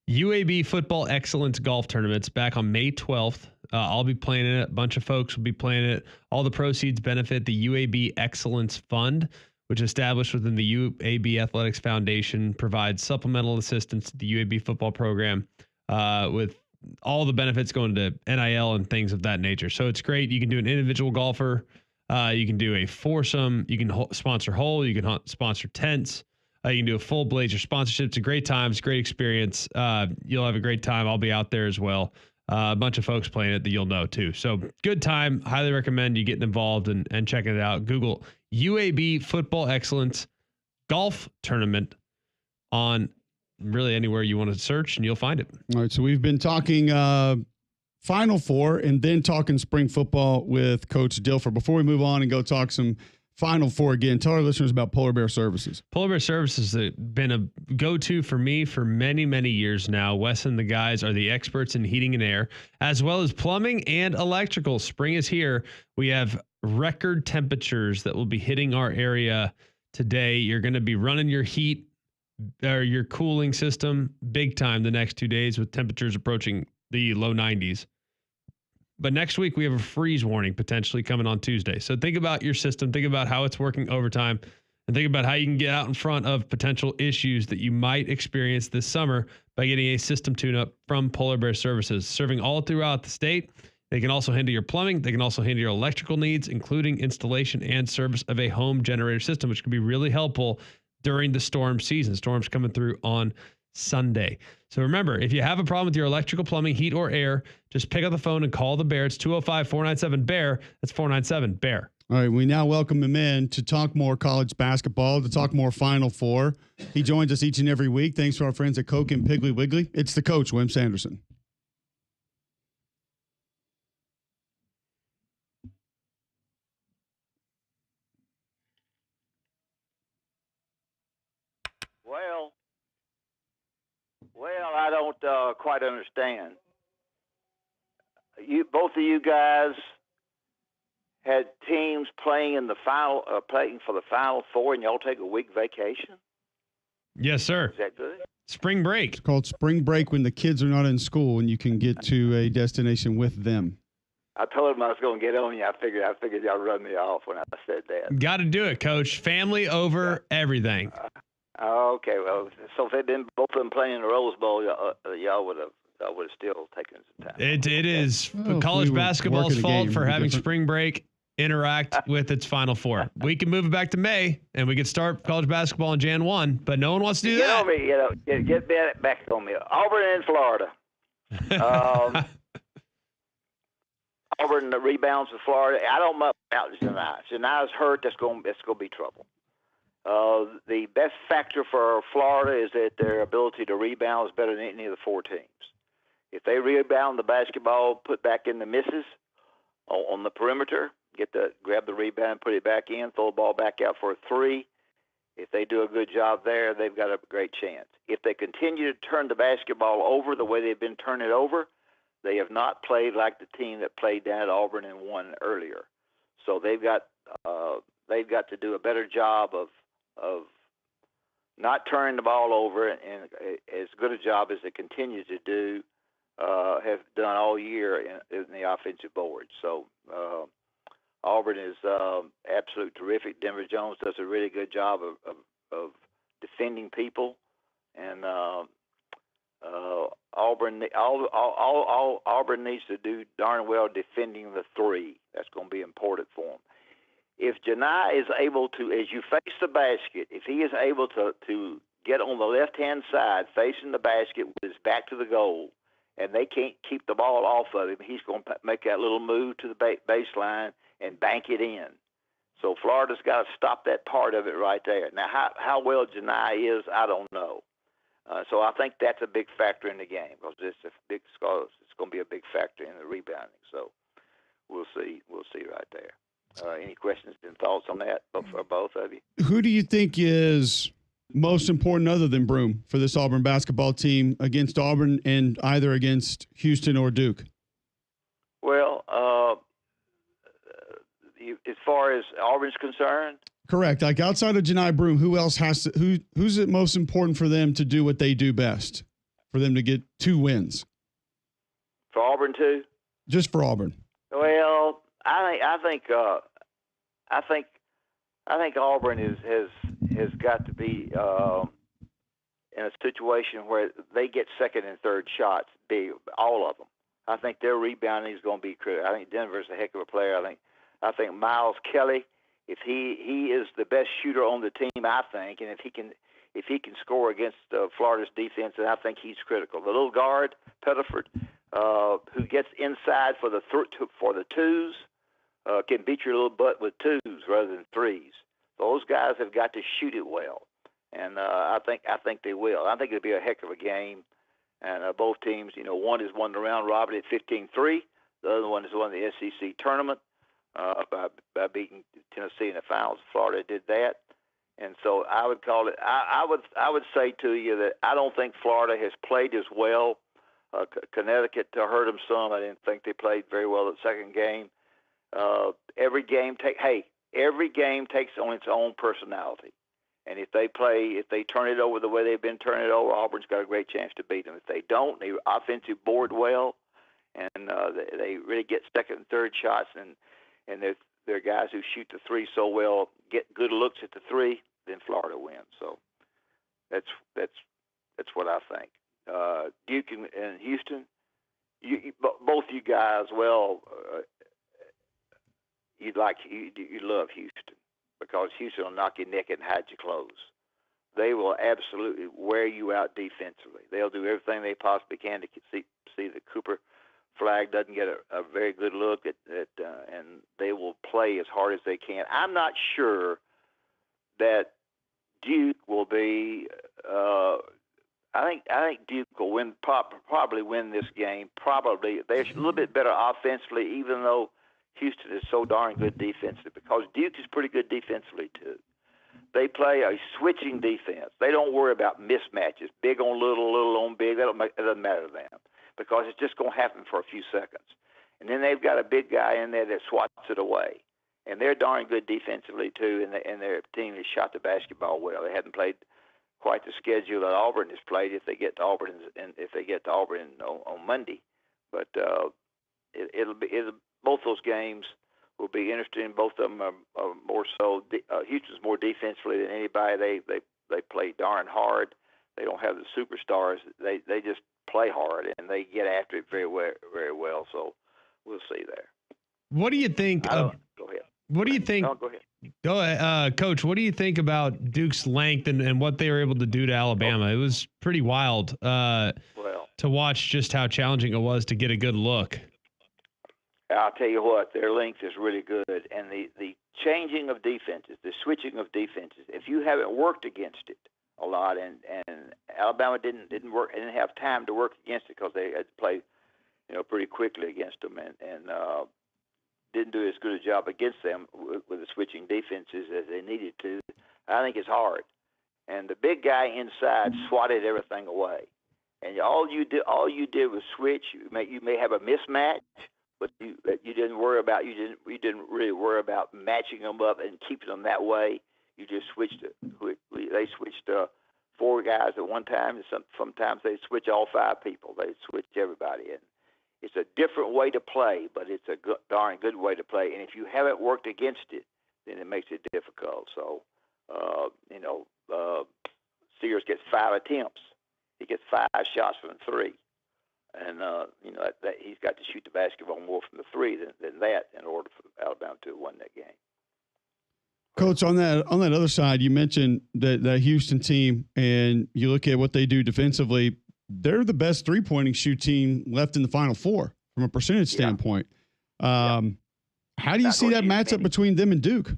UAB Football Excellence Golf Tournaments back on May 12th. I'll be playing in it. A bunch of folks will be playing it. All the proceeds benefit the UAB Excellence Fund, which is established within the UAB Athletics Foundation, provides supplemental assistance to the UAB football program with all the benefits going to NIL and things of that nature. So it's great. You can do an individual golfer. You can do a foursome. You can sponsor hole. You can sponsor tents. You can do a full Blazer sponsorship. It's a great time. It's a great experience. You'll have a great time. I'll be out there as well. A bunch of folks playing it that you'll know too. So good time. Highly recommend you getting involved and checking it out. Google UAB Football Excellence Golf Tournament on really anywhere you want to search, and you'll find it. All right, so we've been talking Final Four and then talking spring football with Coach Dilfer. Before we move on and go talk some Final Four again, tell our listeners about Polar Bear Services. Polar Bear Services has been a go-to for me for many, many years now. Wes and the guys are the experts in heating and air, as well as plumbing and electrical. Spring is here. We have record temperatures that will be hitting our area today. You're going to be running your heat or your cooling system big time the next 2 days with temperatures approaching the low 90s. But next week, we have a freeze warning potentially coming on Tuesday. So think about your system. Think about how it's working overtime. And think about how you can get out in front of potential issues that you might experience this summer by getting a system tune-up from Polar Bear Services. Serving all throughout the state. They can also handle your plumbing. They can also handle your electrical needs, including installation and service of a home generator system, which can be really helpful during the storm season. Storms coming through on Sunday. So remember, if you have a problem with your electrical, plumbing, heat, or air, just pick up the phone and call the Bear. It's 205-497-BEAR. That's 497-BEAR. All right, we now welcome him in to talk more college basketball, to talk more Final Four. He joins us each and every week. Thanks to our friends at Coke and Piggly Wiggly. It's the coach, Wim Sanderson. Well, I don't quite understand. Both of you guys had teams playing in the playing for the Final Four, and y'all take a week vacation. Yes, sir. Is that good? Spring break. It's called spring break when the kids are not in school and you can get to a destination with them. I told him I was going to get on you. I figured y'all run me off when I said that. Got to do it, Coach. Family over everything. Okay, well, so if they'd been both of them playing in the Rose Bowl, y'all would have still taken some time. It is Well, college if we were basketball's working a fault game, for it'd be having different. spring break interact with its Final Four. We can move it back to May, and we could start college basketball on Jan 1, but no one wants to do Get that. on me, get back on me. Auburn in Florida. Auburn rebounds for Florida. I don't know about Janai. Janai's hurt. That's going to be trouble. The best factor for Florida is that their ability to rebound is better than any of the 4 teams. If they rebound the basketball, put back in the misses on the perimeter, grab the rebound, put it back in, throw the ball back out for a 3. If they do a good job there, they've got a great chance. If they continue to turn the basketball over the way they've been turning it over, they have not played like the team that played down at Auburn and won earlier. So they've got to do a better job of not turning the ball over, and as good a job as they continue to do, have done all year in the offensive board. So Auburn is absolutely terrific. Denver Jones does a really good job of defending people, and Auburn needs to do darn well defending the 3. That's going to be important for them. If Janai is able to, as you face the basket, if he is able to get on the left-hand side facing the basket with his back to the goal, and they can't keep the ball off of him, he's going to make that little move to the baseline and bank it in. So Florida's got to stop that part of it right there. Now, how well Janai is, I don't know. So I think that's a big factor in the game because it's going to be a big factor in the rebounding. So we'll see right there. Any questions and thoughts on that for both of you? Who do you think is most important other than Broome for this Auburn basketball team against Auburn and either against Houston or Duke? Well, as far as Auburn's concerned, correct. Like outside of Janai Broome, who else has to? Who's it most important for them to do what they do best? For them to get 2 wins. for Auburn too. Just for Auburn. Well, I think Auburn has got to be in a situation where they get second and third shots, all of them. I think their rebounding is going to be critical. I think Denver's a heck of a player. I think Miles Kelly, if he is the best shooter on the team, I think, and if he can score against Florida's defense, then I think he's critical. The little guard, Pettiford, who gets inside for the twos, can beat your little butt with twos rather than threes. Those guys have got to shoot it well, and I think they will. I think it'll be a heck of a game, and both teams, one has won the round robin at 15-3. The other one has won the SEC tournament by beating Tennessee in the finals. Florida did that, and so I would call it. I would say to you that I don't think Florida has played as well. Connecticut hurt them some. I didn't think they played very well the second game. Every game takes on its own personality, and if they turn it over the way they've been turning it over, Auburn's got a great chance to beat them. If they don't, they offensive board well, and they really get second and third shots, and they're guys who shoot the three so well, get good looks at the three, then Florida wins. So that's what I think. Duke and Houston, both you guys, well, you love Houston because Houston will knock you naked and hide your clothes. They will absolutely wear you out defensively. They'll do everything they possibly can to see that Cooper Flag doesn't get a very good look at and they will play as hard as they can. I'm not sure that Duke will be. I think Duke will probably win this game. Probably they're a little bit better offensively, even though Houston is so darn good defensively. Because Duke is pretty good defensively too. They play a switching defense. They don't worry about mismatches, big on little, little on big. It doesn't matter to them because it's just going to happen for a few seconds. And then they've got a big guy in there that swats it away. And they're darn good defensively too. And their team has shot the basketball well. They hadn't played quite the schedule that Auburn has played if they get to Auburn on Monday, but it'll be both those games will be interesting. Both of them are more so. Houston's more defensively than anybody. They play darn hard. They don't have the superstars. They just play hard and they get after it very well. So we'll see there. What do you think? Go ahead. What do you think? No, go ahead. Go ahead, Coach. What do you think about Duke's length and what they were able to do to Alabama? It was pretty wild to watch just how challenging it was to get a good look. I'll tell you what, their length is really good, and the changing of defenses, the switching of defenses. If you haven't worked against it a lot, and Alabama didn't have time to work against it because they had to play, pretty quickly against them, and didn't do as good a job against them with the switching defenses as they needed to. I think it's hard. And the big guy inside swatted everything away. And all you did was switch. You may have a mismatch, but you didn't worry about you didn't really worry about matching them up and keeping them that way. You just switched it. They switched 4 guys at one time, and sometimes they switch all 5 people. They switch everybody in. It's a different way to play, but it's a darn good way to play. And if you haven't worked against it, then it makes it difficult. So, Sears gets 5 attempts. He gets 5 shots from 3. And, that he's got to shoot the basketball more from the 3 than that in order for Alabama to win that game. Coach, on that other side, you mentioned that Houston team, and you look at what they do defensively. They're the best three-pointing shoot team left in the Final Four from a percentage standpoint. How do you see that matchup between them and Duke?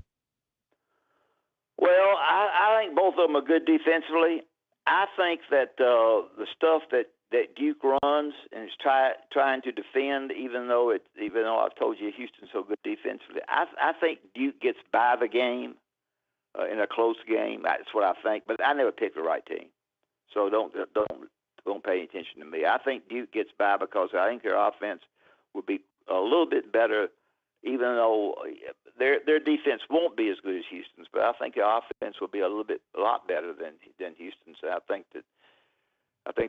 Well, I think both of them are good defensively. I think that the stuff that Duke runs and is trying to defend, even though I've told you Houston's so good defensively, I think Duke gets by the game in a close game. That's what I think. But I never pick the right team, so don't pay any attention to me. I think Duke gets by because I think their offense will be a little bit better, even though their defense won't be as good as Houston's. But I think their offense will be a lot better than Houston's. I think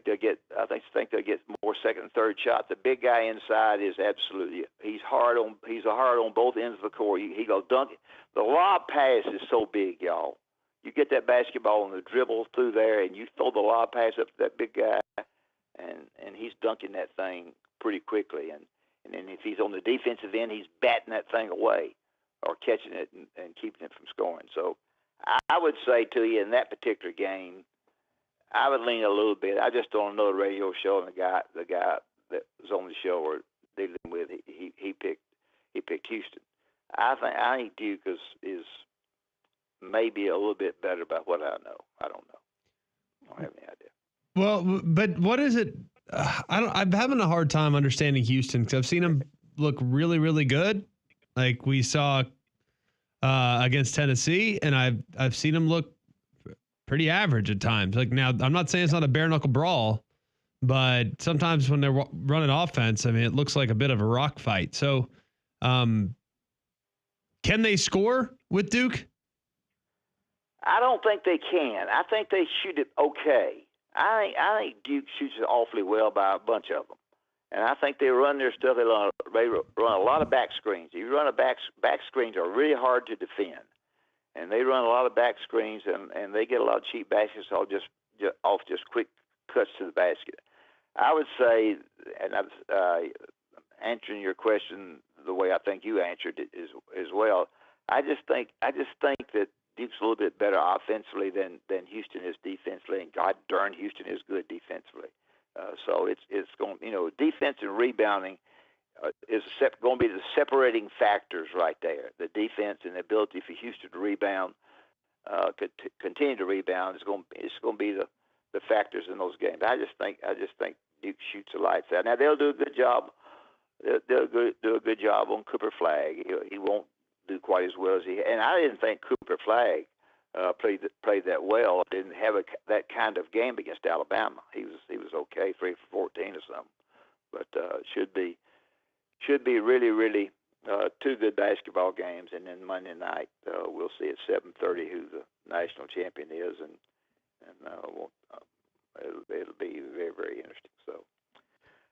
they'll get more second and third shots. The big guy inside is absolutely he's hard on both ends of the court. He goes dunk. The lob pass is so big, y'all. You get that basketball and the dribble through there, and you throw the lob pass up to that big guy, and he's dunking that thing pretty quickly. And then if he's on the defensive end, he's batting that thing away or catching it and keeping it from scoring. So I would say to you in that particular game, I would lean a little bit. I just on another radio show, and the guy that was on the show or dealing with, he picked Houston. I think Duke is maybe a little bit better by what I know. I don't know. I don't have any idea. Well, but what is it? I'm having a hard time understanding Houston because I've seen them look really, really good, like we saw against Tennessee, and I've seen them look pretty average at times. Like now, I'm not saying it's not a bare knuckle brawl, but sometimes when they're running offense, I mean, it looks like a bit of a rock fight. So, can they score with Duke? I don't think they can. I think they shoot it okay. I think Duke shoots it awfully well by a bunch of them, and I think they run their stuff. They run a lot of back screens. You run back screens are really hard to defend, and they run a lot of back screens, and they get a lot of cheap baskets off just quick cuts to the basket. I would say, and I'm answering your question the way I think you answered it as well. I just think that Duke's a little bit better offensively than Houston is defensively, and God darn, Houston is good defensively. So it's going, defense and rebounding is going to be the separating factors right there. The defense and the ability for Houston to rebound, continue to rebound is going to be the factors in those games. I just think Duke shoots the lights out. Now they'll do a good job. They'll do a good job on Cooper Flagg. He won't do quite as well as he. And I didn't think Cooper Flagg played that well. Didn't have that kind of game against Alabama. He was okay, 3 for 14 or something. But should be really, really two good basketball games. And then Monday night we'll see at 7:30 who the national champion is, and it'll be very, very interesting. So.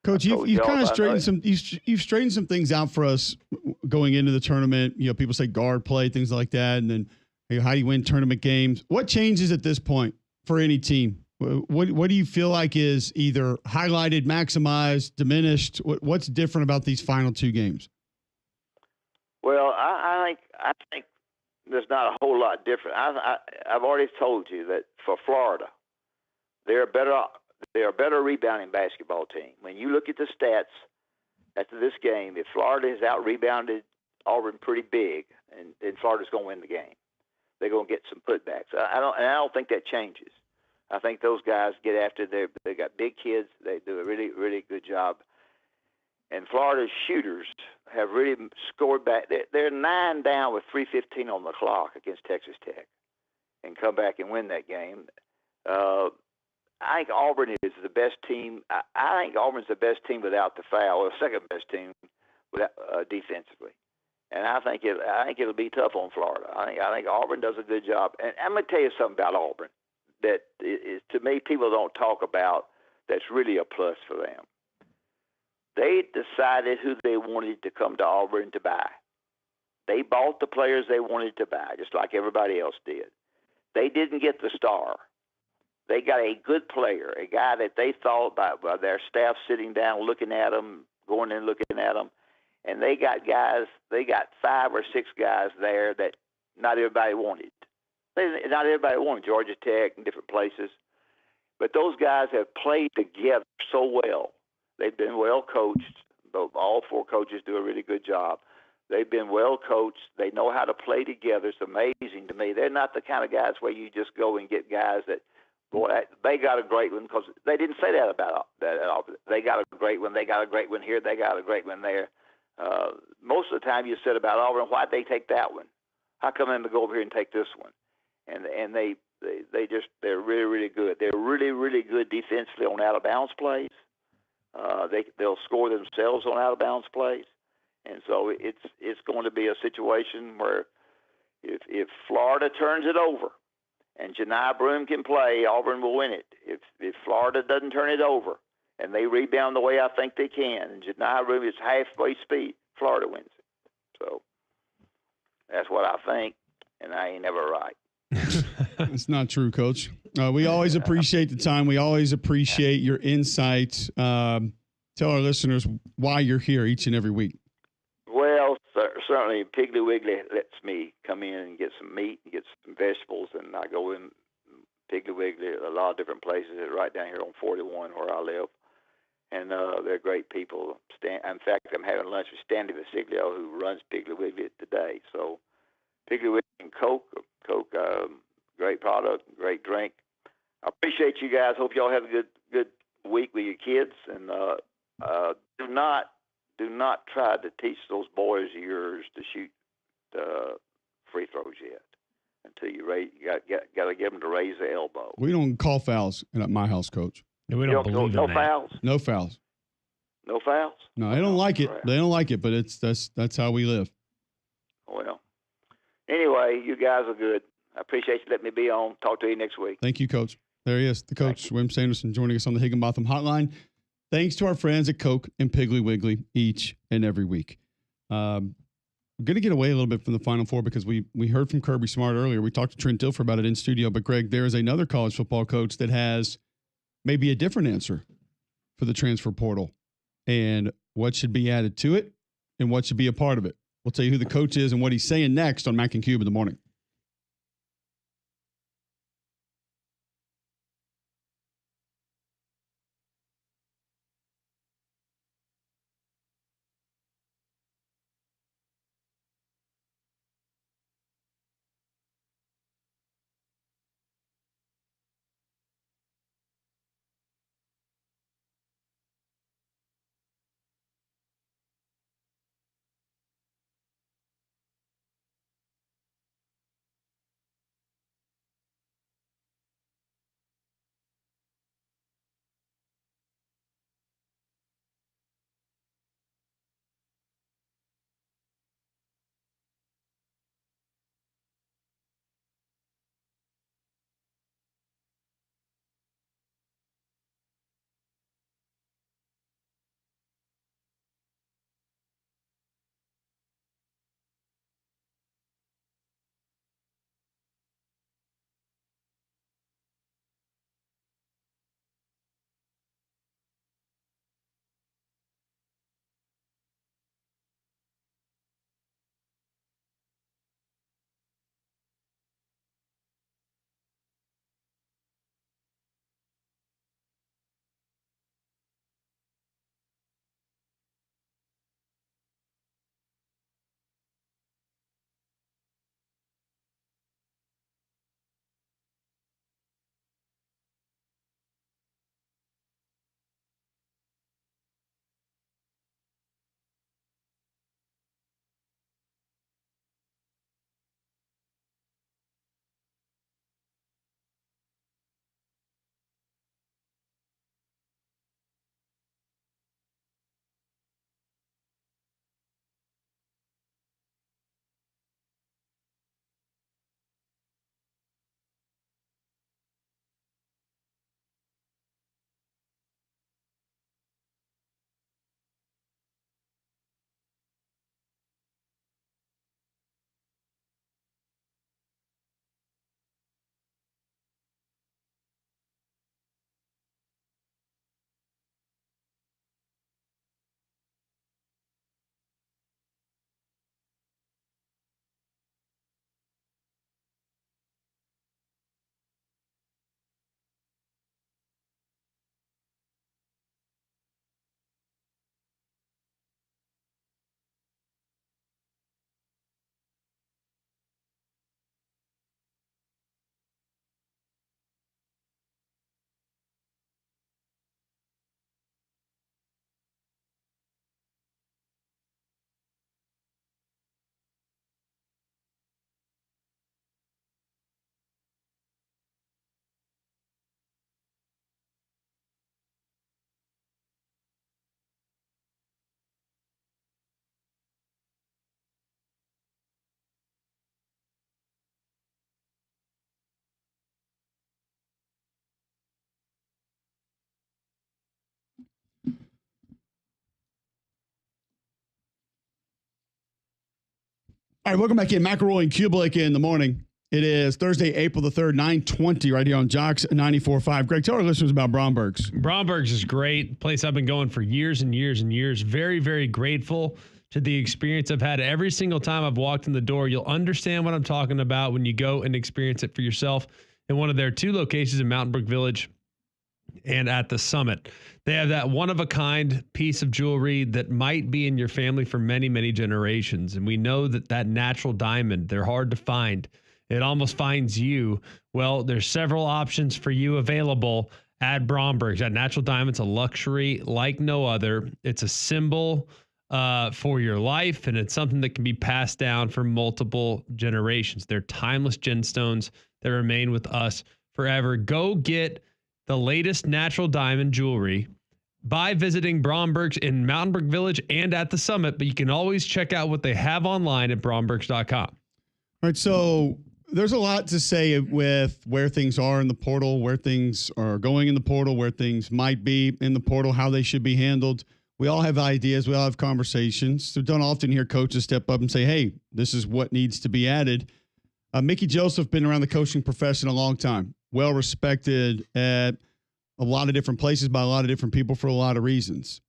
Coach, you've kind of you've straightened some things out for us going into the tournament. People say guard play, things like that, and then how do you win tournament games? What changes at this point for any team? What do you feel like is either highlighted, maximized, diminished? What's different about these final two games? Well, I think there's not a whole lot different. I've already told you that for Florida, they're a better rebounding basketball team. When you look at the stats after this game, if Florida has out-rebounded Auburn pretty big, and Florida's going to win the game. They're going to get some putbacks. I don't think that changes. I think those guys get after they got big kids. They do a really, really good job. And Florida's shooters have really scored back. They're 9 down with 3:15 on the clock against Texas Tech and come back and win that game. I think Auburn is the best team. I think Auburn's the best team without the foul, or the second best team without, defensively. And I think it'll be tough on Florida. I think Auburn does a good job. And I'm going to tell you something about Auburn that is, to me, people don't talk about. That's really a plus for them. They decided who they wanted to come to Auburn to buy. They bought the players they wanted to buy, just like everybody else did. They didn't get the star. They got a good player, a guy that they thought by their staff sitting down, looking at them, going in looking at them, and they got guys. They got 5 or 6 guys there that not everybody wanted. Not everybody wanted Georgia Tech and different places, but those guys have played together so well. They've been well coached. All 4 coaches do a really good job. They've been well coached. They know how to play together. It's amazing to me. They're not the kind of guys where you just go and get guys that. Boy, they got a great one, because they didn't say that about that at all. They got a great one. They got a great one here. They got a great one there. Most of the time you said about Auburn, why'd they take that one? How come them to go over here and take this one? and they're really, really good. They're really, really good defensively on out of bounds plays. They'll score themselves on out of bounds plays, and so it's going to be a situation where if Florida turns it over and Janai Broome can play, Auburn will win it. If Florida doesn't turn it over and they rebound the way I think they can, and Janai Broome is halfway speed, Florida wins it. So that's what I think, and I ain't never right. It's not true, Coach. We always appreciate the time. We always appreciate your insights. Tell our listeners why you're here each and every week. Well, certainly Piggly Wiggly lets me come in and get some meat and get some vegetables, and I go in Piggly Wiggly a lot of different places right down here on 41 where I live. And they're great people. In fact, I'm having lunch with Stanley Vasiglio, who runs Piggly Wiggly today. So Piggly Wiggly and Coke, great product, great drink. I appreciate you guys. Hope y'all have a good week with your kids. And do not try to teach those boys of yours to shoot free throws yet. Until you got to get them to raise the elbow. We don't call fouls at my house, Coach. No, we don't believe in no that. fouls. No fouls. No fouls. No, they don't like it. Crap. They don't like it, but that's how we live. Well, anyway, you guys are good. I appreciate you letting me be on. Talk to you next week. Thank you, Coach. There he is, the coach, Wim Sanderson, joining us on the Higginbotham Hotline. Thanks to our friends at Coke and Piggly Wiggly each and every week. I'm going to get away a little bit from the Final Four because we heard from Kirby Smart earlier. We talked to Trent Dilfer about it in studio. But, Greg, there is another college football coach that has maybe a different answer for the transfer portal and what should be added to it and what should be a part of it. We'll tell you who the coach is and what he's saying next on Mac and Cube in the morning. All right, welcome back in. McElroy and Cubelic in the morning. It is Thursday, April the 3rd, 9:20 right here on Jocks 94.5. Greg, tell our listeners about Bromberg's. Bromberg's is great. Place I've been going for years and years and years. Very, very grateful to the experience I've had every single time I've walked in the door. You'll understand what I'm talking about when you go and experience it for yourself in one of their 2 locations in Mountain Brook Village and at the Summit. They have that one-of-a-kind piece of jewelry that might be in your family for many, many generations. And we know that natural diamond, they're hard to find. It almost finds you. Well, there's several options for you available at Bromberg's. That natural diamond's a luxury like no other. It's a symbol for your life, and it's something that can be passed down for multiple generations. They're timeless gemstones that remain with us forever. Go get the latest natural diamond jewelry by visiting Bromberg's in Mountain Brook Village and at the Summit, but you can always check out what they have online at brombergs.com. All right, so there's a lot to say with where things are in the portal, where things are going in the portal, where things might be in the portal, how they should be handled. We all have ideas. We all have conversations. So don't often hear coaches step up and say, hey, this is what needs to be added. Mickey Joseph, been around the coaching profession a long time, well respected at a lot of different places by a lot of different people for a lot of reasons.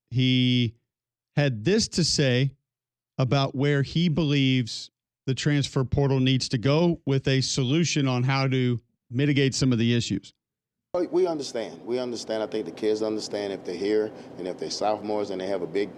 He had this to say about where he believes the transfer portal needs to go with a solution on how to mitigate some of the issues. We understand. I think the kids understand if they're here and if they're sophomores and they have a big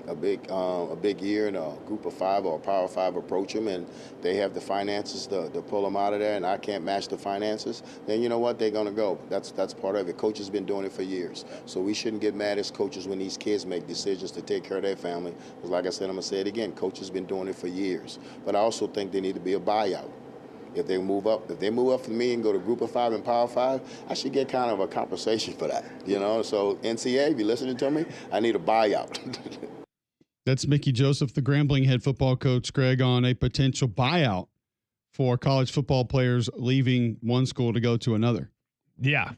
year and a group of 5 or a power 5 approach them and they have the finances to pull them out of there and I can't match the finances, then you know what, they're going to go. That's part of it. Coaches been doing it for years. So we shouldn't get mad as coaches when these kids make decisions to take care of their family. Because like I said, I'm going to say it again, coaches been doing it for years. But I also think there need to be a buyout. If they move up for me and go to group of 5 and power 5, I should get kind of a compensation for that, you know? So NCAA, if you're listening to me, I need a buyout. That's Mickey Joseph, the Grambling head football coach, Greg, on a potential buyout for college football players leaving one school to go to another. Yeah.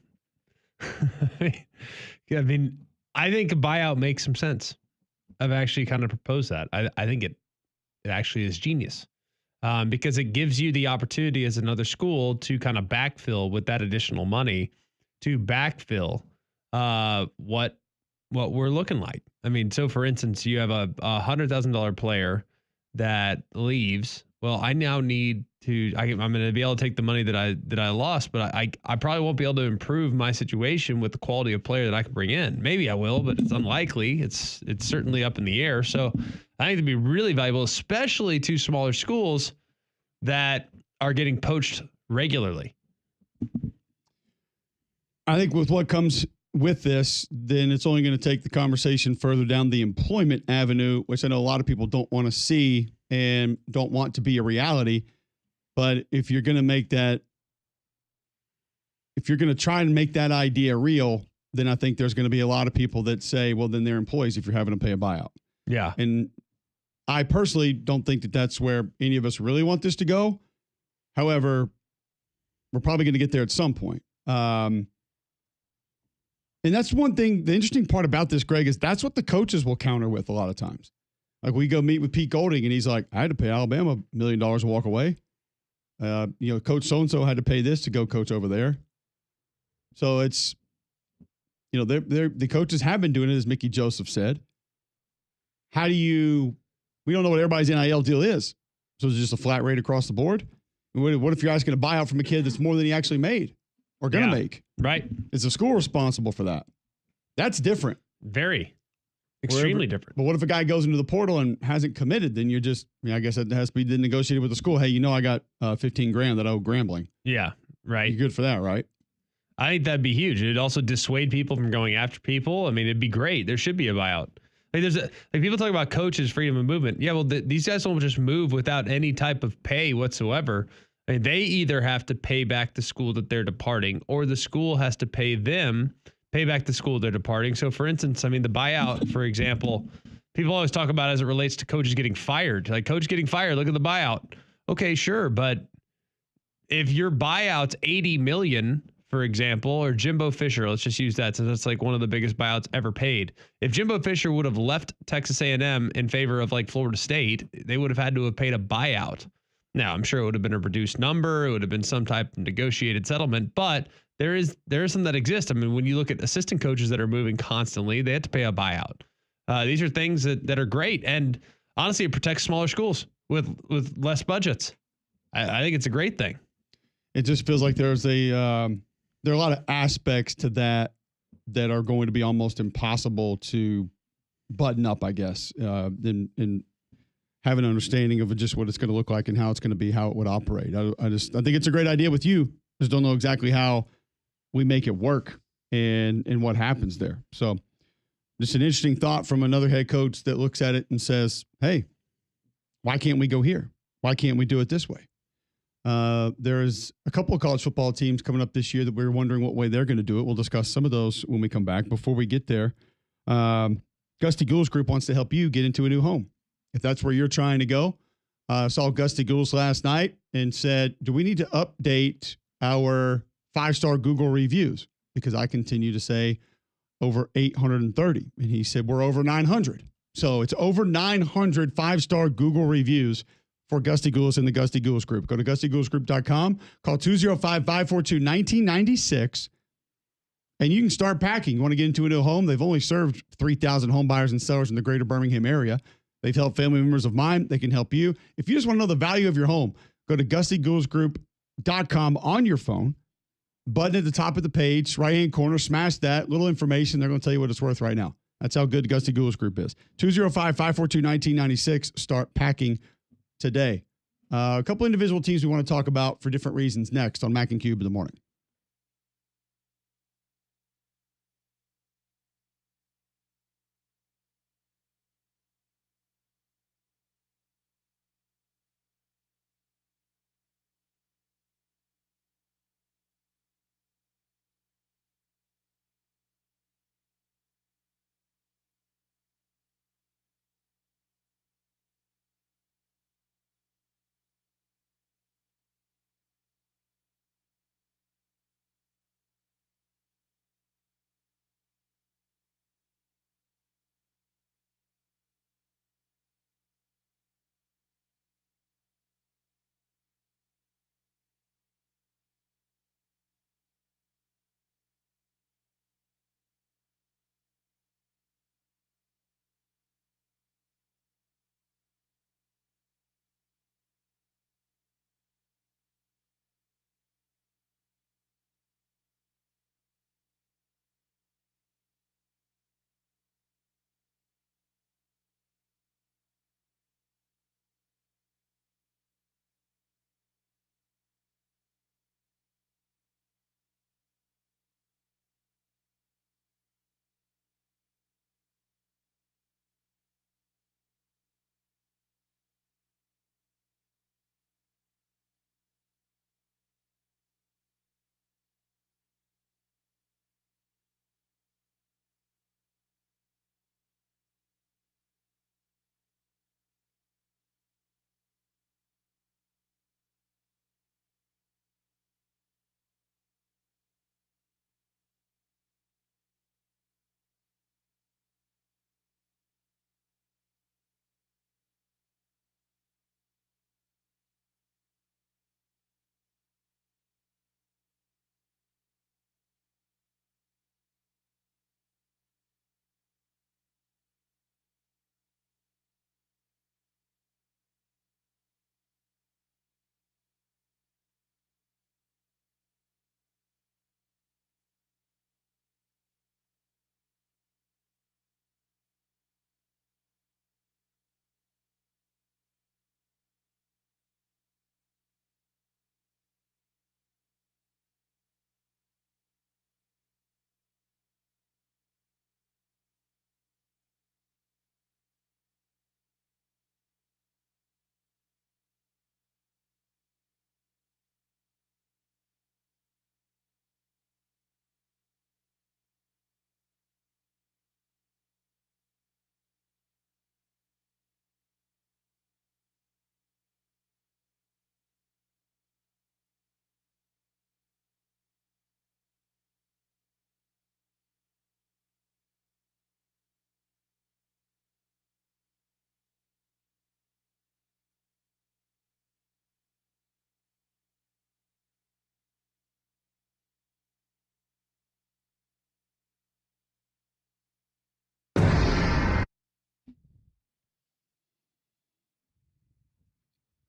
I mean, I think a buyout makes some sense. I've actually kind of proposed that. I think it actually is genius. Because it gives you the opportunity as another school to kind of backfill with that additional money to backfill what we're looking like. I mean, so for instance, you have a $100,000 player that leaves. Well, I now need to. I'm going to be able to take the money that I lost, but I probably won't be able to improve my situation with the quality of player that I can bring in. Maybe I will, but it's unlikely. It's certainly up in the air. So I think it'd be really valuable, especially to smaller schools that are getting poached regularly. I think with what comes with this, then it's only going to take the conversation further down the employment avenue, which I know a lot of people don't want to see and don't want to be a reality. But if you're going to make that, if you're going to try and make that idea real, then I think there's going to be a lot of people that say, well, then they're employees if you're having to pay a buyout. Yeah. And I personally don't think that that's where any of us really want this to go. However, we're probably going to get there at some point. And that's one thing, the interesting part about this, Greg, is that's what the coaches will counter with a lot of times. Like we go meet with Pete Golding and he's like, I had to pay Alabama $1 million to walk away. Coach so-and-so had to pay this to go coach over there. So it's, the coaches have been doing it, as Mickey Joseph said. We don't know what everybody's NIL deal is. So it's just a flat rate across the board. What if your guy's going to buy out from a kid that's more than he actually made or going to make? Right. Is the school responsible for that? That's different. Very. Extremely different. But what if a guy goes into the portal and hasn't committed? Then you're just, I guess that has to be negotiated with the school. Hey, I got $15,000 that I owe Grambling. Yeah. Right. You're good for that, right? I think that'd be huge. It'd also dissuade people from going after people. I mean, it'd be great. There should be a buyout. Like people talk about coaches, freedom of movement. Yeah, well, these guys don't just move without any type of pay whatsoever. I mean, they either have to pay back the school that they're departing, or the school has to pay back the school they're departing. So, for instance, I mean, the buyout, for example, people always talk about as it relates to coaches getting fired. Like, coach getting fired, look at the buyout. Okay, sure, but if your buyout's $80 million for example, or Jimbo Fisher, let's just use that since that's like one of the biggest buyouts ever paid. If Jimbo Fisher would have left Texas A&M in favor of like Florida State, they would have had to have paid a buyout. Now, I'm sure it would have been a reduced number. It would have been some type of negotiated settlement, but there is some that exist. I mean, when you look at assistant coaches that are moving constantly, they have to pay a buyout. These are things that are great. And honestly, it protects smaller schools with less budgets. I think it's a great thing. It just feels like there are a lot of aspects to that are going to be almost impossible to button up, I guess, and have an understanding of just what it's going to look like and how it's going to be, how it would operate. I think it's a great idea with you. Just don't know exactly how we make it work and what happens there. So just an interesting thought from another head coach that looks at it and says, hey, why can't we go here? Why can't we do it this way? There's a couple of college football teams coming up this year that we're wondering what way they're going to do it. We'll discuss some of those when we come back. Before we get there, Gusty Gould's group wants to help you get into a new home. If that's where you're trying to go, saw Gusty Gould's last night and said, do we need to update our 5-star Google reviews? Because I continue to say over 830. And he said, we're over 900. So it's over 900 5-star Google reviews for Gusty Gould's in the Gusty Gould's group. Go to GustyGould'sGroup.com, call 205-542-1996, and you can start packing. You want to get into a new home? They've only served 3,000 home buyers and sellers in the greater Birmingham area. They've helped family members of mine. They can help you. If you just want to know the value of your home, go to GustyGould'sGroup.com on your phone. Button at the top of the page, right-hand corner, smash that. Little information. They're going to tell you what it's worth right now. That's how good Gusty Gould's group is. 205-542-1996. Start packing today. A couple individual teams we want to talk about for different reasons next on Mac and Cube in the morning.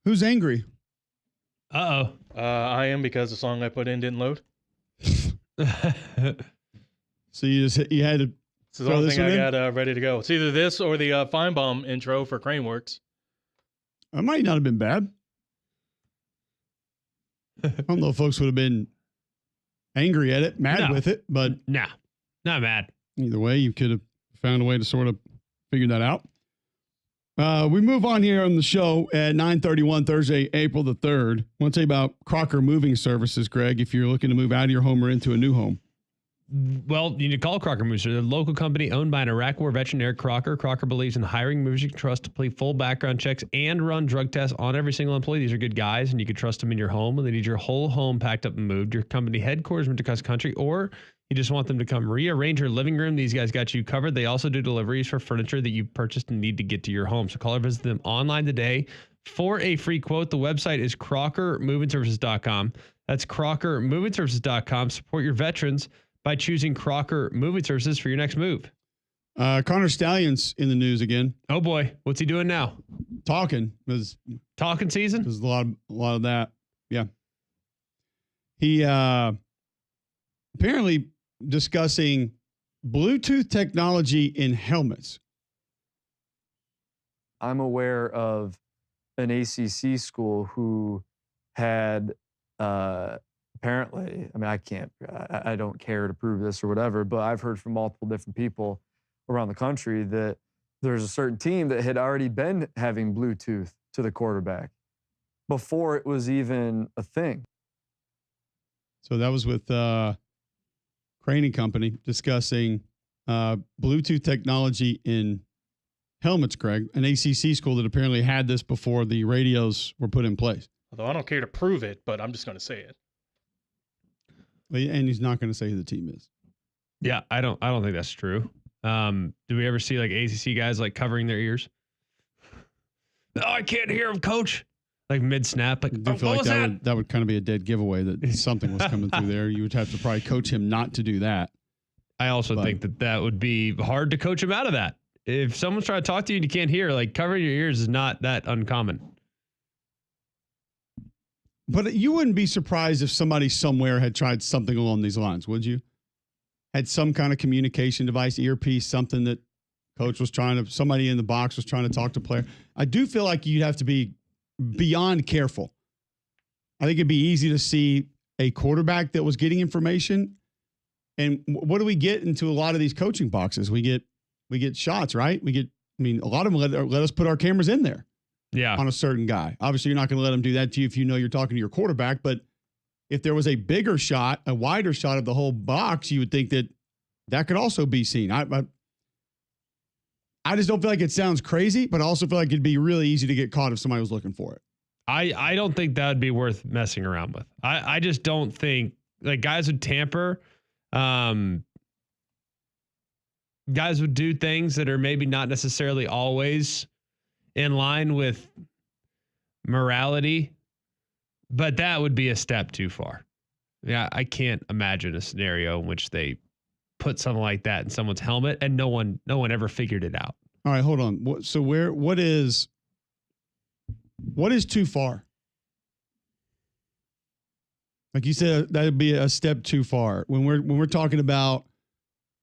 Who's angry? I am, because the song I put in didn't load. So you had to. It's the only thing I got ready to go. It's either this or the Feinbaum intro for Craneworks. That might not have been bad. I don't know if folks would have been angry at it, mad with it, but nah, not mad. Either way, you could have found a way to sort of figure that out. We move on here on the show at 9:31 Thursday, April the 3rd. I want to tell you about Crocker Moving Services, Greg, if you're looking to move out of your home or into a new home. Well, you need to call Crocker Movers. They're a local company owned by an Iraq War veteran, Eric Crocker. Crocker believes in hiring movers you can trust to complete full background checks and run drug tests on every single employee. These are good guys, and you can trust them in your home. When they need your whole home packed up and moved, your company headquarters moved across the country, or you just want them to come rearrange your living room, these guys got you covered. They also do deliveries for furniture that you've purchased and need to get to your home. So call or visit them online today for a free quote. The website is crockermovingservices.com. That's crockermovingservices.com. Support your veterans by choosing Crocker Moving Services for your next move. Connor Stallion's in the news again. Oh boy, what's he doing now? Talking season. There's a lot of that. Yeah. He apparently discussing Bluetooth technology in helmets. I'm aware of an ACC school who had apparently, I mean, I don't care to prove this or whatever, but I've heard from multiple different people around the country that there's a certain team that had already been having Bluetooth to the quarterback before it was even a thing. So that was with Crane and Company discussing Bluetooth technology in helmets, Greg, an ACC school that apparently had this before the radios were put in place. Although I don't care to prove it, but I'm just going to say it. And he's not going to say who the team is. Yeah, I don't think that's true. Do we ever see like ACC guys like covering their ears? Oh, I can't hear him, coach. Like mid snap, like I feel like that would kind of be a dead giveaway that something was coming through there. You would have to probably coach him not to do that. I also think that would be hard to coach him out of that. If someone's trying to talk to you and you can't hear, like covering your ears is not that uncommon. But you wouldn't be surprised if somebody somewhere had tried something along these lines, would you? Had some kind of communication device, earpiece, something that coach was somebody in the box was trying to talk to player. I do feel like you'd have to be beyond careful. I think it'd be easy to see a quarterback that was getting information. And what do we get into a lot of these coaching boxes? We get shots, right? A lot of them let us put our cameras in there. Yeah. On a certain guy. Obviously, you're not going to let them do that to you if you know you're talking to your quarterback. But if there was a bigger shot, a wider shot of the whole box, you would think that could also be seen. I just don't feel like it sounds crazy, but I also feel like it'd be really easy to get caught if somebody was looking for it. I don't think that would be worth messing around with. I just don't think like guys would tamper. Guys would do things that are maybe not necessarily always in line with morality, but that would be a step too far. Yeah, I can't imagine a scenario in which they put something like that in someone's helmet and no one ever figured it out. All right, hold on. So what is too far? Like you said, that would be a step too far. When we're talking about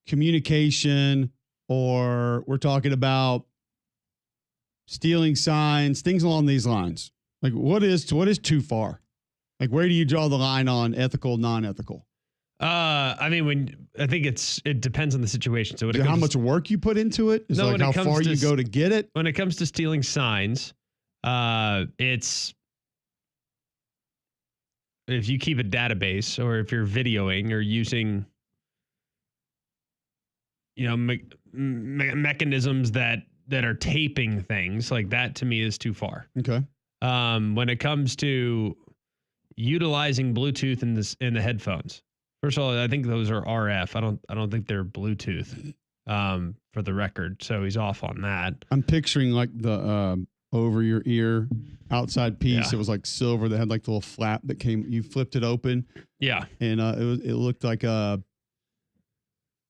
communication, or we're talking about stealing signs, things along these lines. Like what is too far? Like where do you draw the line on ethical, non-ethical? I think it depends on the situation. So how much work you put into it? Is like how far you go to get it? When it comes to stealing signs, it's if you keep a database or if you're videoing or using, mechanisms that are taping things like that, to me is too far. Okay. When it comes to utilizing Bluetooth in the headphones, first of all, I think those are RF. I don't think they're Bluetooth. For the record, so he's off on that. I'm picturing like the over your ear outside piece. Yeah. It was like silver that had like the little flap that you flipped it open. Yeah, and it looked like it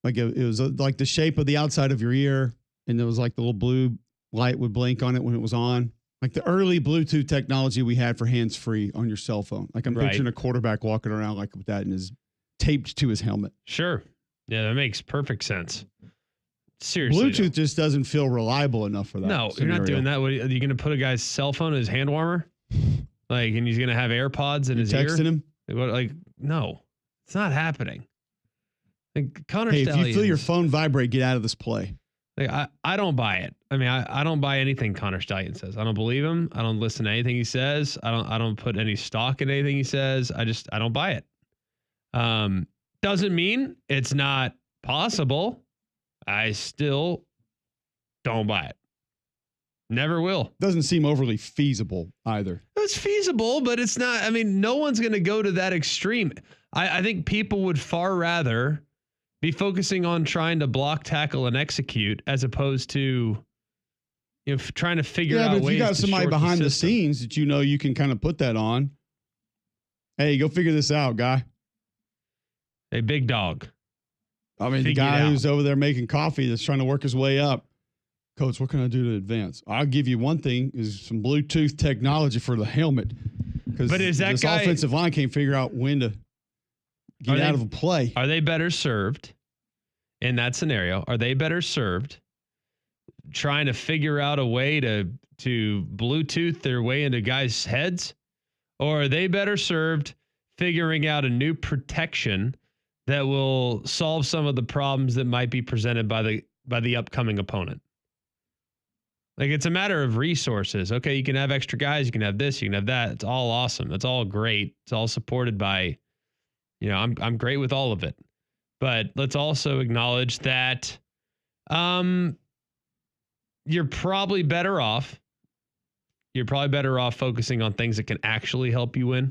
was like the shape of the outside of your ear, and there was like the little blue light would blink on it when it was on. Like the early Bluetooth technology we had for hands-free on your cell phone. Like I'm picturing a quarterback walking around like with that and is taped to his helmet. Sure. Yeah, that makes perfect sense. Seriously. Bluetooth just doesn't feel reliable enough for that. No, scenario. you're not doing that. What, are you going to put a guy's cell phone in his hand warmer? Like, and he's going to have AirPods in his ear? Texting him? Like, no, it's not happening. Like, Connor Hey, if Stallions, you feel your phone vibrate, get out of this play. Like, I don't buy it. I mean, I don't buy anything Connor Stallion says. I don't believe him. I don't listen to anything he says. I don't put any stock in anything he says. I don't buy it. Doesn't mean it's not possible. I still don't buy it. Never will. Doesn't seem overly feasible either. It's feasible, but it's not. I mean, no one's going to go to that extreme. I think people would far rather be focusing on trying to block, tackle, and execute as opposed to trying to figure out ways to if you got somebody behind the system. scenes that you can kind of put that on. Hey, go figure this out, guy. A big dog. I mean, the guy who's over there making coffee that's trying to work his way up. Coach, what can I do to advance? I'll give you one thing is some Bluetooth technology for the helmet. But is that this guy, offensive line can't figure out when to get out of a play. Are they better served in that scenario? Are they better served trying to figure out a way to Bluetooth their way into guys' heads? Or are they better served figuring out a new protection that will solve some of the problems that might be presented by the upcoming opponent? Like, it's a matter of resources. Okay, you can have extra guys, you can have this, you can have that. It's all awesome. It's all great. It's all supported by, I'm great with all of it. But let's also acknowledge that you're probably better off. You're probably better off focusing on things that can actually help you win.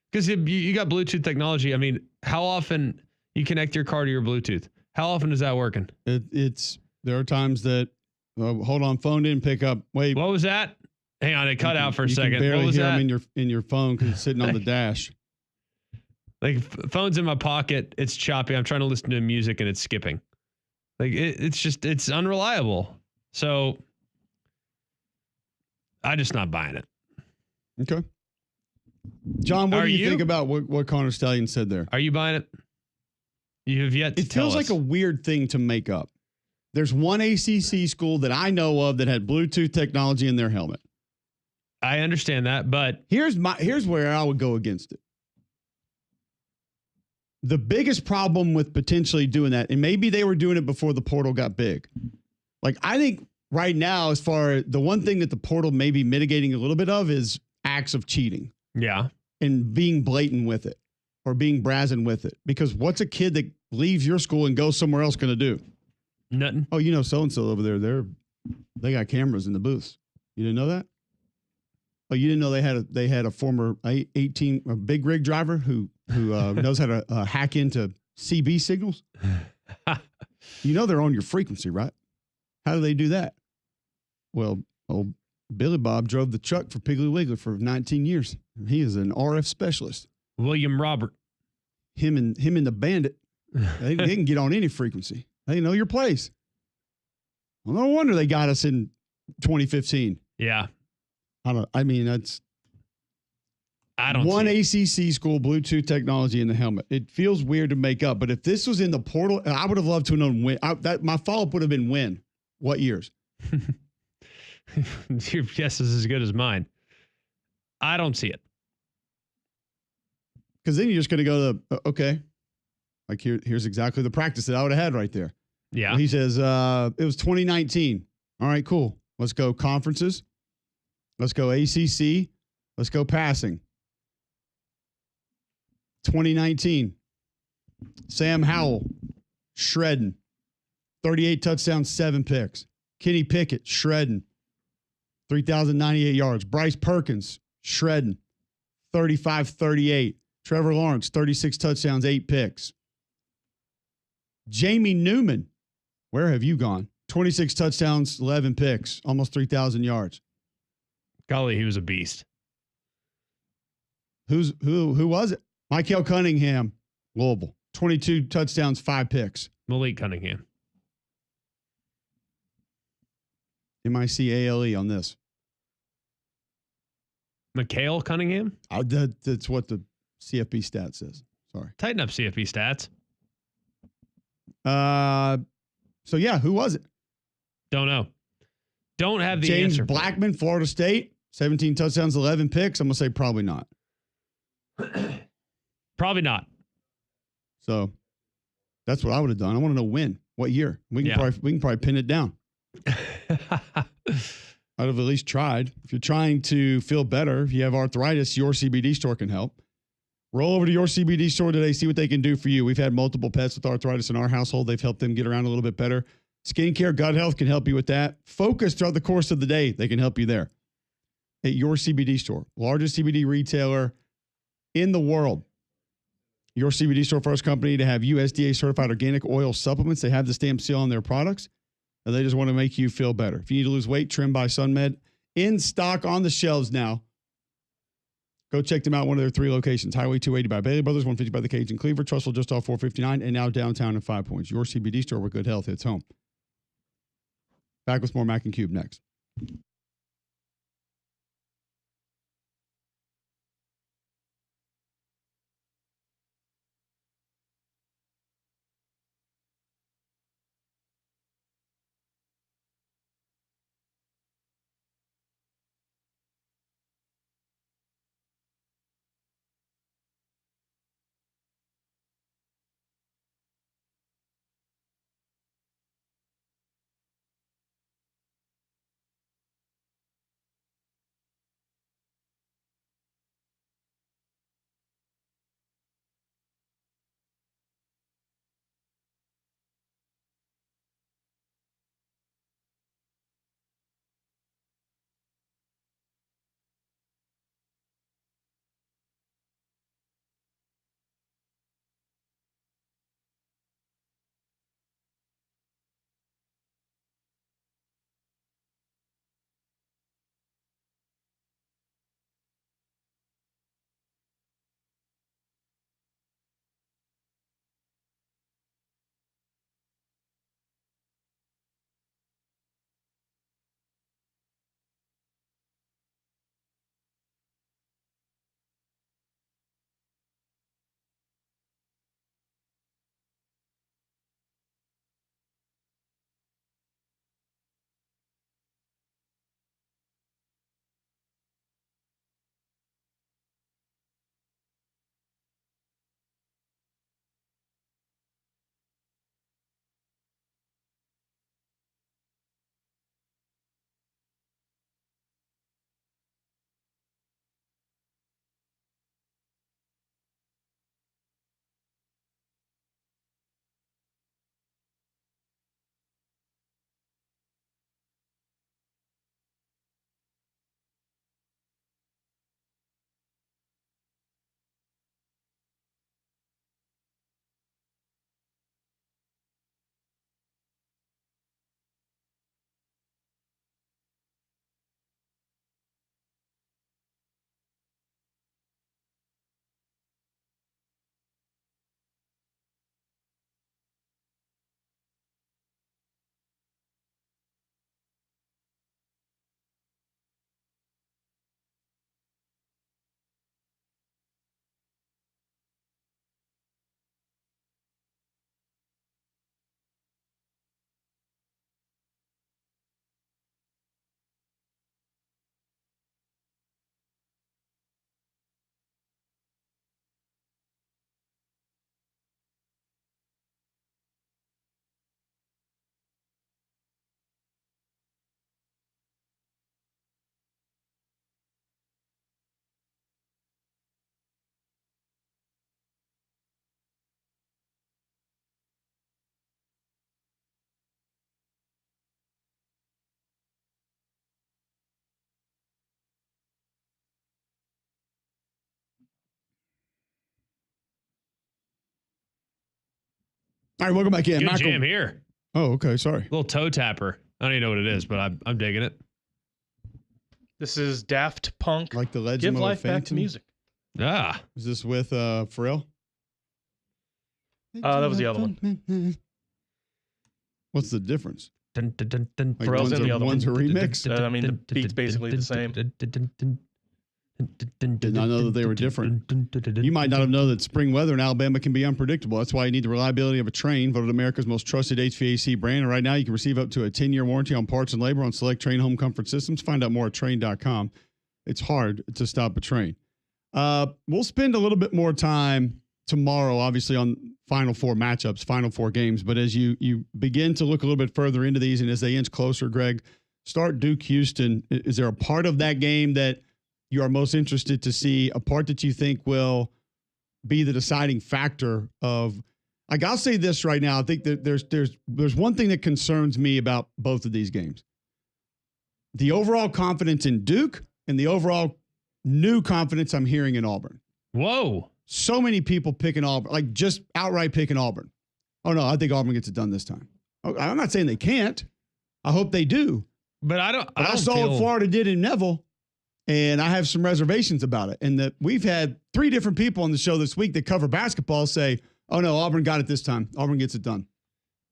Because you got Bluetooth technology. I mean, how often you connect your car to your Bluetooth? How often is that working? There are times that hold on, phone didn't pick up. Wait, what was that? Hang on, it cut out for a second. You can barely what was hear that? them in your phone because it's sitting on the dash. Like, phone's in my pocket, it's choppy. I'm trying to listen to music and it's skipping. Like, it's unreliable. So I'm just not buying it. Okay. John, what do you think about what Connor Stallion said there? Are you buying it? You have yet to It feels like a weird thing to make up. There's one ACC school that I know of that had Bluetooth technology in their helmet. I understand that, but here's where I would go against it. The biggest problem with potentially doing that, and maybe they were doing it before the portal got big. Like, I think right now, as far as the one thing that the portal may be mitigating a little bit of is acts of cheating. Yeah. And being blatant with it or being brazen with it. Because what's a kid that leaves your school and goes somewhere else going to do? Nothing. Oh, so-and-so over there, they got cameras in the booths. You didn't know that? Oh, you didn't know they had a former 18 big rig driver who knows how to hack into CB signals? They're on your frequency, right? How do they do that? Well, old Billy Bob drove the truck for Piggly Wiggly for 19 years. He is an RF specialist. William Robert. Him and the Bandit, they can get on any frequency. They know your place. Well, no wonder they got us in 2015. Yeah. I don't one ACC school Bluetooth technology in the helmet. It feels weird to make up, but if this was in the portal, I would have loved to have known when. My follow-up would have been when. What years? Your guess is as good as mine. I don't see it. Because then you're just going to go to, okay, like here's exactly the practice that I would have had right there. Yeah. Well, he says, it was 2019. All right, cool. Let's go conferences. Let's go ACC. Let's go passing. 2019. Sam Howell, shredding. 38 touchdowns, 7 picks. Kenny Pickett, shredding. 3,098 yards. Bryce Perkins, shredding. 35-38. Trevor Lawrence, 36 touchdowns, 8 picks. Jamie Newman, where have you gone? 26 touchdowns, 11 picks, almost 3,000 yards. Golly, he was a beast. Who was it? Michael Cunningham, Louisville. 22 touchdowns, 5 picks. Malik Cunningham. MICALE on this. Mikhail Cunningham? That's what the CFB stat says. Sorry. Tighten up CFB stats. So yeah, who was it? Don't know. Don't have the James answer. Blackman, Florida State, 17 touchdowns, 11 picks. I'm gonna say probably not. Probably not. So that's what I would have done. I want to know when, what year. We can probably pin it down. I'd have at least tried. If you're trying to feel better, if you have arthritis, your CBD store can help. Roll over to your CBD store today, see what they can do for you. We've had multiple pets with arthritis in our household. They've helped them get around a little bit better. Skincare, gut health can help you with that. Focus throughout the course of the day. They can help you there. At your CBD store, largest CBD retailer in the world. Your CBD store, first company to have USDA certified organic oil supplements. They have the stamp seal on their products. And they just want to make you feel better. If you need to lose weight, Trim by SunMed. In stock on the shelves now. Go check them out. One of their 3 locations. Highway 280 by Bailey Brothers, 150 by the Cage in Cleaver, Trussville just off 459, and now downtown at 5 Points. Your CBD store where good health hits home. Back with more Mac and Cube next. All right, welcome back in. Good jam here. Oh, okay. Sorry. Little toe tapper. I don't even know what it is, but I'm digging it. This is Daft Punk. Like the Legend Give of life back to Phantom? music. Ah. Is this with Pharrell? That was the other one. What's the difference? Dun, dun, dun, dun. Like Pharrell's one's in the other one's a one. remix? I mean, the beat's basically the same. Did not know that they were different. You might not have known that spring weather in Alabama can be unpredictable. That's why you need the reliability of a Train, voted America's most trusted HVAC brand. And right now, you can receive up to a 10-year warranty on parts and labor on select Train home comfort systems. Find out more at Train.com. It's hard to stop a Train. We'll spend a little bit more time tomorrow, obviously, on Final Four matchups, Final Four games. But as you begin to look a little bit further into these and as they inch closer, Greg, start Duke-Houston. Is there a part of that game that you are most interested to see, a part that you think will be the deciding factor of, like, I'll say this right now. I think that there's one thing that concerns me about both of these games. The overall confidence in Duke and the overall new confidence I'm hearing in Auburn. Whoa. So many people picking Auburn, like just outright picking Auburn. Oh, no, I think Auburn gets it done this time. I'm not saying they can't. I hope they do. But I saw what Florida did in Neville. And I have some reservations about it. And that we've had 3 different people on the show this week that cover basketball say, oh, no, Auburn got it this time. Auburn gets it done.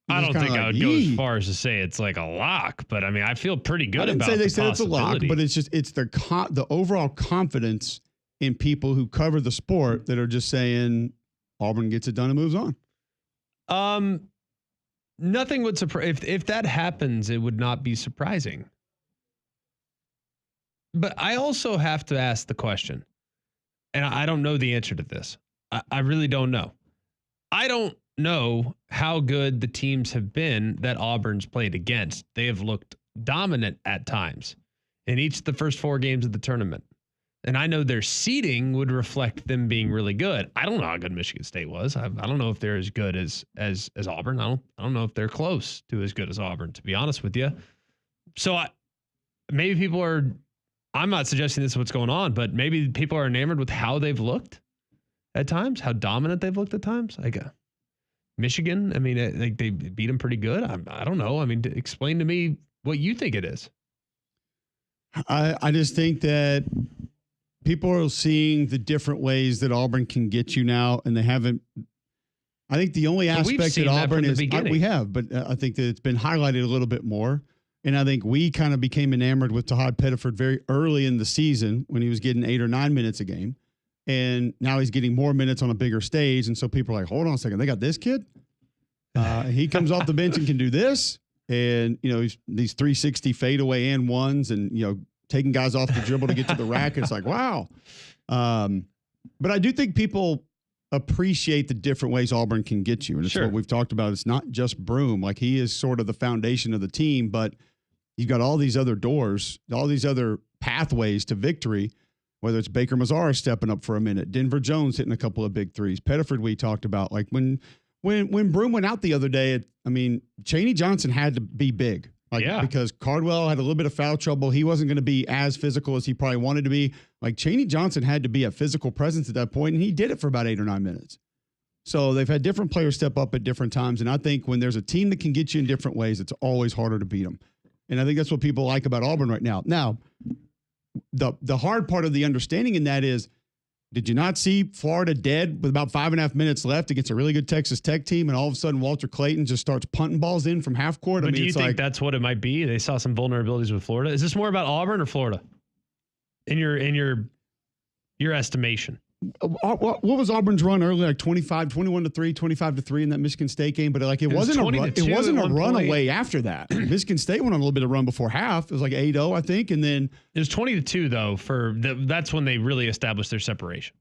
I don't think I would go as far as to say it's like a lock, but I mean, I feel pretty good about it. I didn't say they said it's a lock, but it's just, it's the overall confidence in people who cover the sport that are just saying Auburn gets it done and moves on. Nothing would surprise, if that happens, it would not be surprising. But I also have to ask the question, and I don't know the answer to this. I really don't know. I don't know how good the teams have been that Auburn's played against. They have looked dominant at times in each of the first 4 games of the tournament. And I know their seeding would reflect them being really good. I don't know how good Michigan State was. I don't know if they're as good as Auburn. I don't know if they're close to as good as Auburn, to be honest with you. So maybe people are, I'm not suggesting this is what's going on, but maybe people are enamored with how they've looked at times, how dominant they've looked at times. Like Michigan, I mean, like they beat them pretty good. I don't know. I mean, explain to me what you think it is. I just think that people are seeing the different ways that Auburn can get you now, and they haven't. I think the only aspect that Auburn is we have, but I think that it's been highlighted a little bit more. And I think we kind of became enamored with Tahad Pettiford very early in the season when he was getting 8 or 9 minutes a game. And now he's getting more minutes on a bigger stage. And so people are like, hold on a second, they got this kid? He comes off the bench and can do this. And, you know, he's these 360 fadeaway and ones and, you know, taking guys off the dribble to get to the rack. It's like, wow. But I do think people appreciate the different ways Auburn can get you. And it's what we've talked about. It's not just Broome. Like, he is sort of the foundation of the team, but you've got all these other doors, all these other pathways to victory, whether it's Baker Mazzara stepping up for a minute, Denver Jones hitting a couple of big threes, Pettiford we talked about. Like when Broome went out the other day, I mean, Chaney Johnson had to be big. Because Cardwell had a little bit of foul trouble. He wasn't going to be as physical as he probably wanted to be. Like, Chaney Johnson had to be a physical presence at that point, and he did it for about 8 or 9 minutes. So they've had different players step up at different times, and I think when there's a team that can get you in different ways, it's always harder to beat them. And I think that's what people like about Auburn right now. Now, the hard part of the understanding in that is, did you not see Florida dead with about 5.5 minutes left against a really good Texas Tech team, and all of a sudden Walter Clayton just starts punting balls in from half court? But do you think that's what it might be? They saw some vulnerabilities with Florida. Is this more about Auburn or Florida? In your estimation? What was Auburn's run early? Like 21-3, 25-3 in that Michigan State game, but like it wasn't a runaway after that. Michigan State went on a little bit of run before half. It was like 8-0, I think, and then it was 20-2 though. That's when they really established their separation.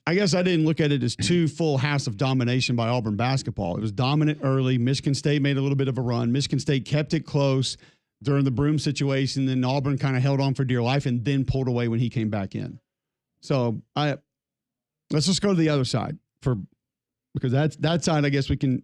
I guess I didn't look at it as 2 full halves of domination by Auburn basketball. It was dominant early. Michigan State made a little bit of a run. Michigan State kept it close during the Broome situation. Then Auburn kind of held on for dear life and then pulled away when he came back in. So let's just go to the other side because that side, I guess we can.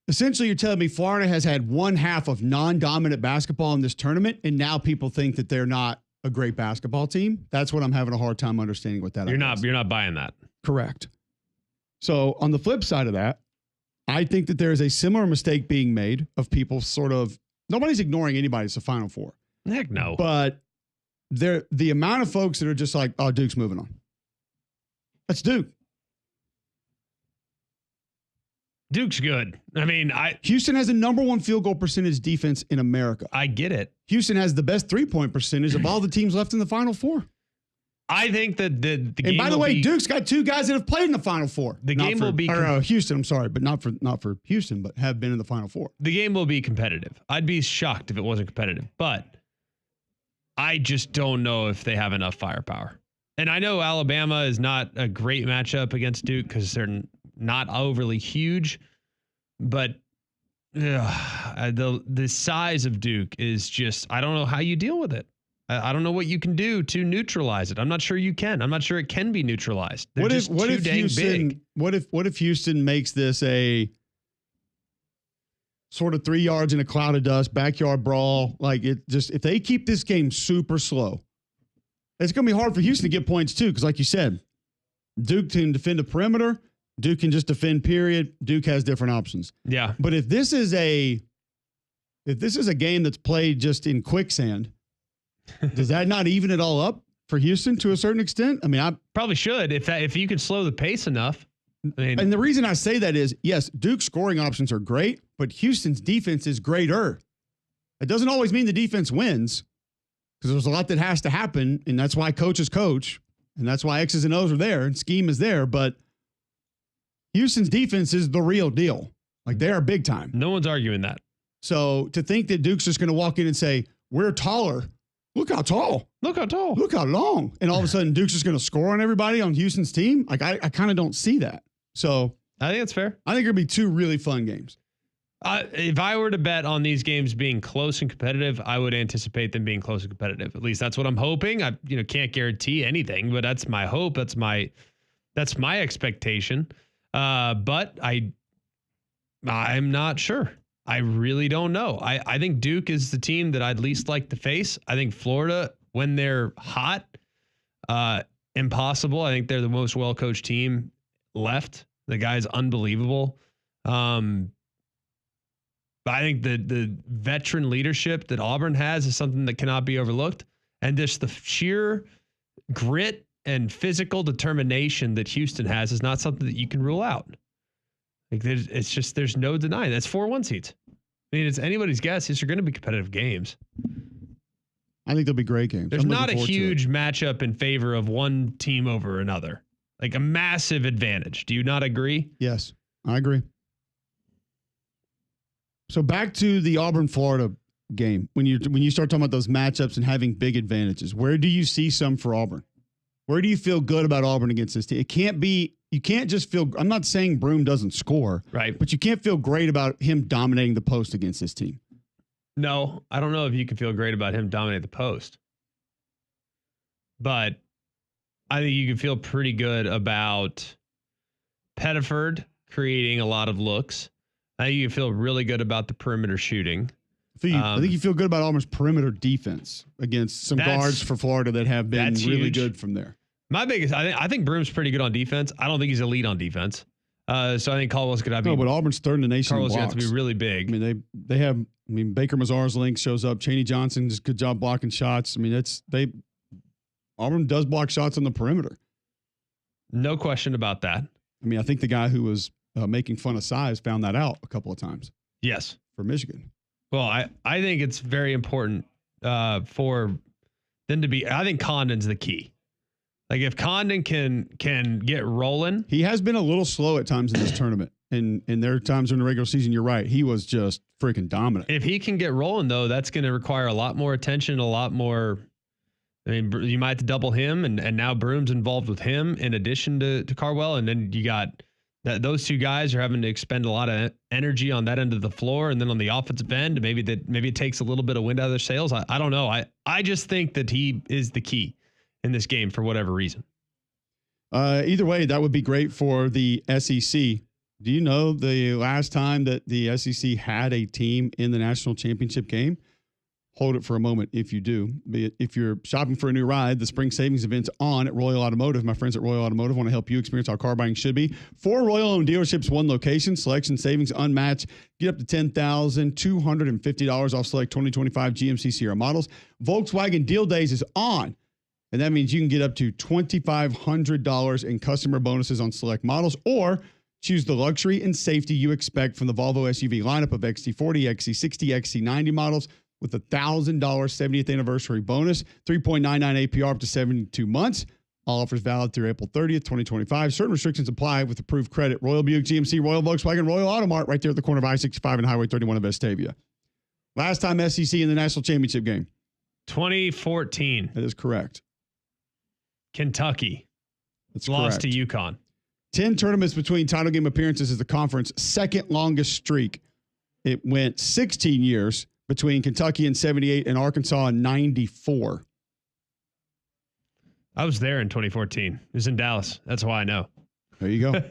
Essentially, you're telling me Florida has had one half of non-dominant basketball in this tournament, and now people think that they're not a great basketball team. That's what I'm having a hard time understanding what that is. You're not buying that. Correct. So on the flip side of that, I think that there is a similar mistake being made of people sort of, nobody's ignoring anybody. It's a Final Four. Heck no. But the amount of folks that are just like, oh, Duke's moving on. That's Duke. Duke's good. I mean, Houston has the number 1 field goal percentage defense in America. I get it. Houston has the best 3-point percentage of all the teams left in the Final Four. I think that the game. And by the way, Duke's got 2 guys that have played in the Final Four. The game will be Houston. I'm sorry, but not for Houston, but have been in the Final Four. The game will be competitive. I'd be shocked if it wasn't competitive, but I just don't know if they have enough firepower. And I know Alabama is not a great matchup against Duke because they're not overly huge, but the size of Duke is just, I don't know how you deal with it. I don't know what you can do to neutralize it. I'm not sure you can. I'm not sure it can be neutralized. They're What just too dang big. What if Houston makes this a sort of 3 yards in a cloud of dust, backyard brawl? Like if they keep this game super slow, it's going to be hard for Houston to get points too. Because like you said, Duke can defend the perimeter. Duke can just defend, period. Duke has different options. Yeah. But if this is a game that's played just in quicksand, does that not even it all up for Houston to a certain extent? I mean, I probably should if you could slow the pace enough. I mean, and the reason I say that is, yes, Duke's scoring options are great, but Houston's defense is greater. It doesn't always mean the defense wins because there's a lot that has to happen, and that's why coaches coach, and that's why X's and O's are there and scheme is there. But Houston's defense is the real deal. Like, they are big time. No one's arguing that. So to think that Duke's just going to walk in and say, we're taller. Look how tall. Look how tall. Look how long. And all of a sudden, Duke's just going to score on everybody on Houston's team. Like, I kind of don't see that. So I think that's fair. I think it'll be 2 really fun games. If I were to bet on these games being close and competitive, I would anticipate them being close and competitive. At least that's what I'm hoping. I can't guarantee anything, but that's my hope. That's my expectation. But I'm not sure. I really don't know. I think Duke is the team that I'd least like to face. I think Florida, when they're hot, impossible. I think they're the most well-coached team left. The guy's unbelievable. But I think the veteran leadership that Auburn has is something that cannot be overlooked. And just the sheer grit and physical determination that Houston has is not something that you can rule out. Like, there's no denying. That's 4-1 seeds. I mean, it's anybody's guess. These are going to be competitive games. I think they'll be great games. There's not a huge matchup in favor of one team over another. Like a massive advantage. Do you not agree? Yes, I agree. So back to the Auburn-Florida game. When you start talking about those matchups and having big advantages, where do you see some for Auburn? Where do you feel good about Auburn against this team? You can't just feel, I'm not saying Broome doesn't score, right? But you can't feel great about him dominating the post against this team. No, I don't know if you can feel great about him dominating the post. But I think you can feel pretty good about Pettiford creating a lot of looks. I think you can feel really good about the perimeter shooting. I think you feel good about Auburn's perimeter defense against some guards for Florida that have been really good from there. My biggest, I think Broome's pretty good on defense. I don't think he's elite on defense. So I think Caldwell's going to be. No, but Auburn's third in the nation. Caldwell's going to be really big. I mean, they have. I mean, Baker Mazar's link shows up. Chaney Johnson does a good job blocking shots. I mean, Auburn does block shots on the perimeter. No question about that. I mean, I think the guy who was making fun of size found that out a couple of times. Yes, for Michigan. Well, I think it's very important for them to be. I think Condon's the key. Like, if Condon can get rolling. He has been a little slow at times in this tournament. And there are times in the regular season, you're right, he was just freaking dominant. If he can get rolling, though, that's going to require a lot more attention, a lot more. I mean, you might have to double him, and now Broome's involved with him in addition to Cardwell. And then you got those two guys are having to expend a lot of energy on that end of the floor. And then on the offensive end, maybe it takes a little bit of wind out of their sails. I don't know. I just think that he is the key in this game for whatever reason. Either way, that would be great for the SEC. Do you know the last time that the SEC had a team in the national championship game? Hold it for a moment if you do. If you're shopping for a new ride, the spring savings event's on at Royal Automotive. My friends at Royal Automotive want to help you experience how car buying should be. 4 Royal-owned dealerships, 1 location. Selection savings unmatched. Get up to $10,250 off select 2025 GMC Sierra models. Volkswagen Deal Days is on. And that means you can get up to $2,500 in customer bonuses on select models, or Choose the luxury and safety you expect from the Volvo SUV lineup of XC40, XC60, XC90 models with a $1,000 70th anniversary bonus, 3.99 APR up to 72 months. All offers valid through April 30th, 2025. Certain restrictions apply with approved credit. Royal Buick GMC, Royal Volkswagen, Royal Automart, right there at the corner of I-65 and Highway 31 of Vestavia. Last time SEC in the national championship game. 2014. That is correct. Kentucky. That's lost correct. to UConn. 10 tournaments between title game appearances is the conference second longest streak. It went 16 years between Kentucky in 78 and Arkansas in 94. I was there in 2014. It was in Dallas. That's why I know. There you go.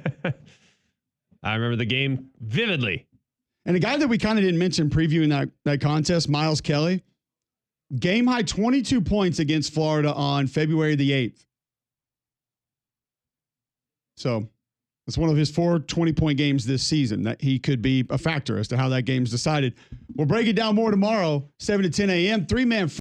I remember the game vividly. And a guy that we kind of didn't mention previewing that contest, Miles Kelly, game high 22 points against Florida on February the 8th. So it's one of his 4 20-point games this season that he could be a factor as to how that game's decided. We'll break it down more tomorrow, 7 to 10 a.m. 3-man